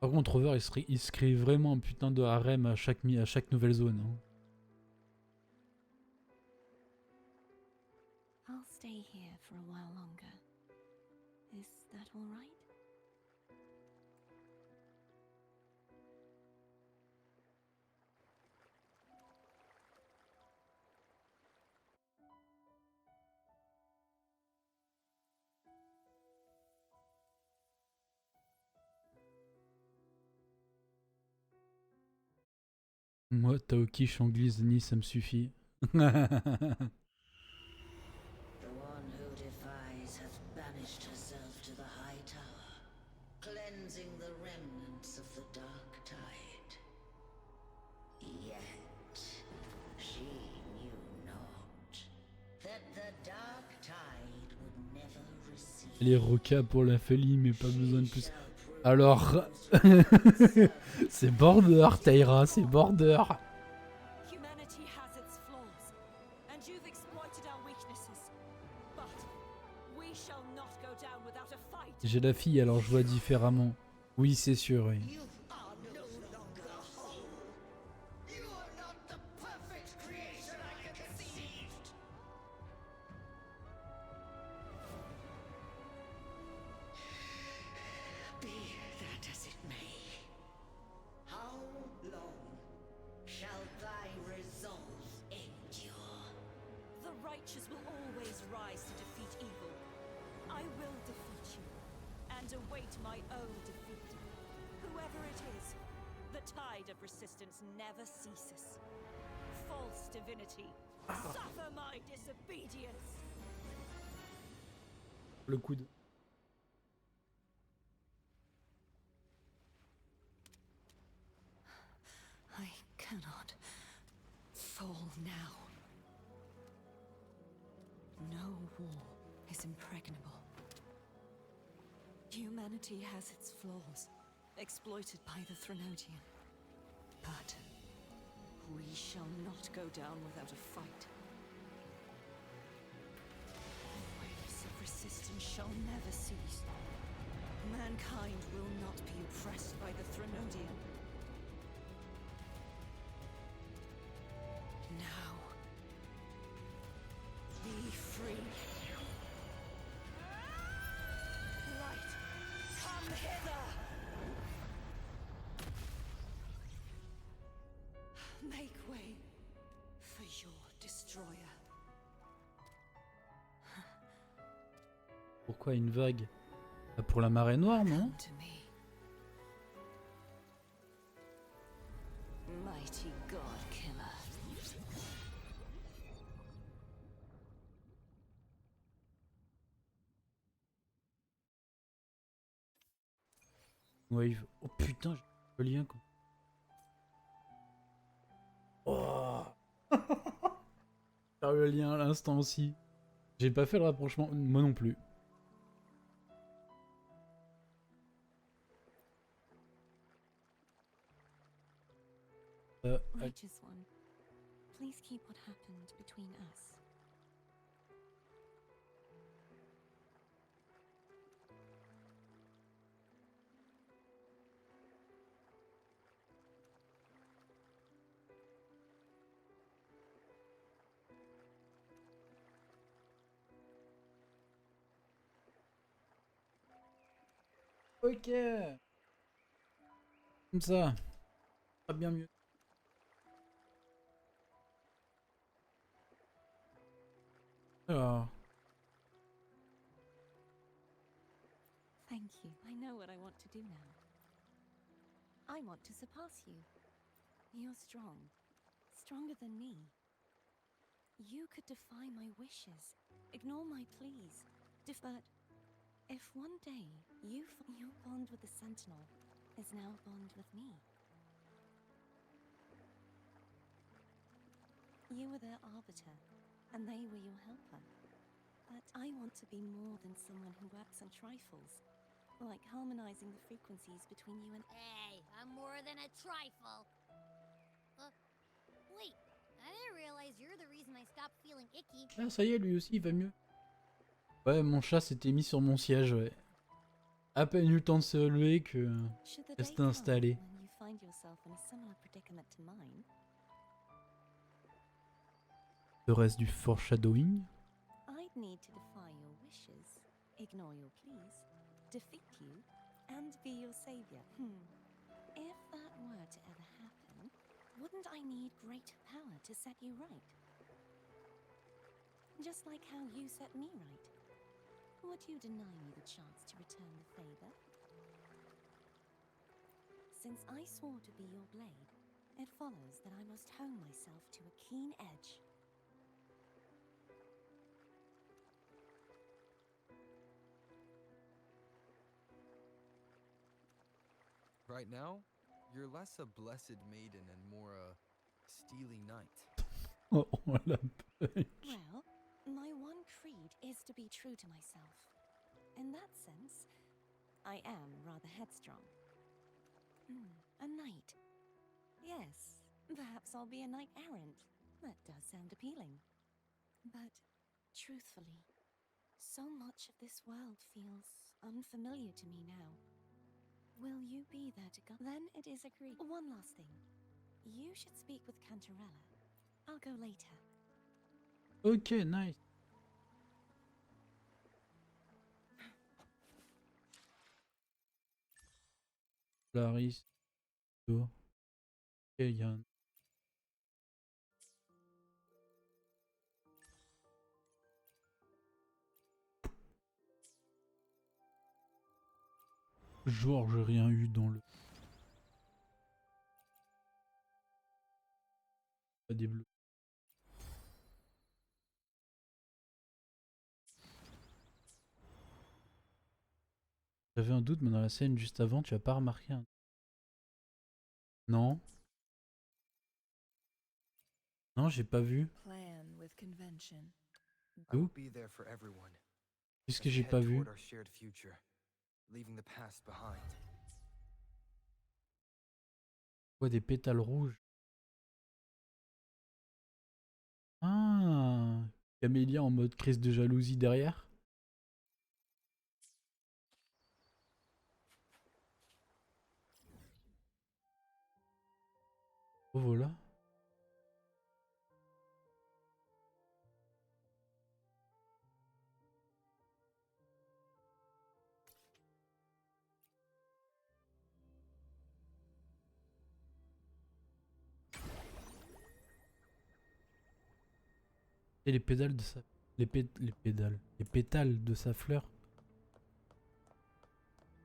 Par contre, Rover, il se crée vraiment un putain de harem à chaque nouvelle zone. Hein. I'll stay here for a while longer. Is that all right? Moi, Taokish, Anglise, Nice, ça me suffit. The one who defies hath banished herself to the high tower, cleansing the remnants of the dark tide. Yet she knew not that the dark tide would never recede. Les rocas pour la folie, mais pas besoin de plus. Alors, c'est border, Taira, c'est border. Humanity has its flaws, and you've exploited our weaknesses. But we shall not go down without a fight. J'ai la fille, alors je vois différemment. Oui, c'est sûr, oui. You are no longer whole. You are not the perfect creation I conceived. Be that as it may, how long shall thy resolve endure? The righteous will always rise to defeat evil. I will defeat you, and await my own defeat. Whoever it is, the tide of resistance never ceases. False divinity, suffer my disobedience! Le coude. I cannot fall now. No wall is impregnable. Humanity has its flaws, exploited by the Threnodian. But we shall not go down without a fight. Waves of resistance shall never cease. Mankind will not be oppressed by the Threnodian. Now, be free. Light, come hither! Make way for your destroyer. Pourquoi une vague? Ah, pour la marée noire, non? Come to me. Mighty God Killer. Wave. Oh putain, j'ai le lien quoi. Oh. Faire le lien à l'instant aussi. J'ai pas fait le rapprochement, moi non plus. Righteous one, please keep what happened between us. Ok. Comme ça. Pas bien mieux. Alors. Thank you. I know what I want to do now. I want to surpass you. You're strong. Stronger than me. You could defy my wishes. Ignore my pleas. But if one day your bond with the Sentinel is now a bond with me. You were their arbiter, and they were your helper. But I want to be more than someone who works on trifles, like harmonizing the frequencies between you and... Hey, I'm more than a trifle. Wait, I didn't realize you're the reason I stopped feeling icky. Ah, ça y est, lui aussi, il va mieux. Ouais, mon chat s'était mis sur mon siège, ouais. À peine eu le temps de se lever que... Elle s'était installée. When you find yourself in a similar predicament to mine, Le reste du foreshadowing. I'd need to defy your wishes, ignore your pleas, defeat you, and be your savior. If that were to ever happen, wouldn't I need greater power to set you right? Just like how you set me right. Would you deny me the chance to return the favor? Since I swore to be your blade, it follows that I must hone myself to a keen edge. Right now, you're less a blessed maiden and more a steely knight. Oh, la punch. Well, my one creed is to be true to myself. In that sense, I am rather headstrong. A knight. Yes, perhaps I'll be a knight errant. That does sound appealing. But, truthfully, so much of this world feels unfamiliar to me now. Will you be there to guide? Then it is agreed. One last thing. You should speak with Cantarella. I'll go later. Ok, nice. Clarisse. Ok, il y a un... Genre, j'ai rien eu dans le... Pas des bleus. J'avais un doute, mais dans la scène juste avant, tu as pas remarqué un... Non. Non, j'ai pas vu. Où? Qu'est-ce que j'ai pas vu? Quoi, des pétales rouges? Ah, Camélia en mode crise de jalousie derrière. Oh voilà. Et les pédales de sa... les pédales. Les pétales de sa fleur.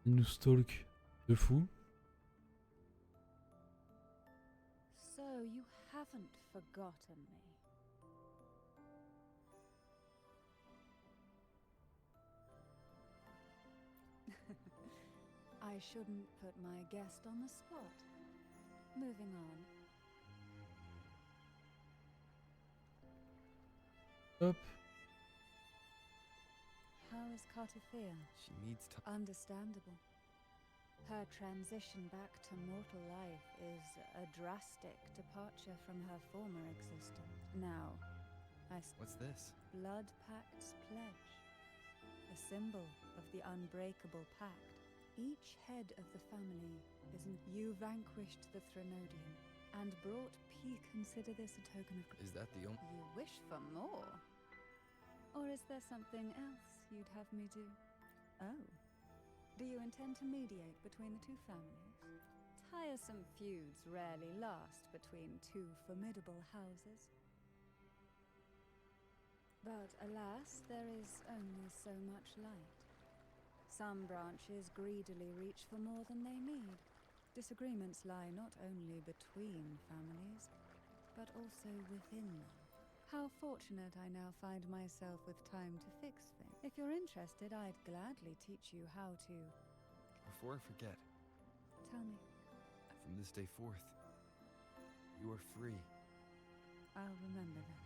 Il nous stalk de fou. So you haven't forgotten me. I shouldn't put my guest on the spot. Moving on. Hop. How is Cartifia? She needs time. Understandable. Her transition back to mortal life is a drastic departure from her former existence. Now, What's this? Blood Pact's pledge. A symbol of the unbreakable pact. Each head of the family isn't... You vanquished the Threnodian and brought peace. Consider this a token of... Is that the only... You wish for more? Or is there something else you'd have me do? Oh. Do you intend to mediate between the two families? Tiresome feuds rarely last between two formidable houses. But alas, there is only so much light. Some branches greedily reach for more than they need. Disagreements lie not only between families, but also within them. How fortunate I now find myself with time to fix things. If you're interested, I'd gladly teach you how to... Before I forget, Tell me. from this day forth, you are free. I'll remember that.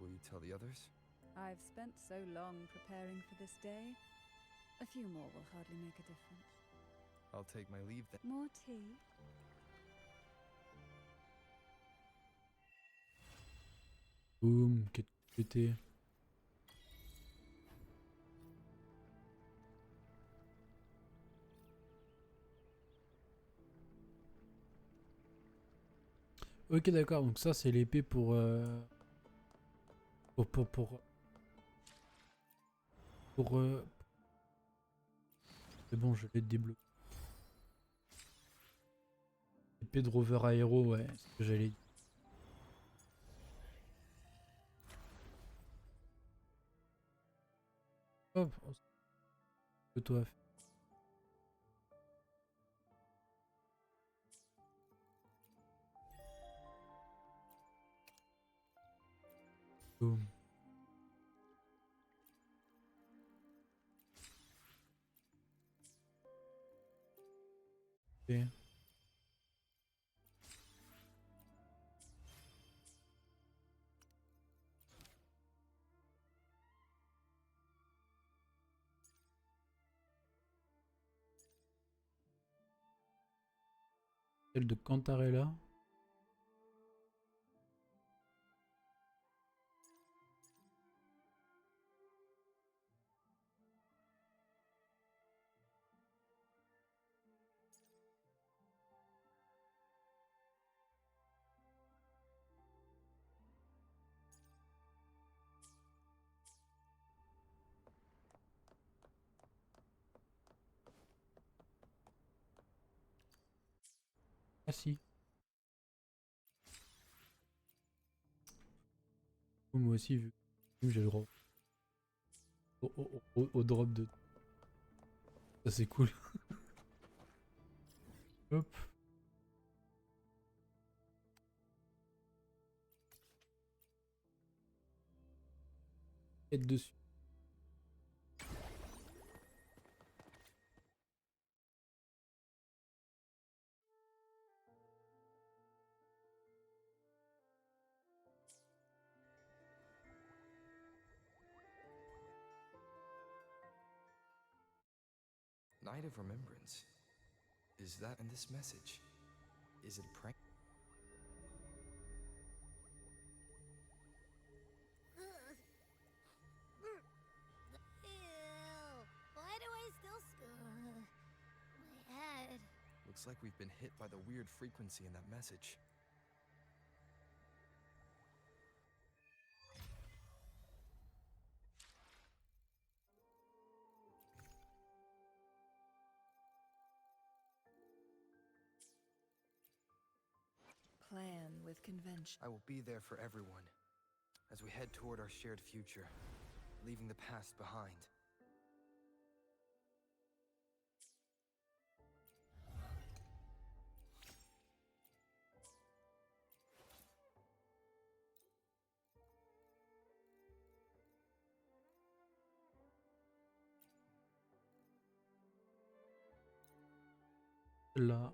Will you tell the others? I've spent so long preparing for this day. A few more will hardly make a difference. I'll take my leave then. More tea? Boum, qu'est-ce que c'était? Ok, d'accord, donc ça c'est l'épée pour... C'est bon, je l'ai débloqué. Épée de rover aéro, ouais, c'est ce que j'allais dire. Hop, que toi. Boum. Ok. Celle de Cantarella. Ah si. Moi aussi, vu que j'ai le droit au drop de... Ça c'est cool. Hop. Tête dessus. Night of Remembrance. Is that in this message? Is it a prank? Ew. Why do I still my head? Looks like we've been hit by the weird frequency in that message. Plan with convention. I will be there for everyone as we head toward our shared future, leaving the past behind. Là.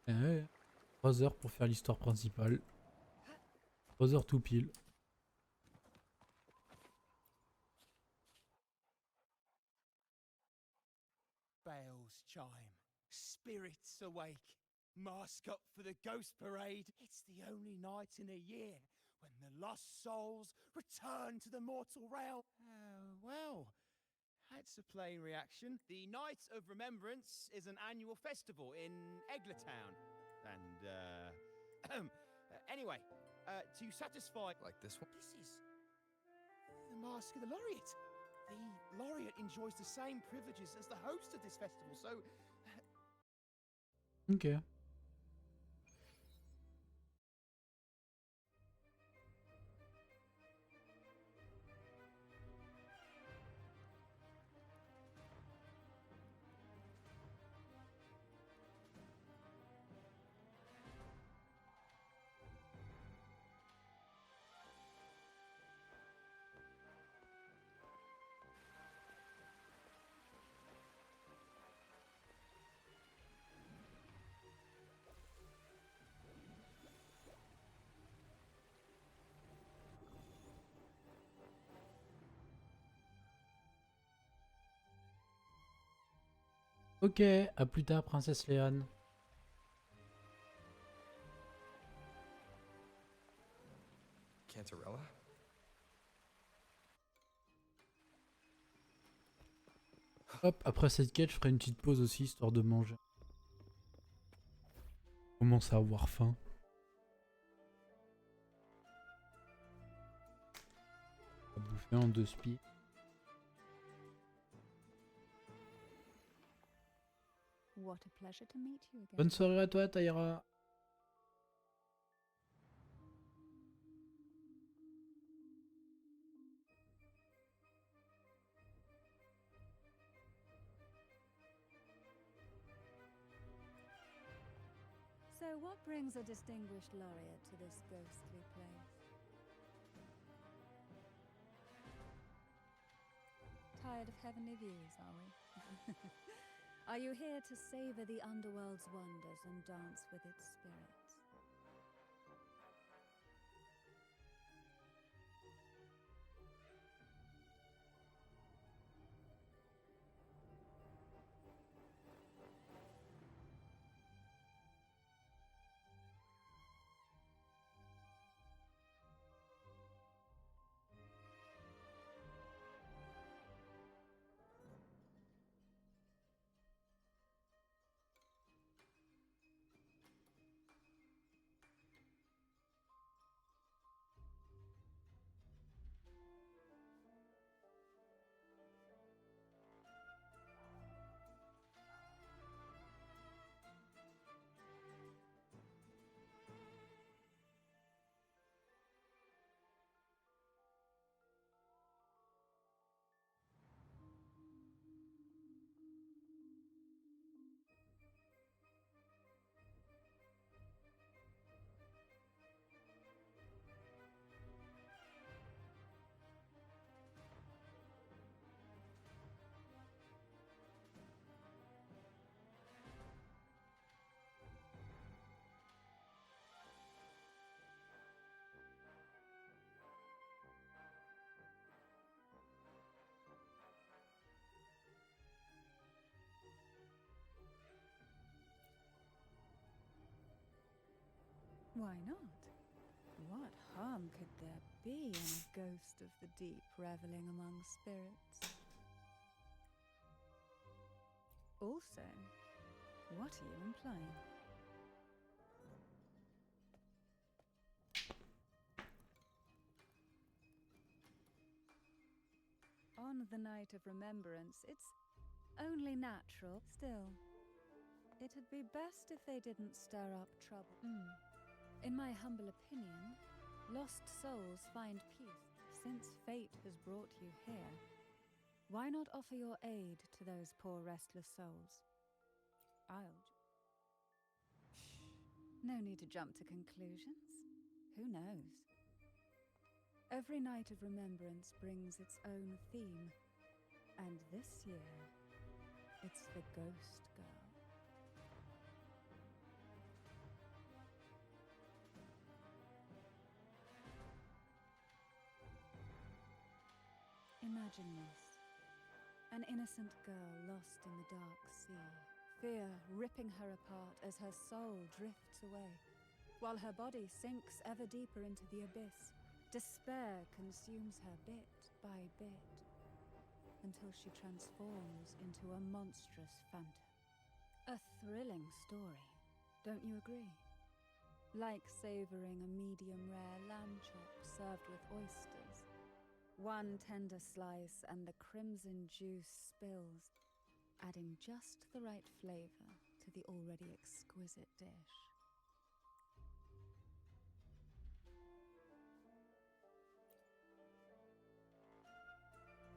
Ouais, 3 heures pour faire l'histoire principale. 3 heures tout pile. Bells chime, spirits awake, mask up for the ghost parade. It's the only night in a year when the lost souls return to the mortal realm. Well, that's a plain reaction. The Night of Remembrance is an annual festival in Eglertown. And, anyway, to satisfy... Like this one? This is the Mask of the Laureate. The laureate enjoys the same privileges as the host of this festival, so... Ok. Ok, à plus tard, princesse Léane. Cantarella? Hop, après cette quête, je ferai une petite pause aussi, histoire de manger. Je commence à avoir faim. On va bouffer en 2 spies. What a pleasure to meet you again. Bonne soirée à toi, Taïra. So what brings a distinguished laureate to this ghostly place? Tired of heavenly views, are we? Are you here to savor the underworld's wonders and dance with its spirits? Why not? What harm could there be in a ghost of the deep reveling among spirits? Also, what are you implying? On the night of remembrance, it's only natural. Still, it'd be best if they didn't stir up trouble. In my humble opinion, lost souls find peace. Since fate has brought you here, why not offer your aid to those poor restless souls? No need to jump to conclusions. Who knows? Every night of remembrance brings its own theme. And this year, it's the Ghost Girl. Imagine this. An innocent girl lost in the dark sea, fear ripping her apart as her soul drifts away, while her body sinks ever deeper into the abyss. Despair consumes her bit by bit, until she transforms into a monstrous phantom. A thrilling story, don't you agree? Like savoring a medium-rare lamb chop served with oysters. One tender slice and the crimson juice spills, adding just the right flavor to the already exquisite dish.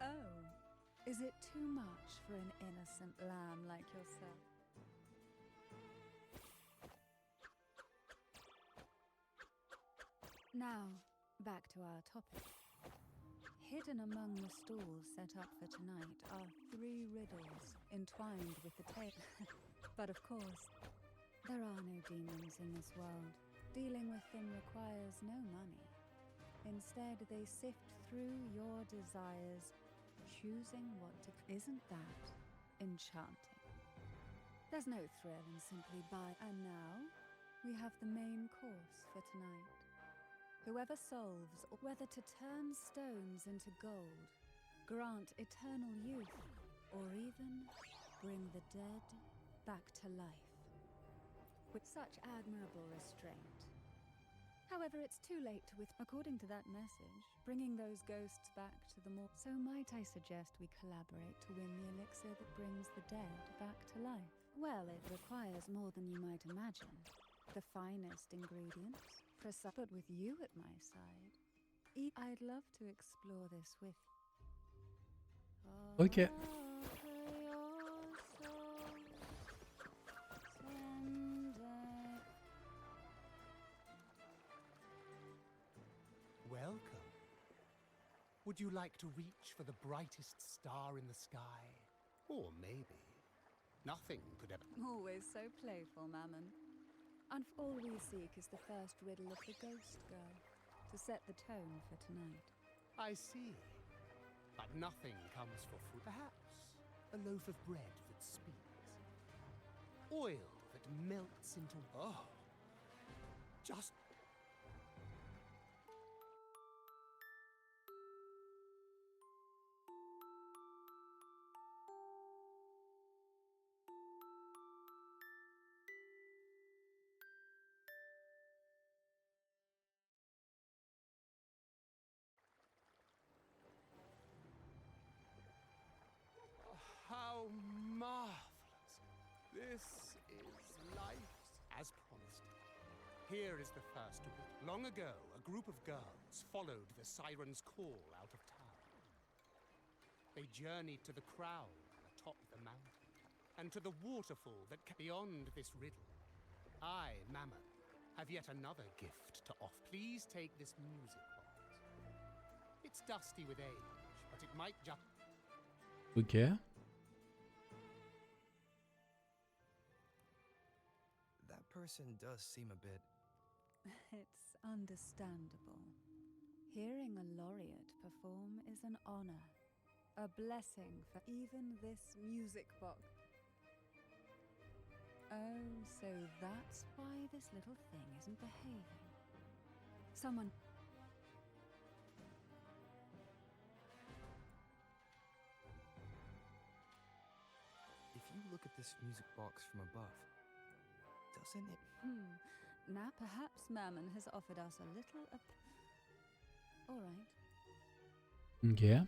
Oh, is it too much for an innocent lamb like yourself? Now, back to our topic. Hidden among the stalls set up for tonight are 3 riddles entwined with the tale. But of course, there are no demons in this world. Dealing with them requires no money. Instead, they sift through your desires, choosing what to... Isn't that enchanting? There's no thrill in simply buy. And now, we have the main course for tonight. Whoever solves whether to turn stones into gold, grant eternal youth, or even bring the dead back to life. With such admirable restraint. However, it's too late with, according to that message, bringing those ghosts back to the more. So might I suggest we collaborate to win the elixir that brings the dead back to life? Well, it requires more than you might imagine. The finest ingredients, but with you at my side, I'd love to explore this with you. Ok. you like to reach for the brightest star in the sky? Or maybe nothing could ever... Always so playful, Mammon. And all we seek is the first riddle of the ghost girl, to set the tone for tonight. I see. But nothing comes for free. Perhaps a loaf of bread that speaks. Oil that melts into... Oh! Just... How marvelous! This is life as promised. Here is the first of it. Long ago, a group of girls followed the siren's call out of town. They journeyed to the crown atop the mountain, and to the waterfall that beyond this riddle. I, Mammon, have yet another gift to offer. Please take this music box. It's dusty with age, but it might just... Ok. That person does seem a bit... It's understandable. Hearing a laureate perform is an honor. A blessing for even this music box. Oh, so that's why this little thing isn't behaving. Someone... If you look at this music box from above, doesn't it... Now perhaps Mammon has offered us a little... All right. Ok.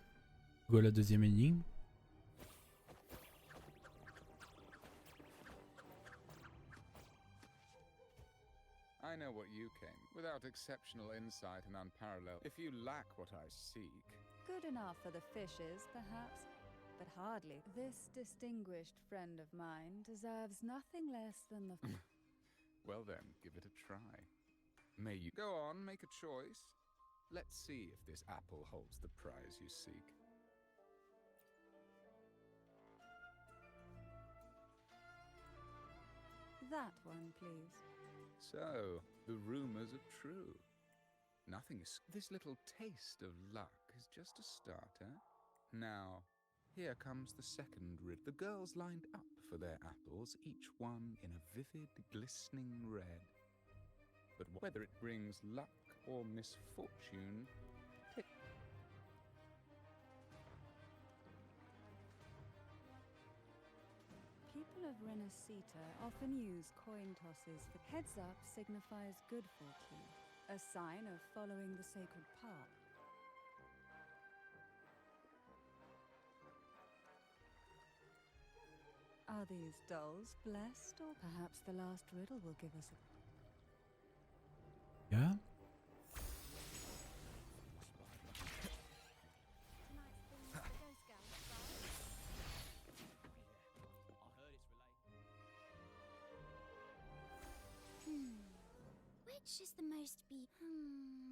Voilà la deuxième énigme. I know what you came, without exceptional insight and unparalleled. If you lack what I seek... Good enough for the fishes, perhaps, but hardly. This distinguished friend of mine deserves nothing less than the... Well then, give it a try. May you... Go on, make a choice. Let's see if this apple holds the prize you seek. That one, please. So, the rumors are true. Nothing is... This little taste of luck is just a starter. Now, here comes the second riddle. The girls lined up for their apples, each one in a vivid, glistening red. But whether it brings luck or misfortune... People of Renacita often use coin tosses for heads up signifies good fortune, a sign of following the sacred path. Are these dolls blessed, or perhaps the last riddle will give us a... Yeah. Which is the most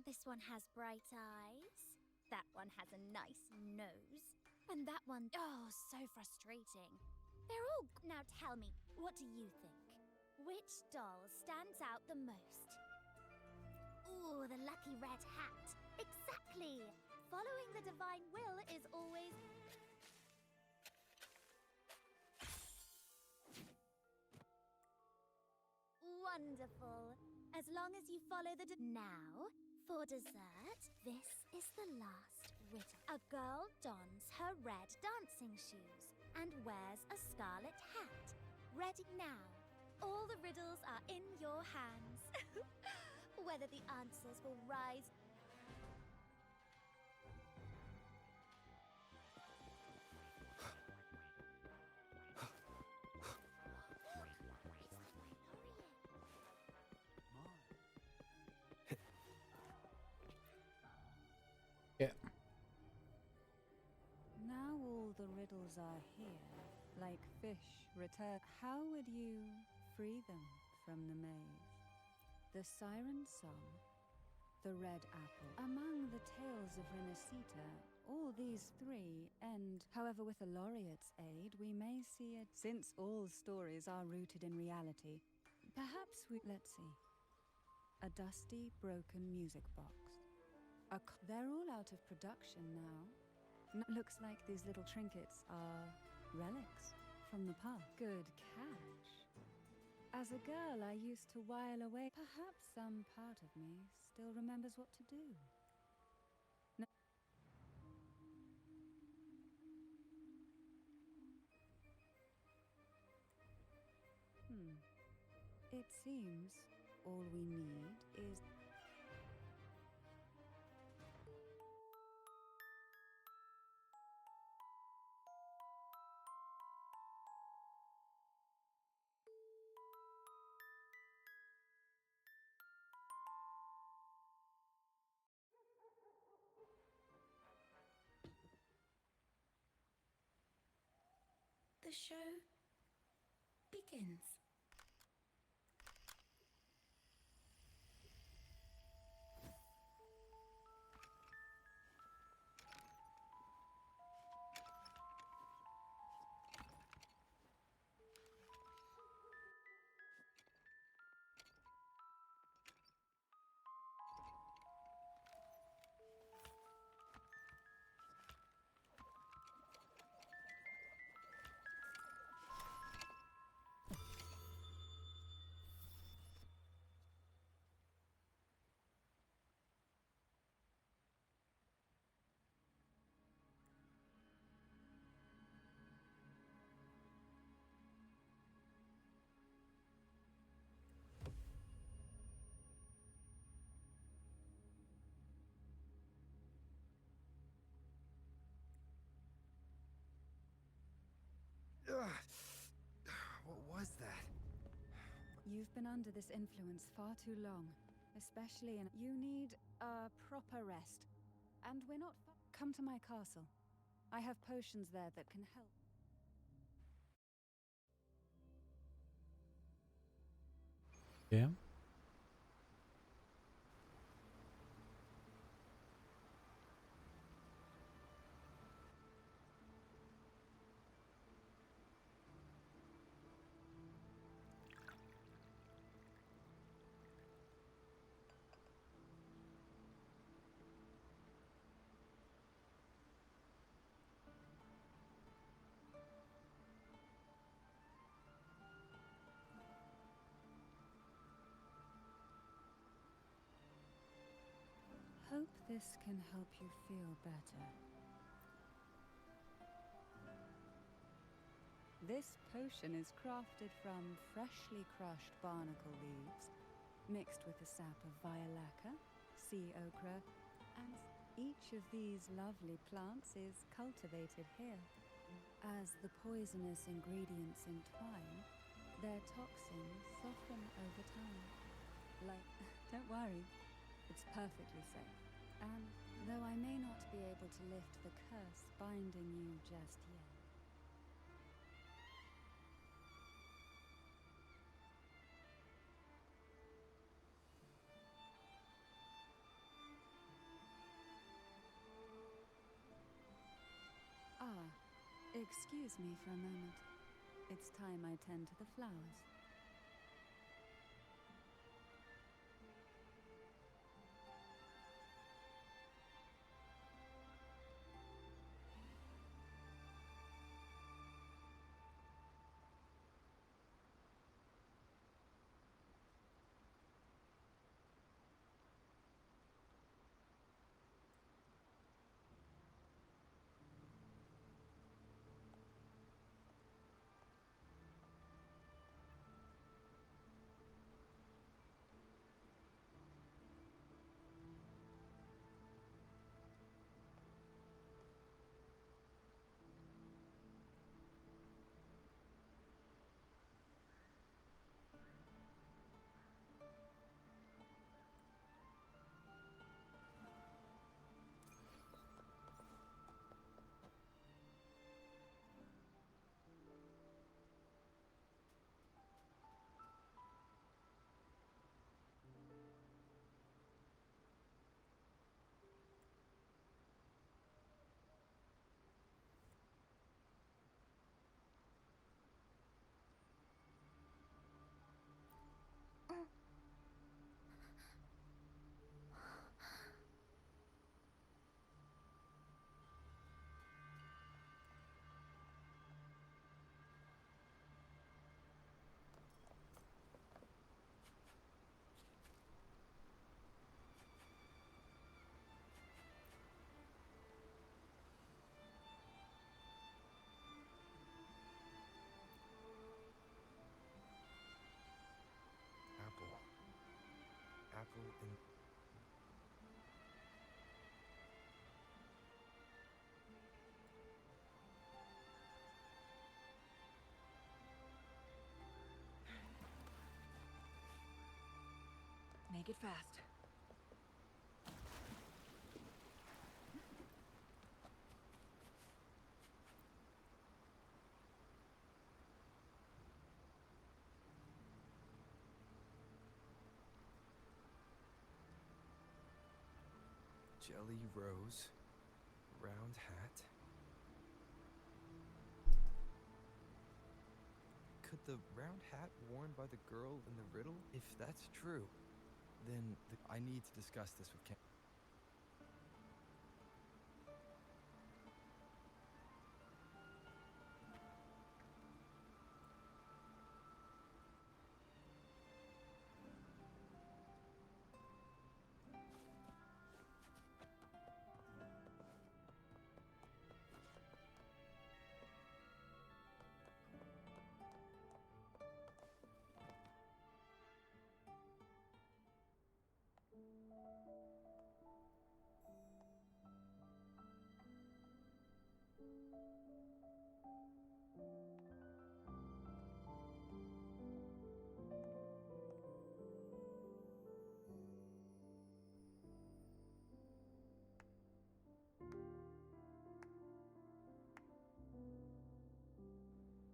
this one has bright eyes. That one has a nice nose. And that one, oh, so frustrating. They're all... Now tell me, what do you think? Which doll stands out the most? Ooh, the lucky red hat. Exactly! Following the divine will is always... Wonderful. As long as you follow the... Now, for dessert, this is the last riddle. A girl dons her red dancing shoes and wears a scarlet hat. Ready now. All the riddles are in your hands. Whether the answers will rise... Yeah. Now all the riddles are here, like fish return. How would you free them from the maze? The siren song, the red apple. Among the tales of Renacita, all these three end. However, with the laureate's aid, we may see it. Since all stories are rooted in reality, perhaps we. Let's see. A dusty, broken music box. They're all out of production now. Looks like these little trinkets are relics from the past. Good catch. As a girl, I used to while away. Perhaps some part of me still remembers what to do. No. It seems all we need is... The show begins. What was that? You've been under this influence far too long, especially in... You need a proper rest. And we're not... Come to my castle. I have potions there that can help. Yeah. Hope this can help you feel better. This potion is crafted from freshly crushed barnacle leaves, mixed with the sap of violaca, sea ochre, and each of these lovely plants is cultivated here. As the poisonous ingredients entwine, their toxins soften over time. Don't worry, it's perfectly safe. And though I may not be able to lift the curse binding you just yet, excuse me for a moment. It's time I tend to the flowers. Make it fast. Jelly rose, round hat. Could the round hat worn by the girl in the riddle? If that's true, then I need to discuss this with Ken.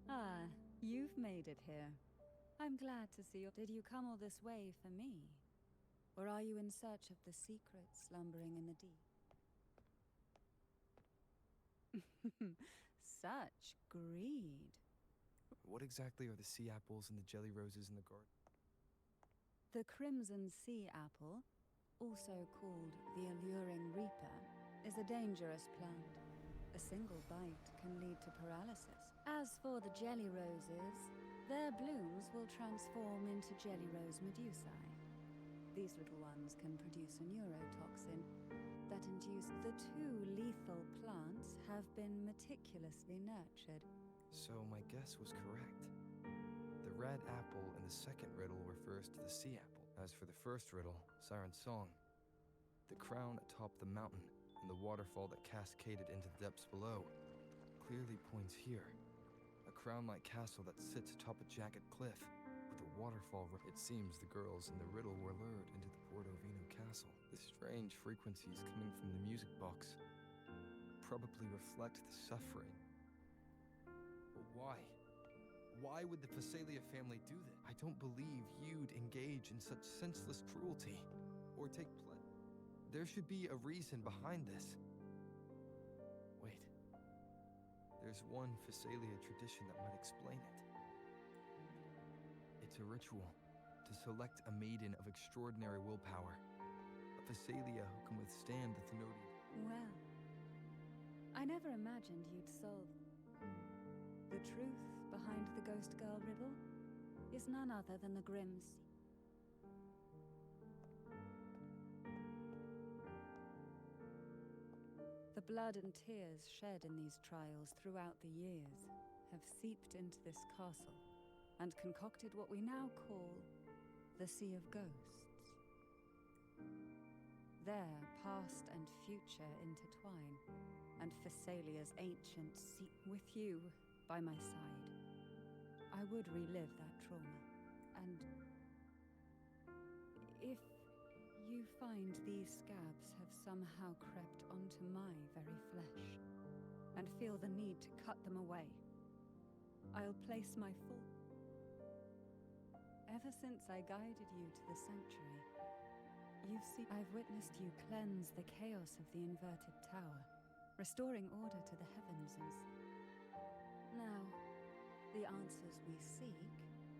Ah, you've made it here. I'm glad to see you. Did you come all this way for me? Or are you in search of the secrets slumbering in the deep? Such greed. What exactly are the sea apples and the jelly roses in the garden? The crimson sea apple, also called the alluring reaper, is a dangerous plant. A single bite can lead to paralysis. As for the jelly roses, their blooms will transform into jelly rose medusae. These little ones can produce a neurotoxin that induces the two lethal plants have been meticulously nurtured. So my guess was correct. The red apple in the second riddle refers to the sea apple. As for the first riddle, Siren's Song, the crown atop the mountain and the waterfall that cascaded into the depths below clearly points here. A crown-like castle that sits atop a jagged cliff with a waterfall. It seems the girls in the riddle were lured into the Portovino castle. The strange frequencies coming from the music box probably reflect the suffering. But why? Why would the Phasalia family do this? I don't believe you'd engage in such senseless cruelty or take pleasure. There should be a reason behind this. Wait. There's one Phasalia tradition that might explain it. It's a ritual to select a maiden of extraordinary willpower. A Phasalia who can withstand the Thenodian. Well, I never imagined you'd solve. The truth behind the Ghost Girl riddle is none other than the grim sea. The blood and tears shed in these trials throughout the years have seeped into this castle and concocted what we now call the Sea of Ghosts. There, past and future intertwine, and Phasalia's ancient sea. With you by my side, I would relive that trauma. And if you find these scabs have somehow crept onto my very flesh, and feel the need to cut them away, I'll place my full... Ever since I guided you to the sanctuary, I've witnessed you cleanse the chaos of the inverted tower, restoring order to the heavens. Now, the answers we seek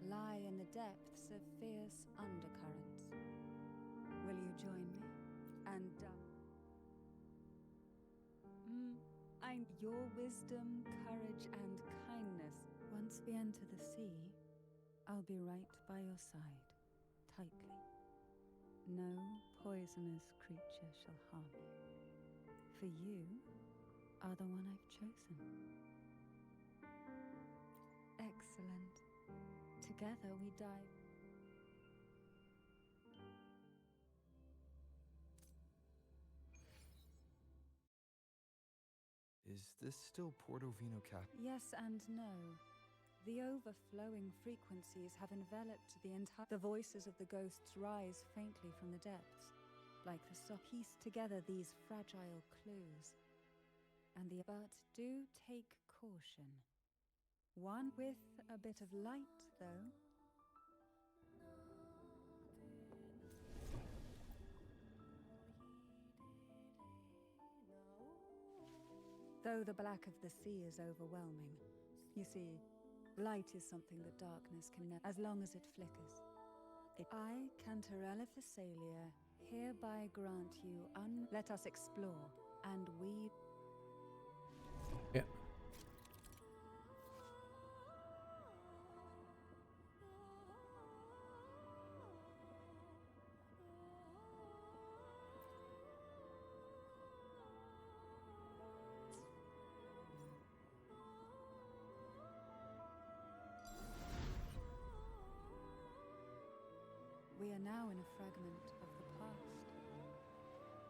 lie in the depths of fierce undercurrents. Will you join me? And your wisdom, courage, and kindness. Once we enter the sea, I'll be right by your side, tightly. No poisonous creature shall harm you, for you are the one I've chosen. Excellent. Together we dive. Is this still Portovino Cap? Yes and no. The overflowing frequencies have enveloped the entire... The voices of the ghosts rise faintly from the depths, like the piece together these fragile clues. And but do take caution. One with a bit of light, though. Though the black of the sea is overwhelming, you see, light is something that darkness can never, as long as it flickers. I, Cantarella Thessalia, hereby grant you let us explore, and we... Yeah. We are now in a fragment of the past.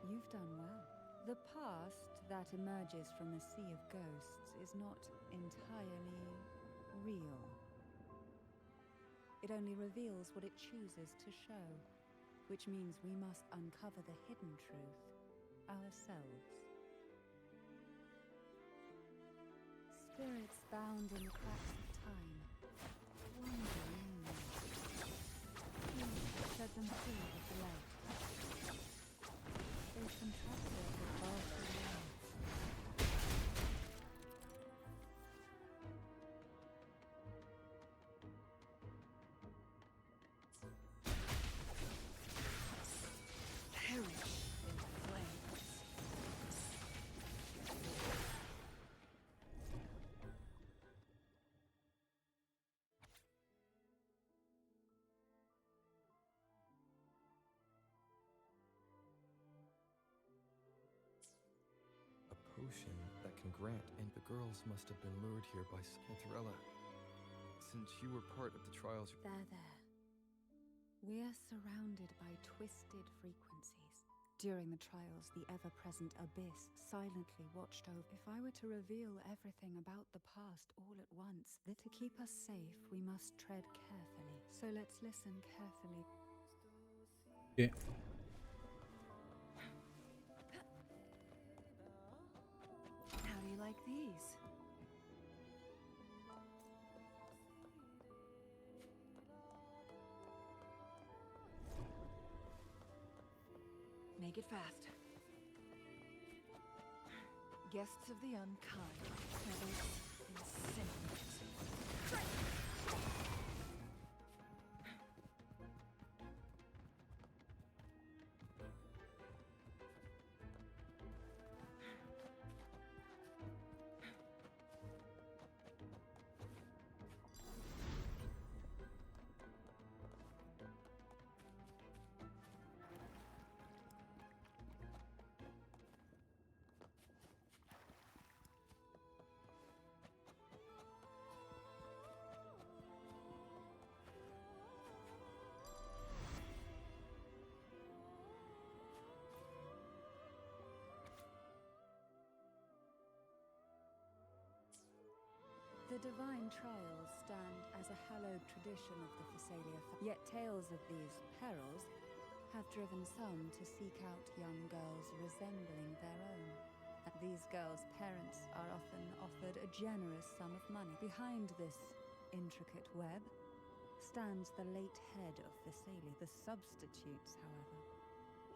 You've done well. The past that emerges from a sea of ghosts is not entirely real. It only reveals what it chooses to show, which means we must uncover the hidden truth ourselves. Spirits bound in the cracks of time, wandering set them free with the light. They contracted with powerful words. Perish in flames. Potion that can grant, and the girls must have been lured here by Cantarella. Since you were part of the trials... There. We are surrounded by twisted frequencies. During the trials, the ever-present abyss silently watched over. If I were to reveal everything about the past all at once, that to keep us safe, we must tread carefully. So let's listen carefully. Yeah. How do you like these? Make it fast. Guests of the unkind, feathers incinerate. The divine trials stand as a hallowed tradition of the Thessalia, yet tales of these perils have driven some to seek out young girls resembling their own. These girls' parents are often offered a generous sum of money. Behind this intricate web stands the late head of Thessalia. The substitutes, however,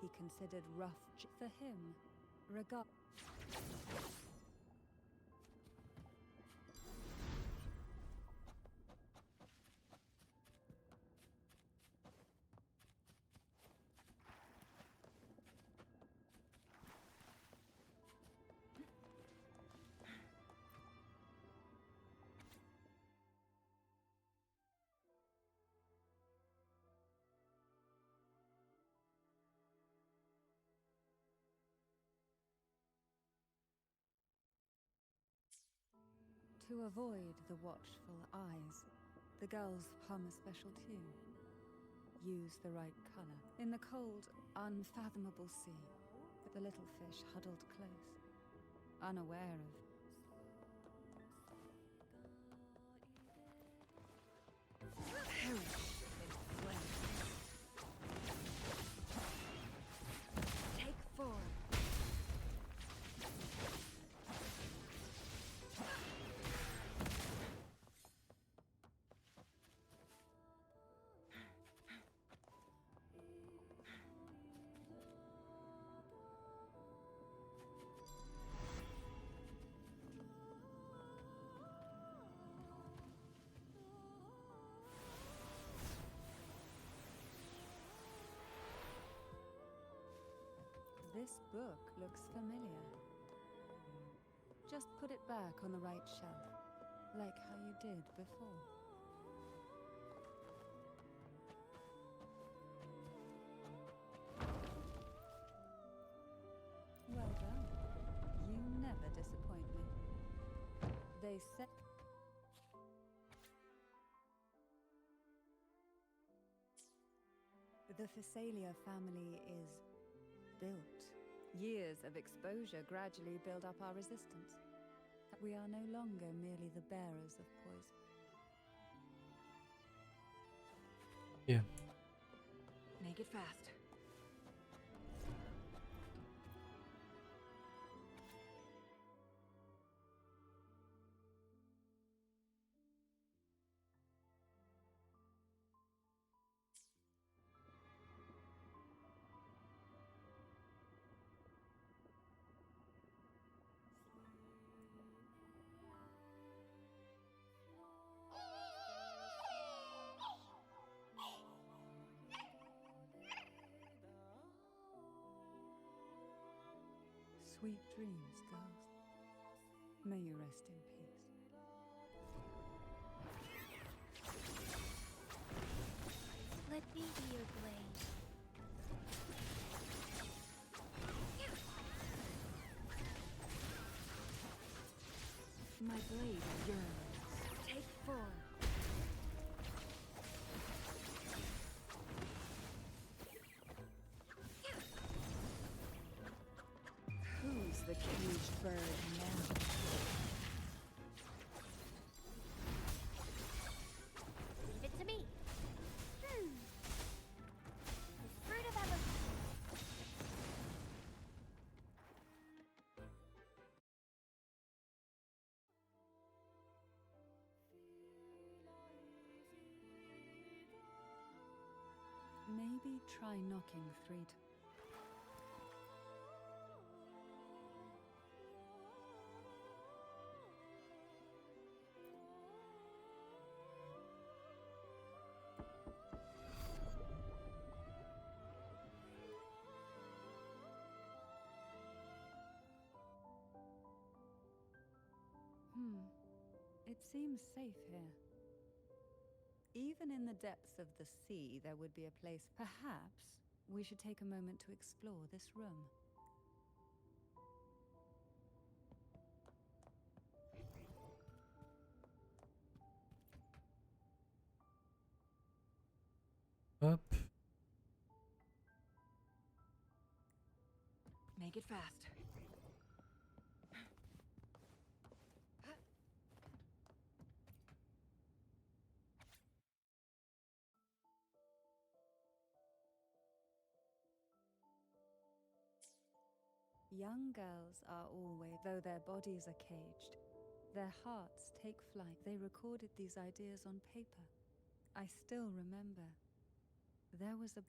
he considered rough for him, To avoid the watchful eyes, the girls hum a special tune. Use the right color. In the cold, unfathomable sea, the little fish huddled close, unaware of... This book looks familiar. Just put it back on the right shelf, like how you did before. Well done. You never disappoint me. They said... The Phasalia family is built. Years of exposure gradually build up our resistance. We are no longer merely the bearers of poison. Yeah. Make it fast. Sweet dreams, girls. May you rest in peace. Let me be your blade. My blade yearns. Take 4. Who's the caged bird now? Leave it to me. The fruit of evolution. Maybe try knocking 3 times. It seems safe here. Even in the depths of the sea, there would be a place. Perhaps we should take a moment to explore this room. Hop. Make it fast. Young girls are always, though their bodies are caged, their hearts take flight. They recorded these ideas on paper. I still remember. There was a...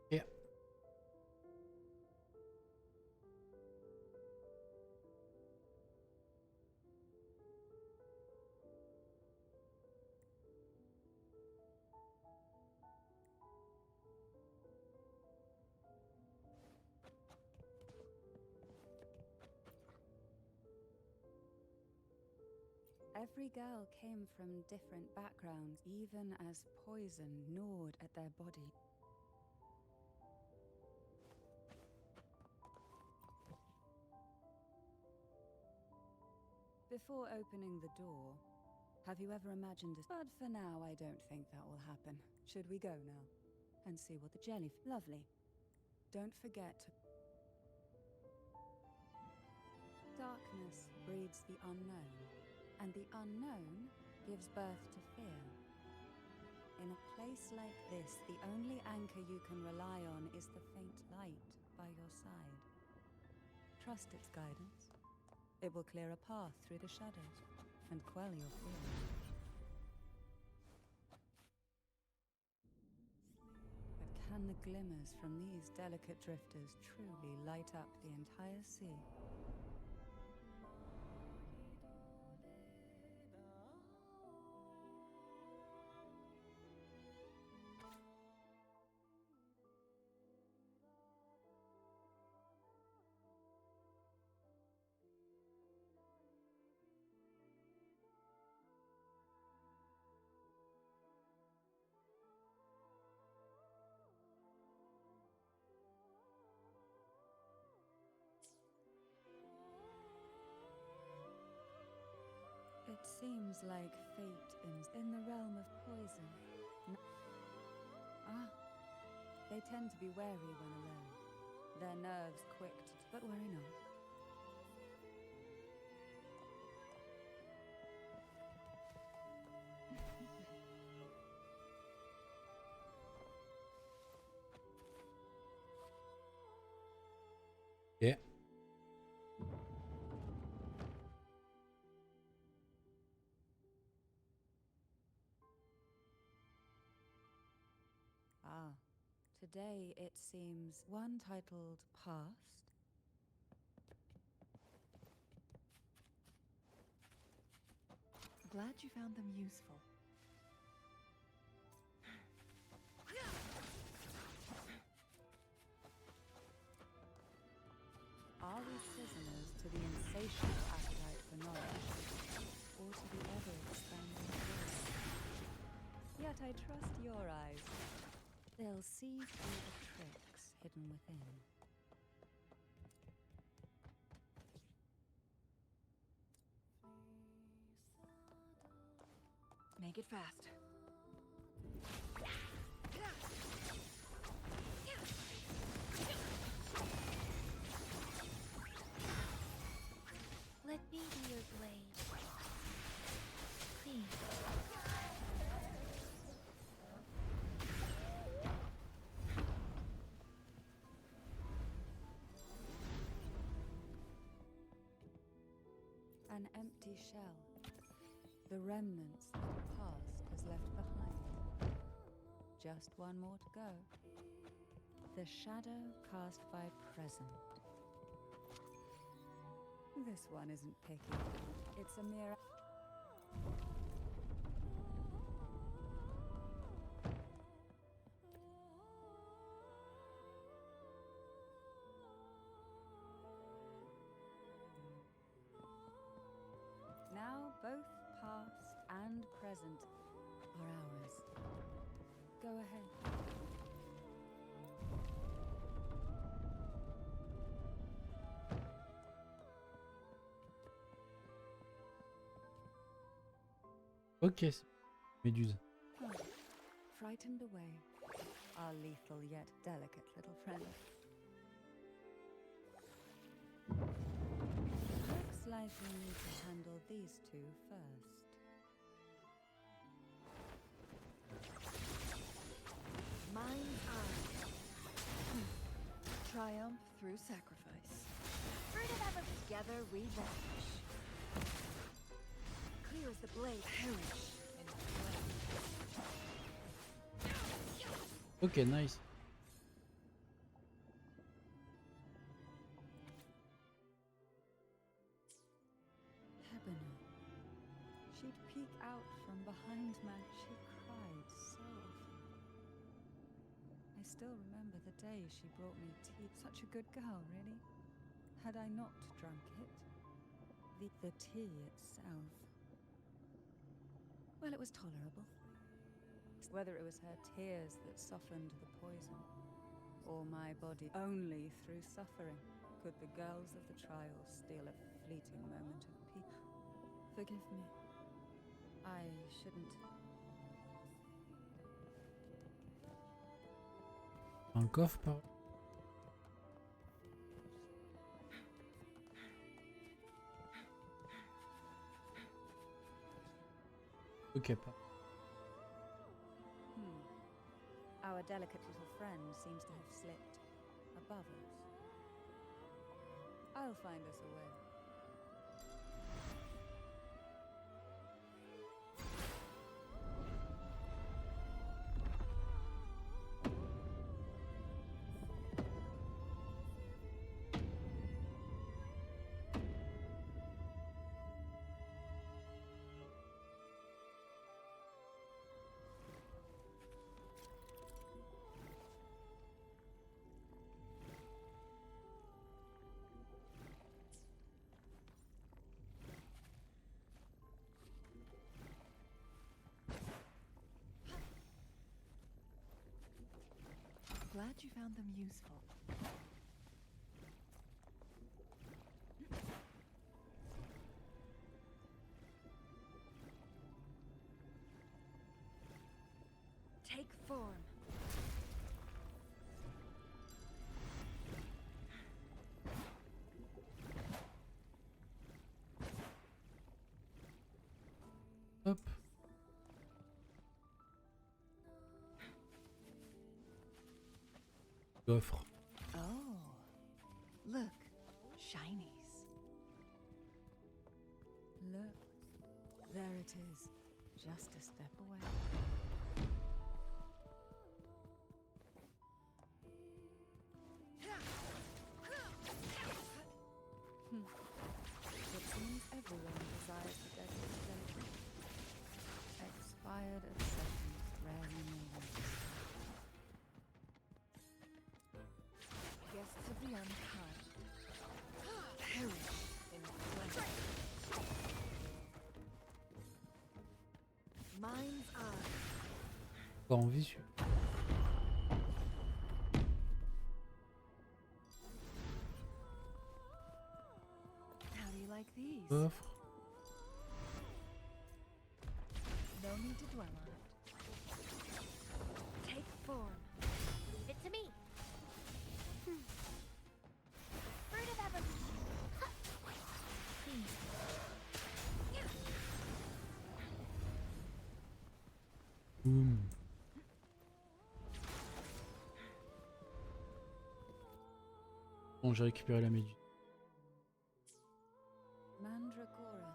Yeah. Every girl came from different backgrounds, even as poison gnawed at their body. Before opening the door, have you ever imagined a... But for now, I don't think that will happen. Should we go now? And see what the jelly... Lovely. Don't forget to... Darkness breeds the unknown, and the unknown gives birth to fear. In a place like this, the only anchor you can rely on is the faint light by your side. Trust its guidance. It will clear a path through the shadows and quell your fears. But can the glimmers from these delicate drifters truly light up the entire sea? It seems like fate in the realm of poison. They tend to be wary when alone. Their nerves quick to... But worry not. Yeah. Today it seems one titled Past. Glad you found them useful. Are we prisoners to the insatiable appetite for knowledge, or to the ever-expanding bliss? Yet I trust your eyes. They'll see through the tricks hidden within. Make it fast. Let me be your blade. Please. An empty shell. The remnants that the past has left behind. Just one more to go. The shadow cast by present. This one isn't picky. It's a mere... Now both past and present are ours. Go ahead. Ok, méduse. Frightened away, our lethal yet delicate little friend. Looks like we need to handle these two first. Mind's eye. Triumph through sacrifice. Fruit of ever together we vanish. Clear as the blade. Perish in flame. Ok, nice. Hebona. She'd peek out from behind man. She cried soft. I still remember the day she brought me tea. Such a good girl, really. Had I not drunk it? The tea itself. Well, it was tolerable. Whether it was her tears that softened the poison, or my body, only through suffering could the girls of the trial steal a fleeting moment of peace. Forgive me. I shouldn't. Un coffre par... Ok, pas. Our delicate little friend seems to have slipped above us. I'll find us a way. Glad you found them useful. Take form. Hop. Coffre. Oh, look, shinies. Look, there it is, just a step away. It seems everyone desires the deadly skeleton. Expired at seconds, rarely more. Guests of the unkind. Perish in flesh. Mind's eye. Encore en visu. How do you like these? Coffre. No need to dwell on it. Take form. Leave it to me. Fruit of evolution. Boum. Bon, j'ai récupéré la méduse. Mandragora.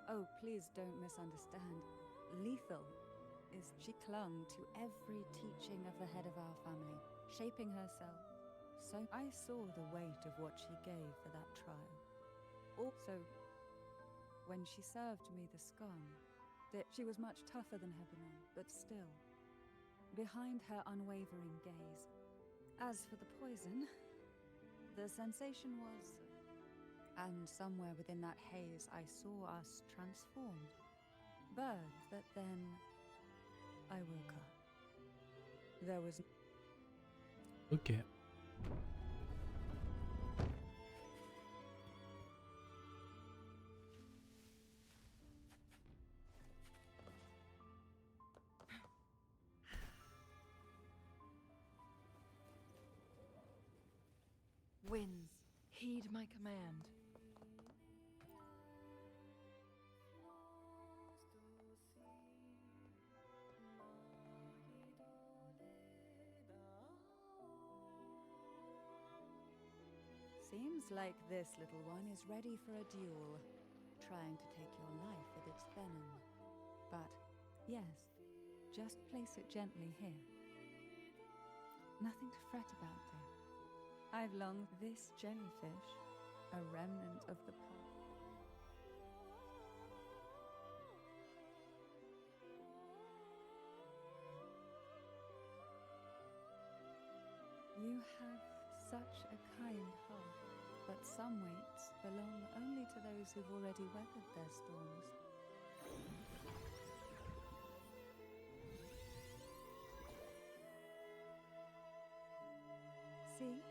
Oh, please don't misunderstand. Lethal is she clung to every teaching of the head of our family, shaping herself. So I saw the weight of what she gave for that trial. Also, when she served me the scone, that she was much tougher than Hebenon, but still, behind her unwavering gaze. As for the poison, the sensation was... And somewhere within that haze, I saw us transformed. Birds that then... I woke up. There was... Ok. Winds, heed my command. Seems like this little one is ready for a duel, trying to take your life with its venom. But, yes, just place it gently here. Nothing to fret about, dear. I've longed this jellyfish, a remnant of the past. You have such a kind heart, but some weights belong only to those who've already weathered their storms. See?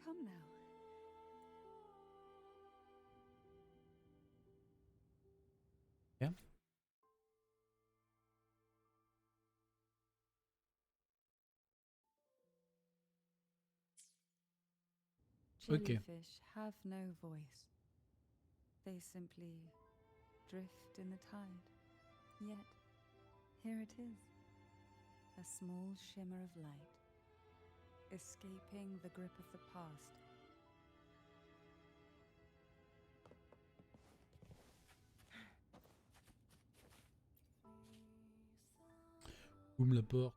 Come now. Yeah. Okay. Jellyfish have no voice. They simply drift in the tide. Yet, here it is, a small shimmer of light, escaping the grip of the past. Ouvre la porte.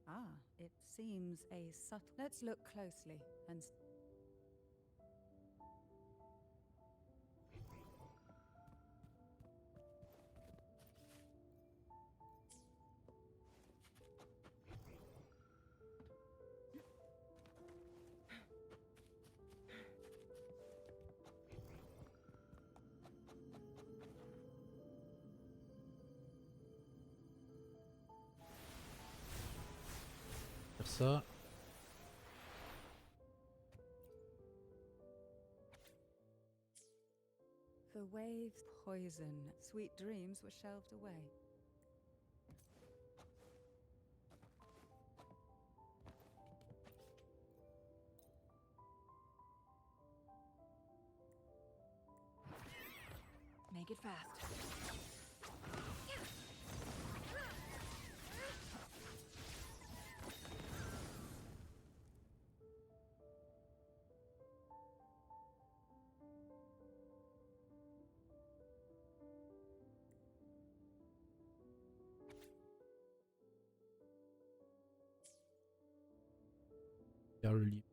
Ah, it seems a subtle... Let's look closely and... Faire ça. The waves poison. Sweet dreams were shelved away. Make it fast. Vers le livre.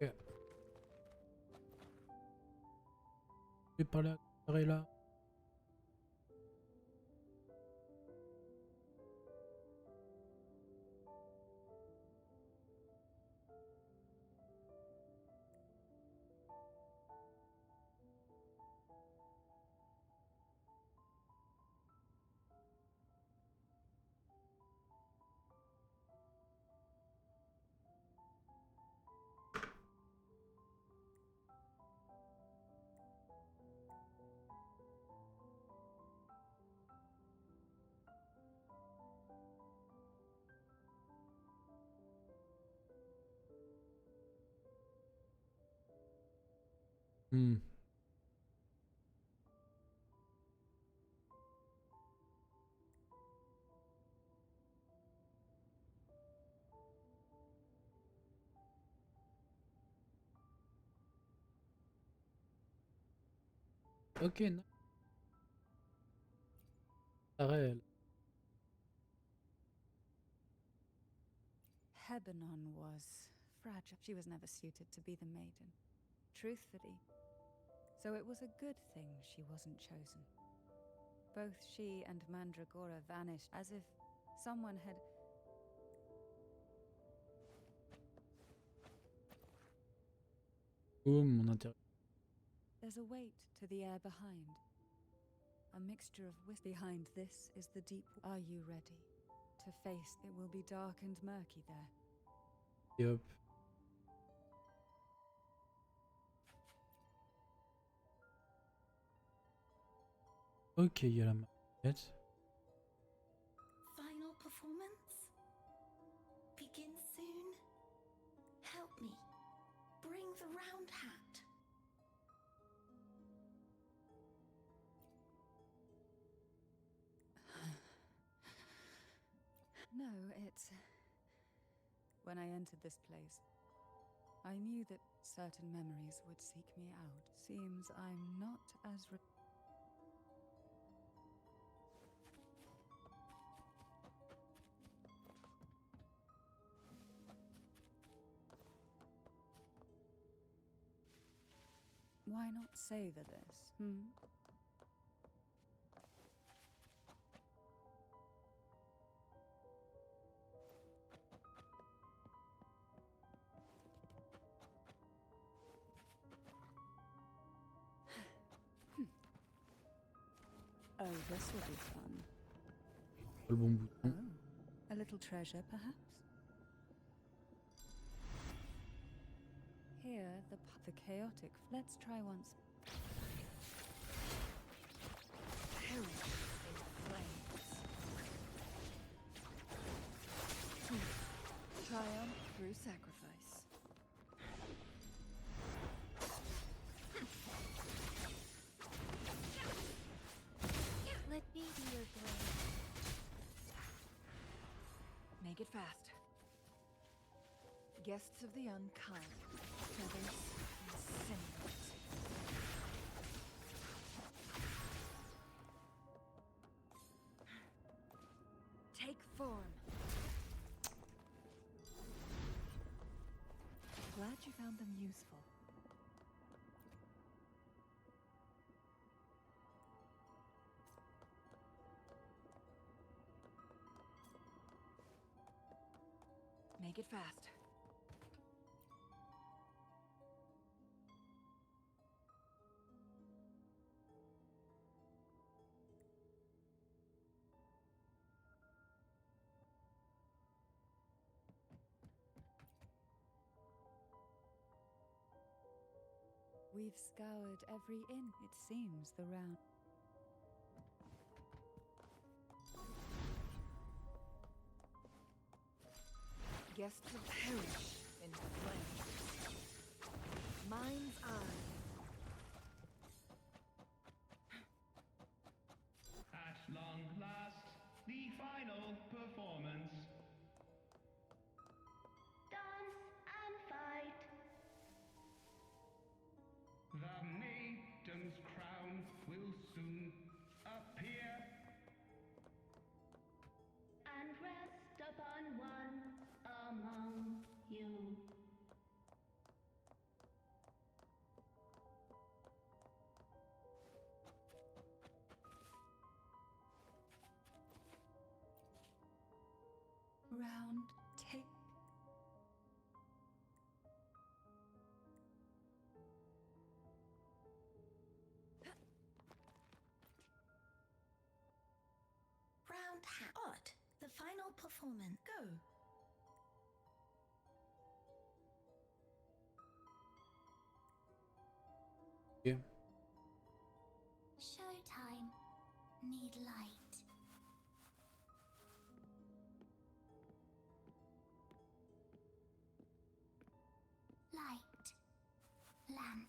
Ok. Et par là, par là. Hmm. Ok, non. Réel. Hebanon was fragile. She was never suited to be the maiden. Truthfully. So it was a good thing she wasn't chosen. Both she and Mandragora vanished as if someone had... Oh, mon intérêt. There's a weight to the air behind. A mixture of behind this is the deep... Are you ready to face? It will be dark and murky there. Et hop. Ok, il y a la maquette. Final performance? Begin soon? Help me. Bring the round hat. No, it's... When I entered this place, I knew that certain memories would seek me out. Seems I'm not as... Why not savor this, hmm? Oh, this will be fun. Le bon bouton. Oh, a little treasure, perhaps? Here, the chaotic. Let's try once. Perish in flames. Triumph through sacrifice. Let me be your blade. Make it fast. Guests of the unkind, feathers incinerate. Take form. Glad you found them useful. Make it fast. We've scoured every inn. It seems the round. Guests will perish in flames. Mind's eye. At long last, the final performance. Dance and fight. The maiden's crown will soon appear. And rest upon one among you. Round take. Round hot. The final performance. Go. Yeah. Showtime. Need light. Light. Lamp.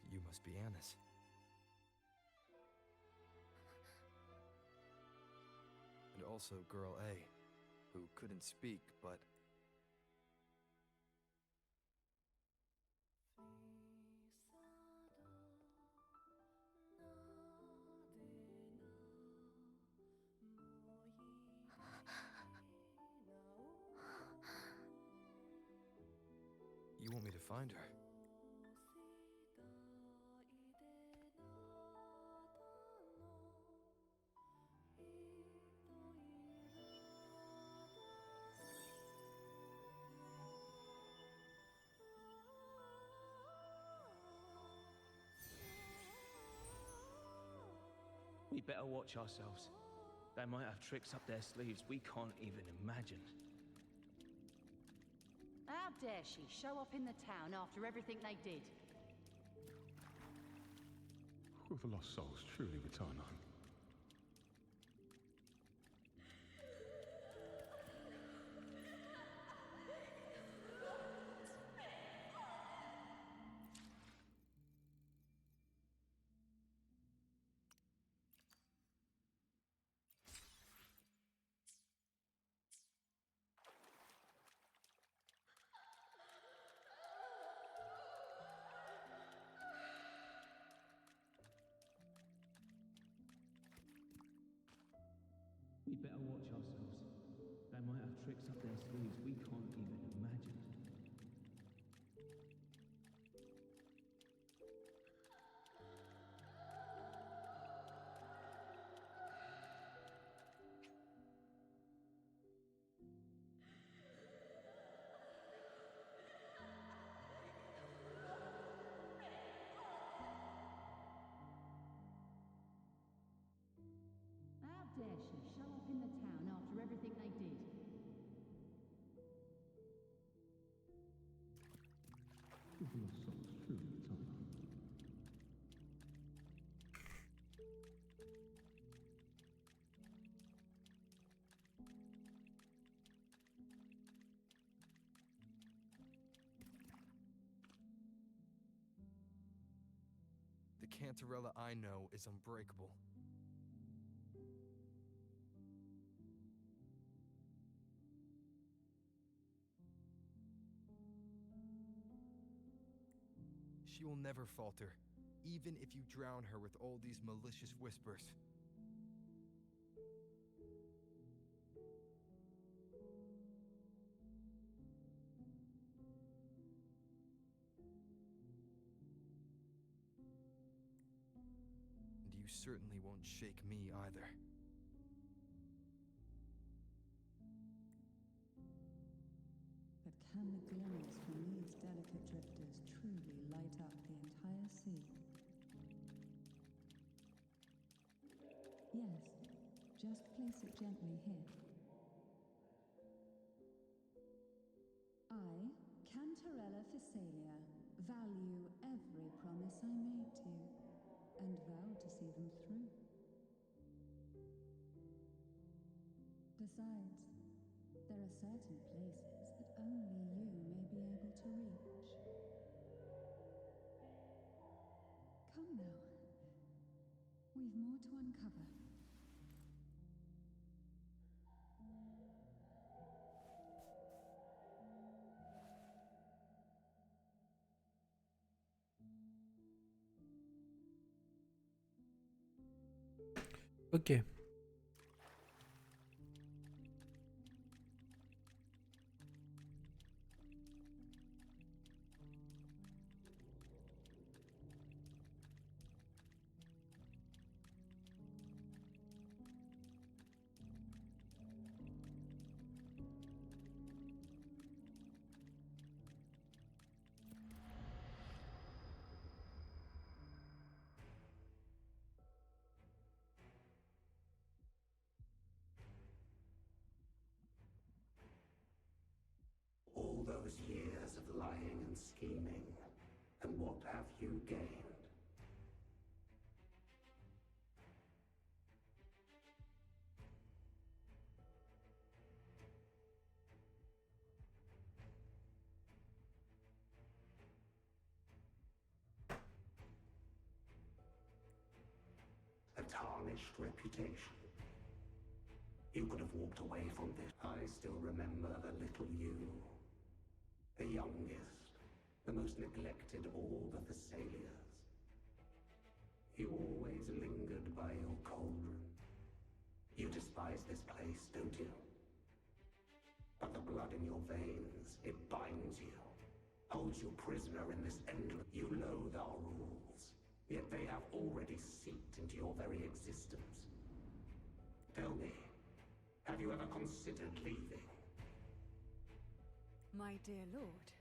You must be Anna's. And also Girl A, who couldn't speak, but... You want me to find her? We better watch ourselves. They might have tricks up their sleeves we can't even imagine. Ah, dare she show up in the town after everything they did? Will the lost souls truly return home? We better watch ourselves. They might have tricks up their sleeves we can't even imagine. How dare she show up in the town after everything they did? Will the lost souls truly return home? The Cantarella I know is unbreakable. She will never falter, even if you drown her with all these malicious whispers. And you certainly won't shake me either. But can the glimmers from these delicate drifters truly light up the entire sea? Yes, just place it gently here. I, Cantarella Physalia, value every promise I made to you, and vow to see them through. Besides, there are certain places that only you may be able to reach. Come now. We've more to uncover. Ok. All those years of lying and scheming, and what have you gained? A tarnished reputation. You could have walked away from this. I still remember the little you. The youngest, the most neglected of all the Thessalias. You always lingered by your cauldron. You despise this place, don't you? But the blood in your veins, it binds you. Holds you prisoner in this endless... You loathe our rules, yet they have already seeped into your very existence. Tell me, have you ever considered leaving? My dear lord,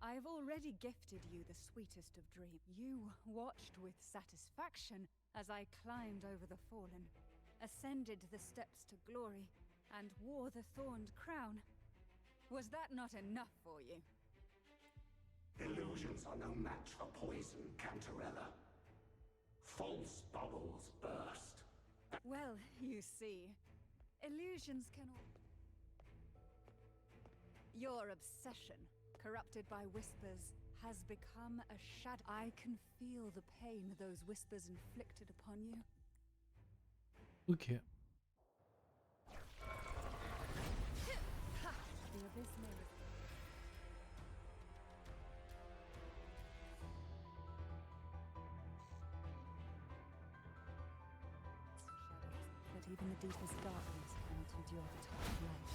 I've already gifted you the sweetest of dreams. You watched with satisfaction as I climbed over the fallen, ascended the steps to glory, and wore the thorned crown. Was that not enough for you? Illusions are no match for poison, Cantarella. False bubbles burst. Well, you see, illusions can all... Your obsession, corrupted by whispers, has become a shadow. I can feel the pain those whispers inflicted upon you. Ok. The abyss mirrors. Shadows, but even the deepest darkness cannot endure the touch of light.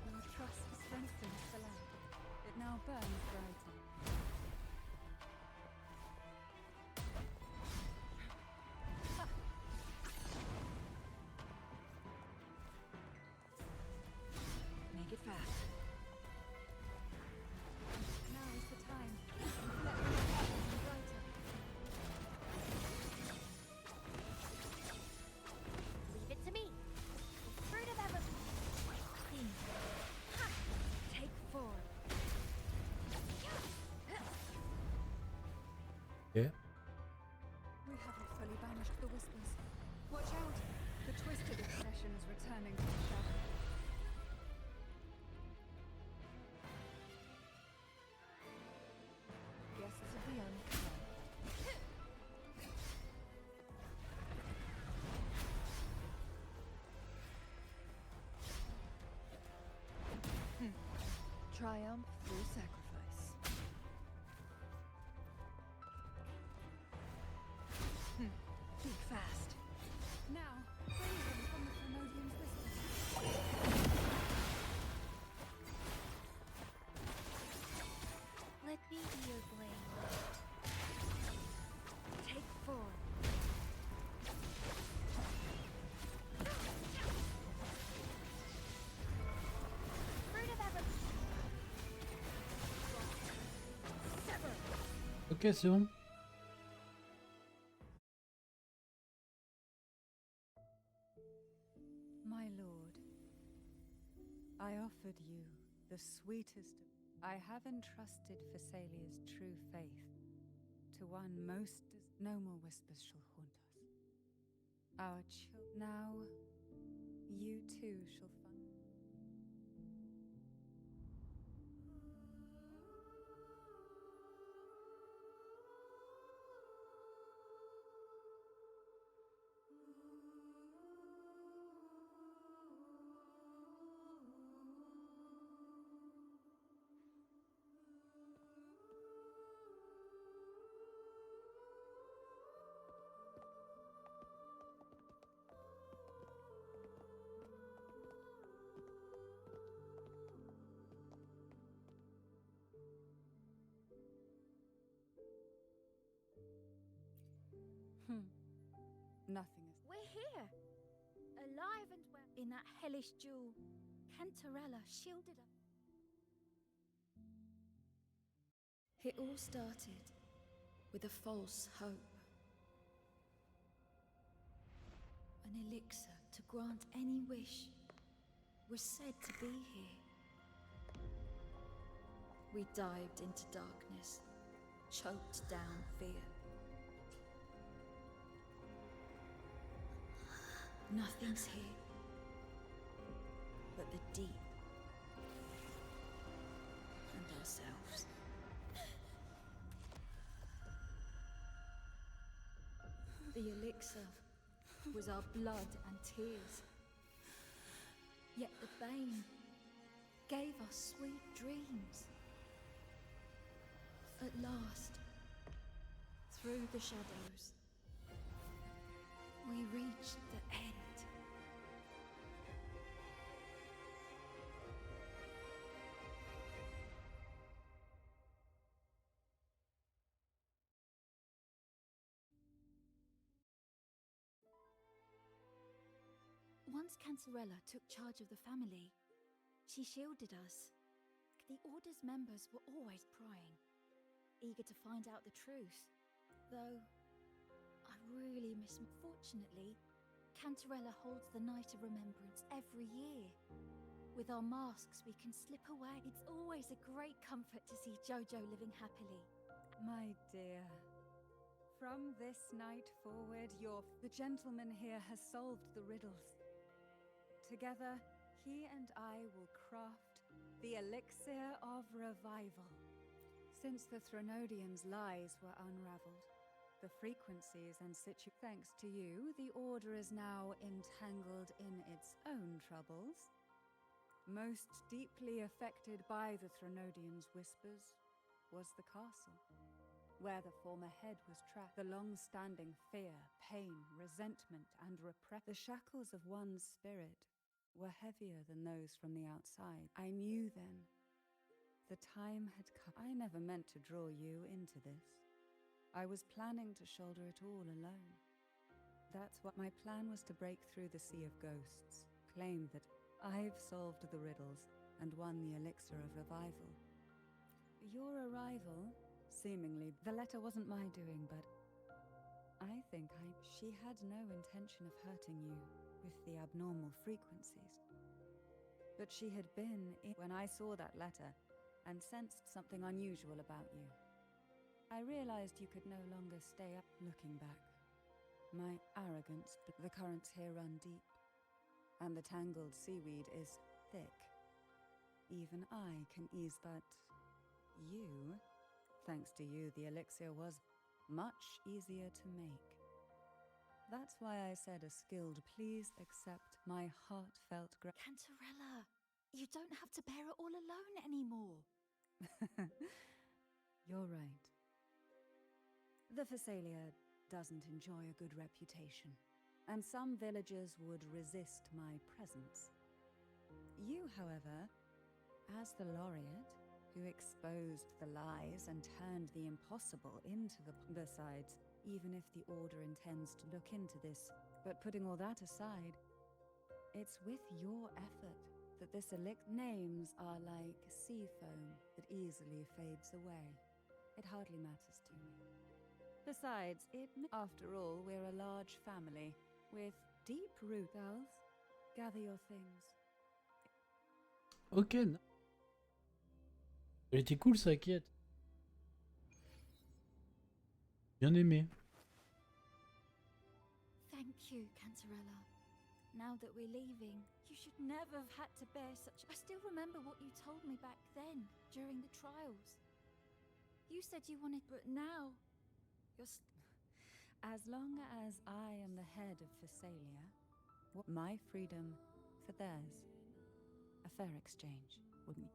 Your trust strengthens the lamp. It now burns brighter. Make it fast. Now is the time. Let me burn brighter. Leave it to me. Fruit of ever. Take 4. Yeah. We haven't fully banished the whispers. Watch out! The twisted obsession is returning to the shadow. Guests of the unclean. Triumph through sacrifice. Think fast. Now, free them from the Primodium's whispers. Let me be your blade. Take 4. Fruit of ever. Sever. Ok, c'est bon. My lord, I offered you the sweetest of... I have entrusted Phassalia's true faith to one most... No more whispers shall haunt us. Our children... Now, you too shall find... Nothing is... We're here, alive and well. In that hellish jewel, Cantarella shielded us. It all started with a false hope. An elixir to grant any wish was said to be here. We dived into darkness, choked down fear. Nothing's here but the deep and ourselves. The elixir was our blood and tears. Yet the bane gave us sweet dreams. At last, through the shadows, we reached the end. Once Cantarella took charge of the family, she shielded us. The Order's members were always prying, eager to find out the truth. Though, I really miss... Fortunately, Cantarella holds the Night of Remembrance every year. With our masks, we can slip away. It's always a great comfort to see Jojo living happily. My dear, from this night forward, the gentleman here has solved the riddles. Together, he and I will craft the elixir of revival. Since the Threnodians' lies were unraveled, the frequencies and thanks to you, the Order is now entangled in its own troubles. Most deeply affected by the Threnodians' whispers was the castle, where the former head was trapped. The long-standing fear, pain, resentment, and repression. The shackles of one's spirit were heavier than those from the outside. I knew then the time had come. I never meant to draw you into this. I was planning to shoulder it all alone. That's what my plan was, to break through the sea of ghosts, claim that I've solved the riddles and won the elixir of revival. Your arrival, seemingly, the letter wasn't my doing, but she had no intention of hurting you with the abnormal frequencies. But she had been in when I saw that letter and sensed something unusual about you. I realized you could no longer stay up. Looking back, my arrogance, but the currents here run deep, and the tangled seaweed is thick. Even I can ease, but you, thanks to you, the elixir was much easier to make. That's why I said a skilled, please accept my heartfelt Cantarella, you don't have to bear it all alone anymore. You're right. The Phasalia doesn't enjoy a good reputation, and some villagers would resist my presence. You, however, as the laureate who exposed the lies and turned the impossible into the... Besides, even if the Order intends to look into this, but putting all that aside, it's with your effort that this names are like sea foam that easily fades away. It hardly matters to me. Besides, after all, we're a large family with deep roots. Girls, gather your things. Ok. Elle était cool sa quête. Bien aimé. Thank you, Cantarella. Now that we're leaving, you should never have had to bear such... I still remember what you told me back then, during the trials. You said you wanted, but now... You're... As long as I am the head of Phasalia, my freedom for theirs. A fair exchange, wouldn't you?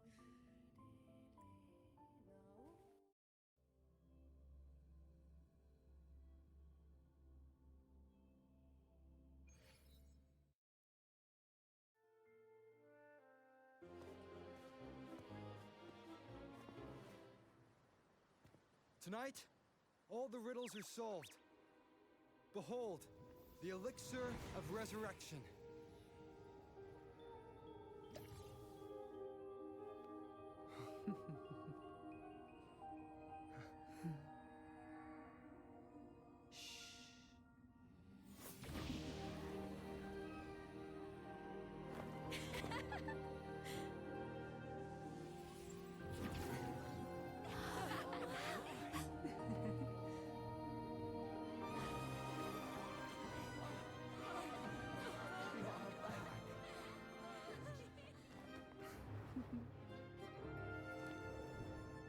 Tonight, all the riddles are solved. Behold, the elixir of resurrection.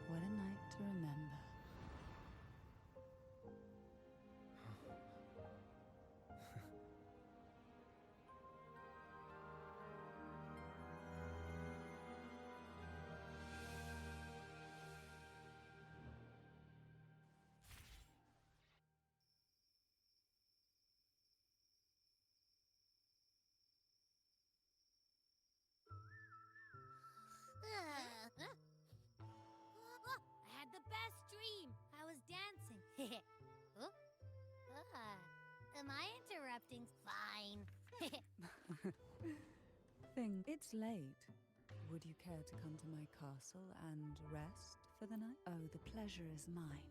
What a night to remember. I had the best dream. I was dancing. Oh? Am I interrupting? Fine. It's late. Would you care to come to my castle and rest for the night? Oh, the pleasure is mine.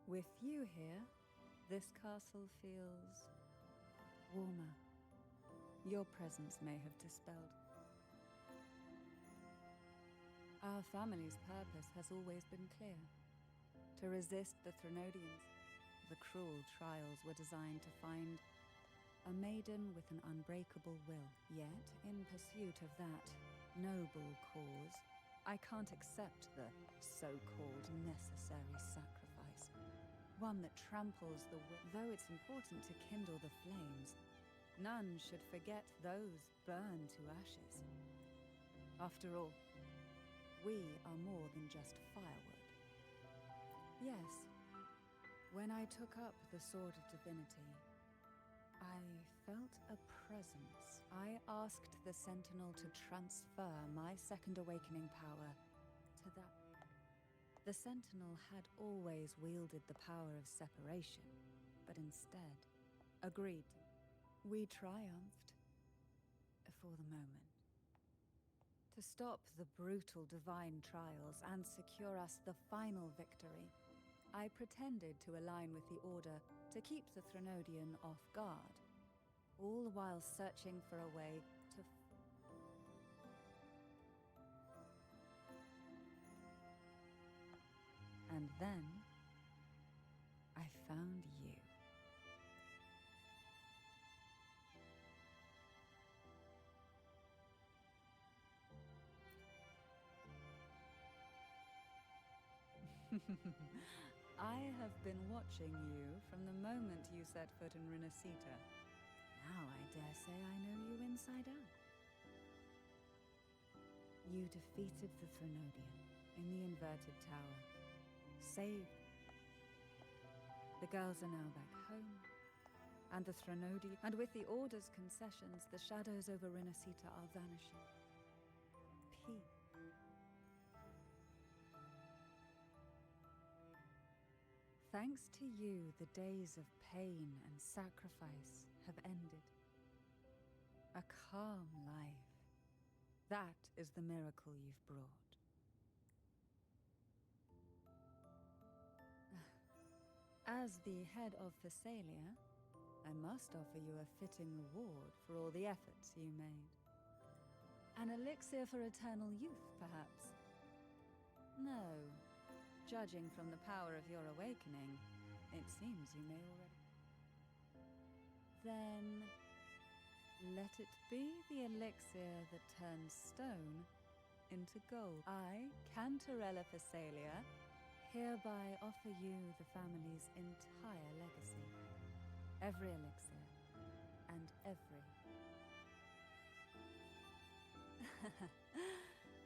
With you here, this castle feels warmer. Your presence may have dispelled. Our family's purpose has always been clear: to resist the Threnodians. The cruel trials were designed to find a maiden with an unbreakable will. Yet, in pursuit of that noble cause, I can't accept the so-called necessary sacrifice. One that tramples the though it's important to kindle the flames, none should forget those burned to ashes. After all, we are more than just firewood. Yes, when I took up the Sword of Divinity, I felt a presence. I asked the Sentinel to transfer my second awakening power to that. The Sentinel had always wielded the power of separation, but instead agreed. We triumphed for the moment. To stop the brutal divine trials and secure us the final victory, I pretended to align with the Order to keep the Threnodian off guard, all while searching for a way to and then I found you. I have been watching you from the moment you set foot in Renacita. Now I dare say I know you inside out. You defeated the Threnodian in the inverted tower. Saved. The girls are now back home. And the Threnodian, and with the Order's concessions, the shadows over Renacita are vanishing. Peace. Thanks to you, the days of pain and sacrifice have ended. A calm life. That is the miracle you've brought. As the head of Thessalia, I must offer you a fitting reward for all the efforts you made. An elixir for eternal youth, perhaps? No. Judging from the power of your awakening, it seems you may already. Then, let it be the elixir that turns stone into gold. I, Cantarella Thessalia, hereby offer you the family's entire legacy. Every elixir, and every...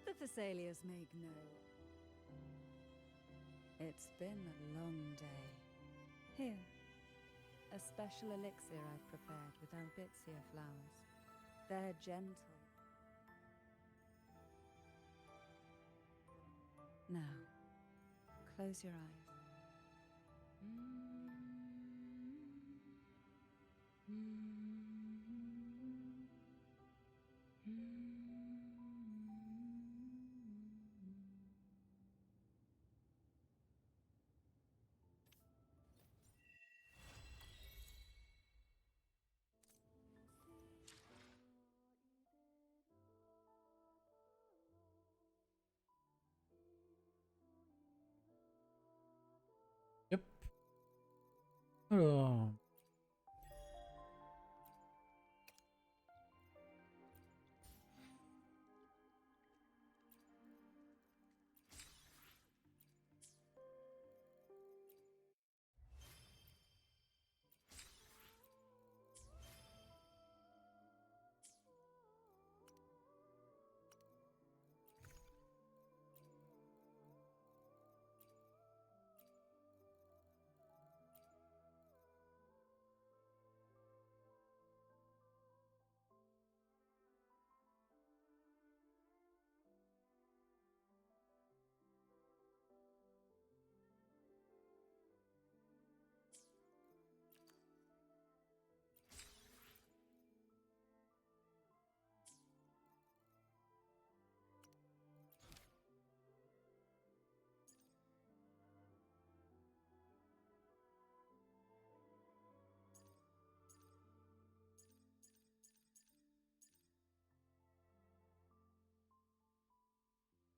The Thessalias make no... It's been a long day. Here, a special elixir I've prepared with albizia flowers. They're gentle. Now, close your eyes. Yep. Alors.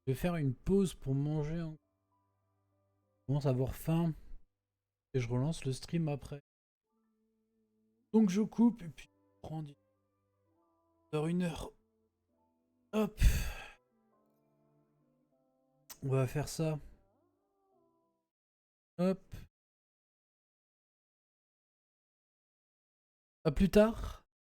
Je vais faire une pause pour manger. Je commence à avoir faim. Et je relance le stream après. Donc je coupe et puis je prends 1 heure. Hop. On va faire ça. Hop. À plus tard.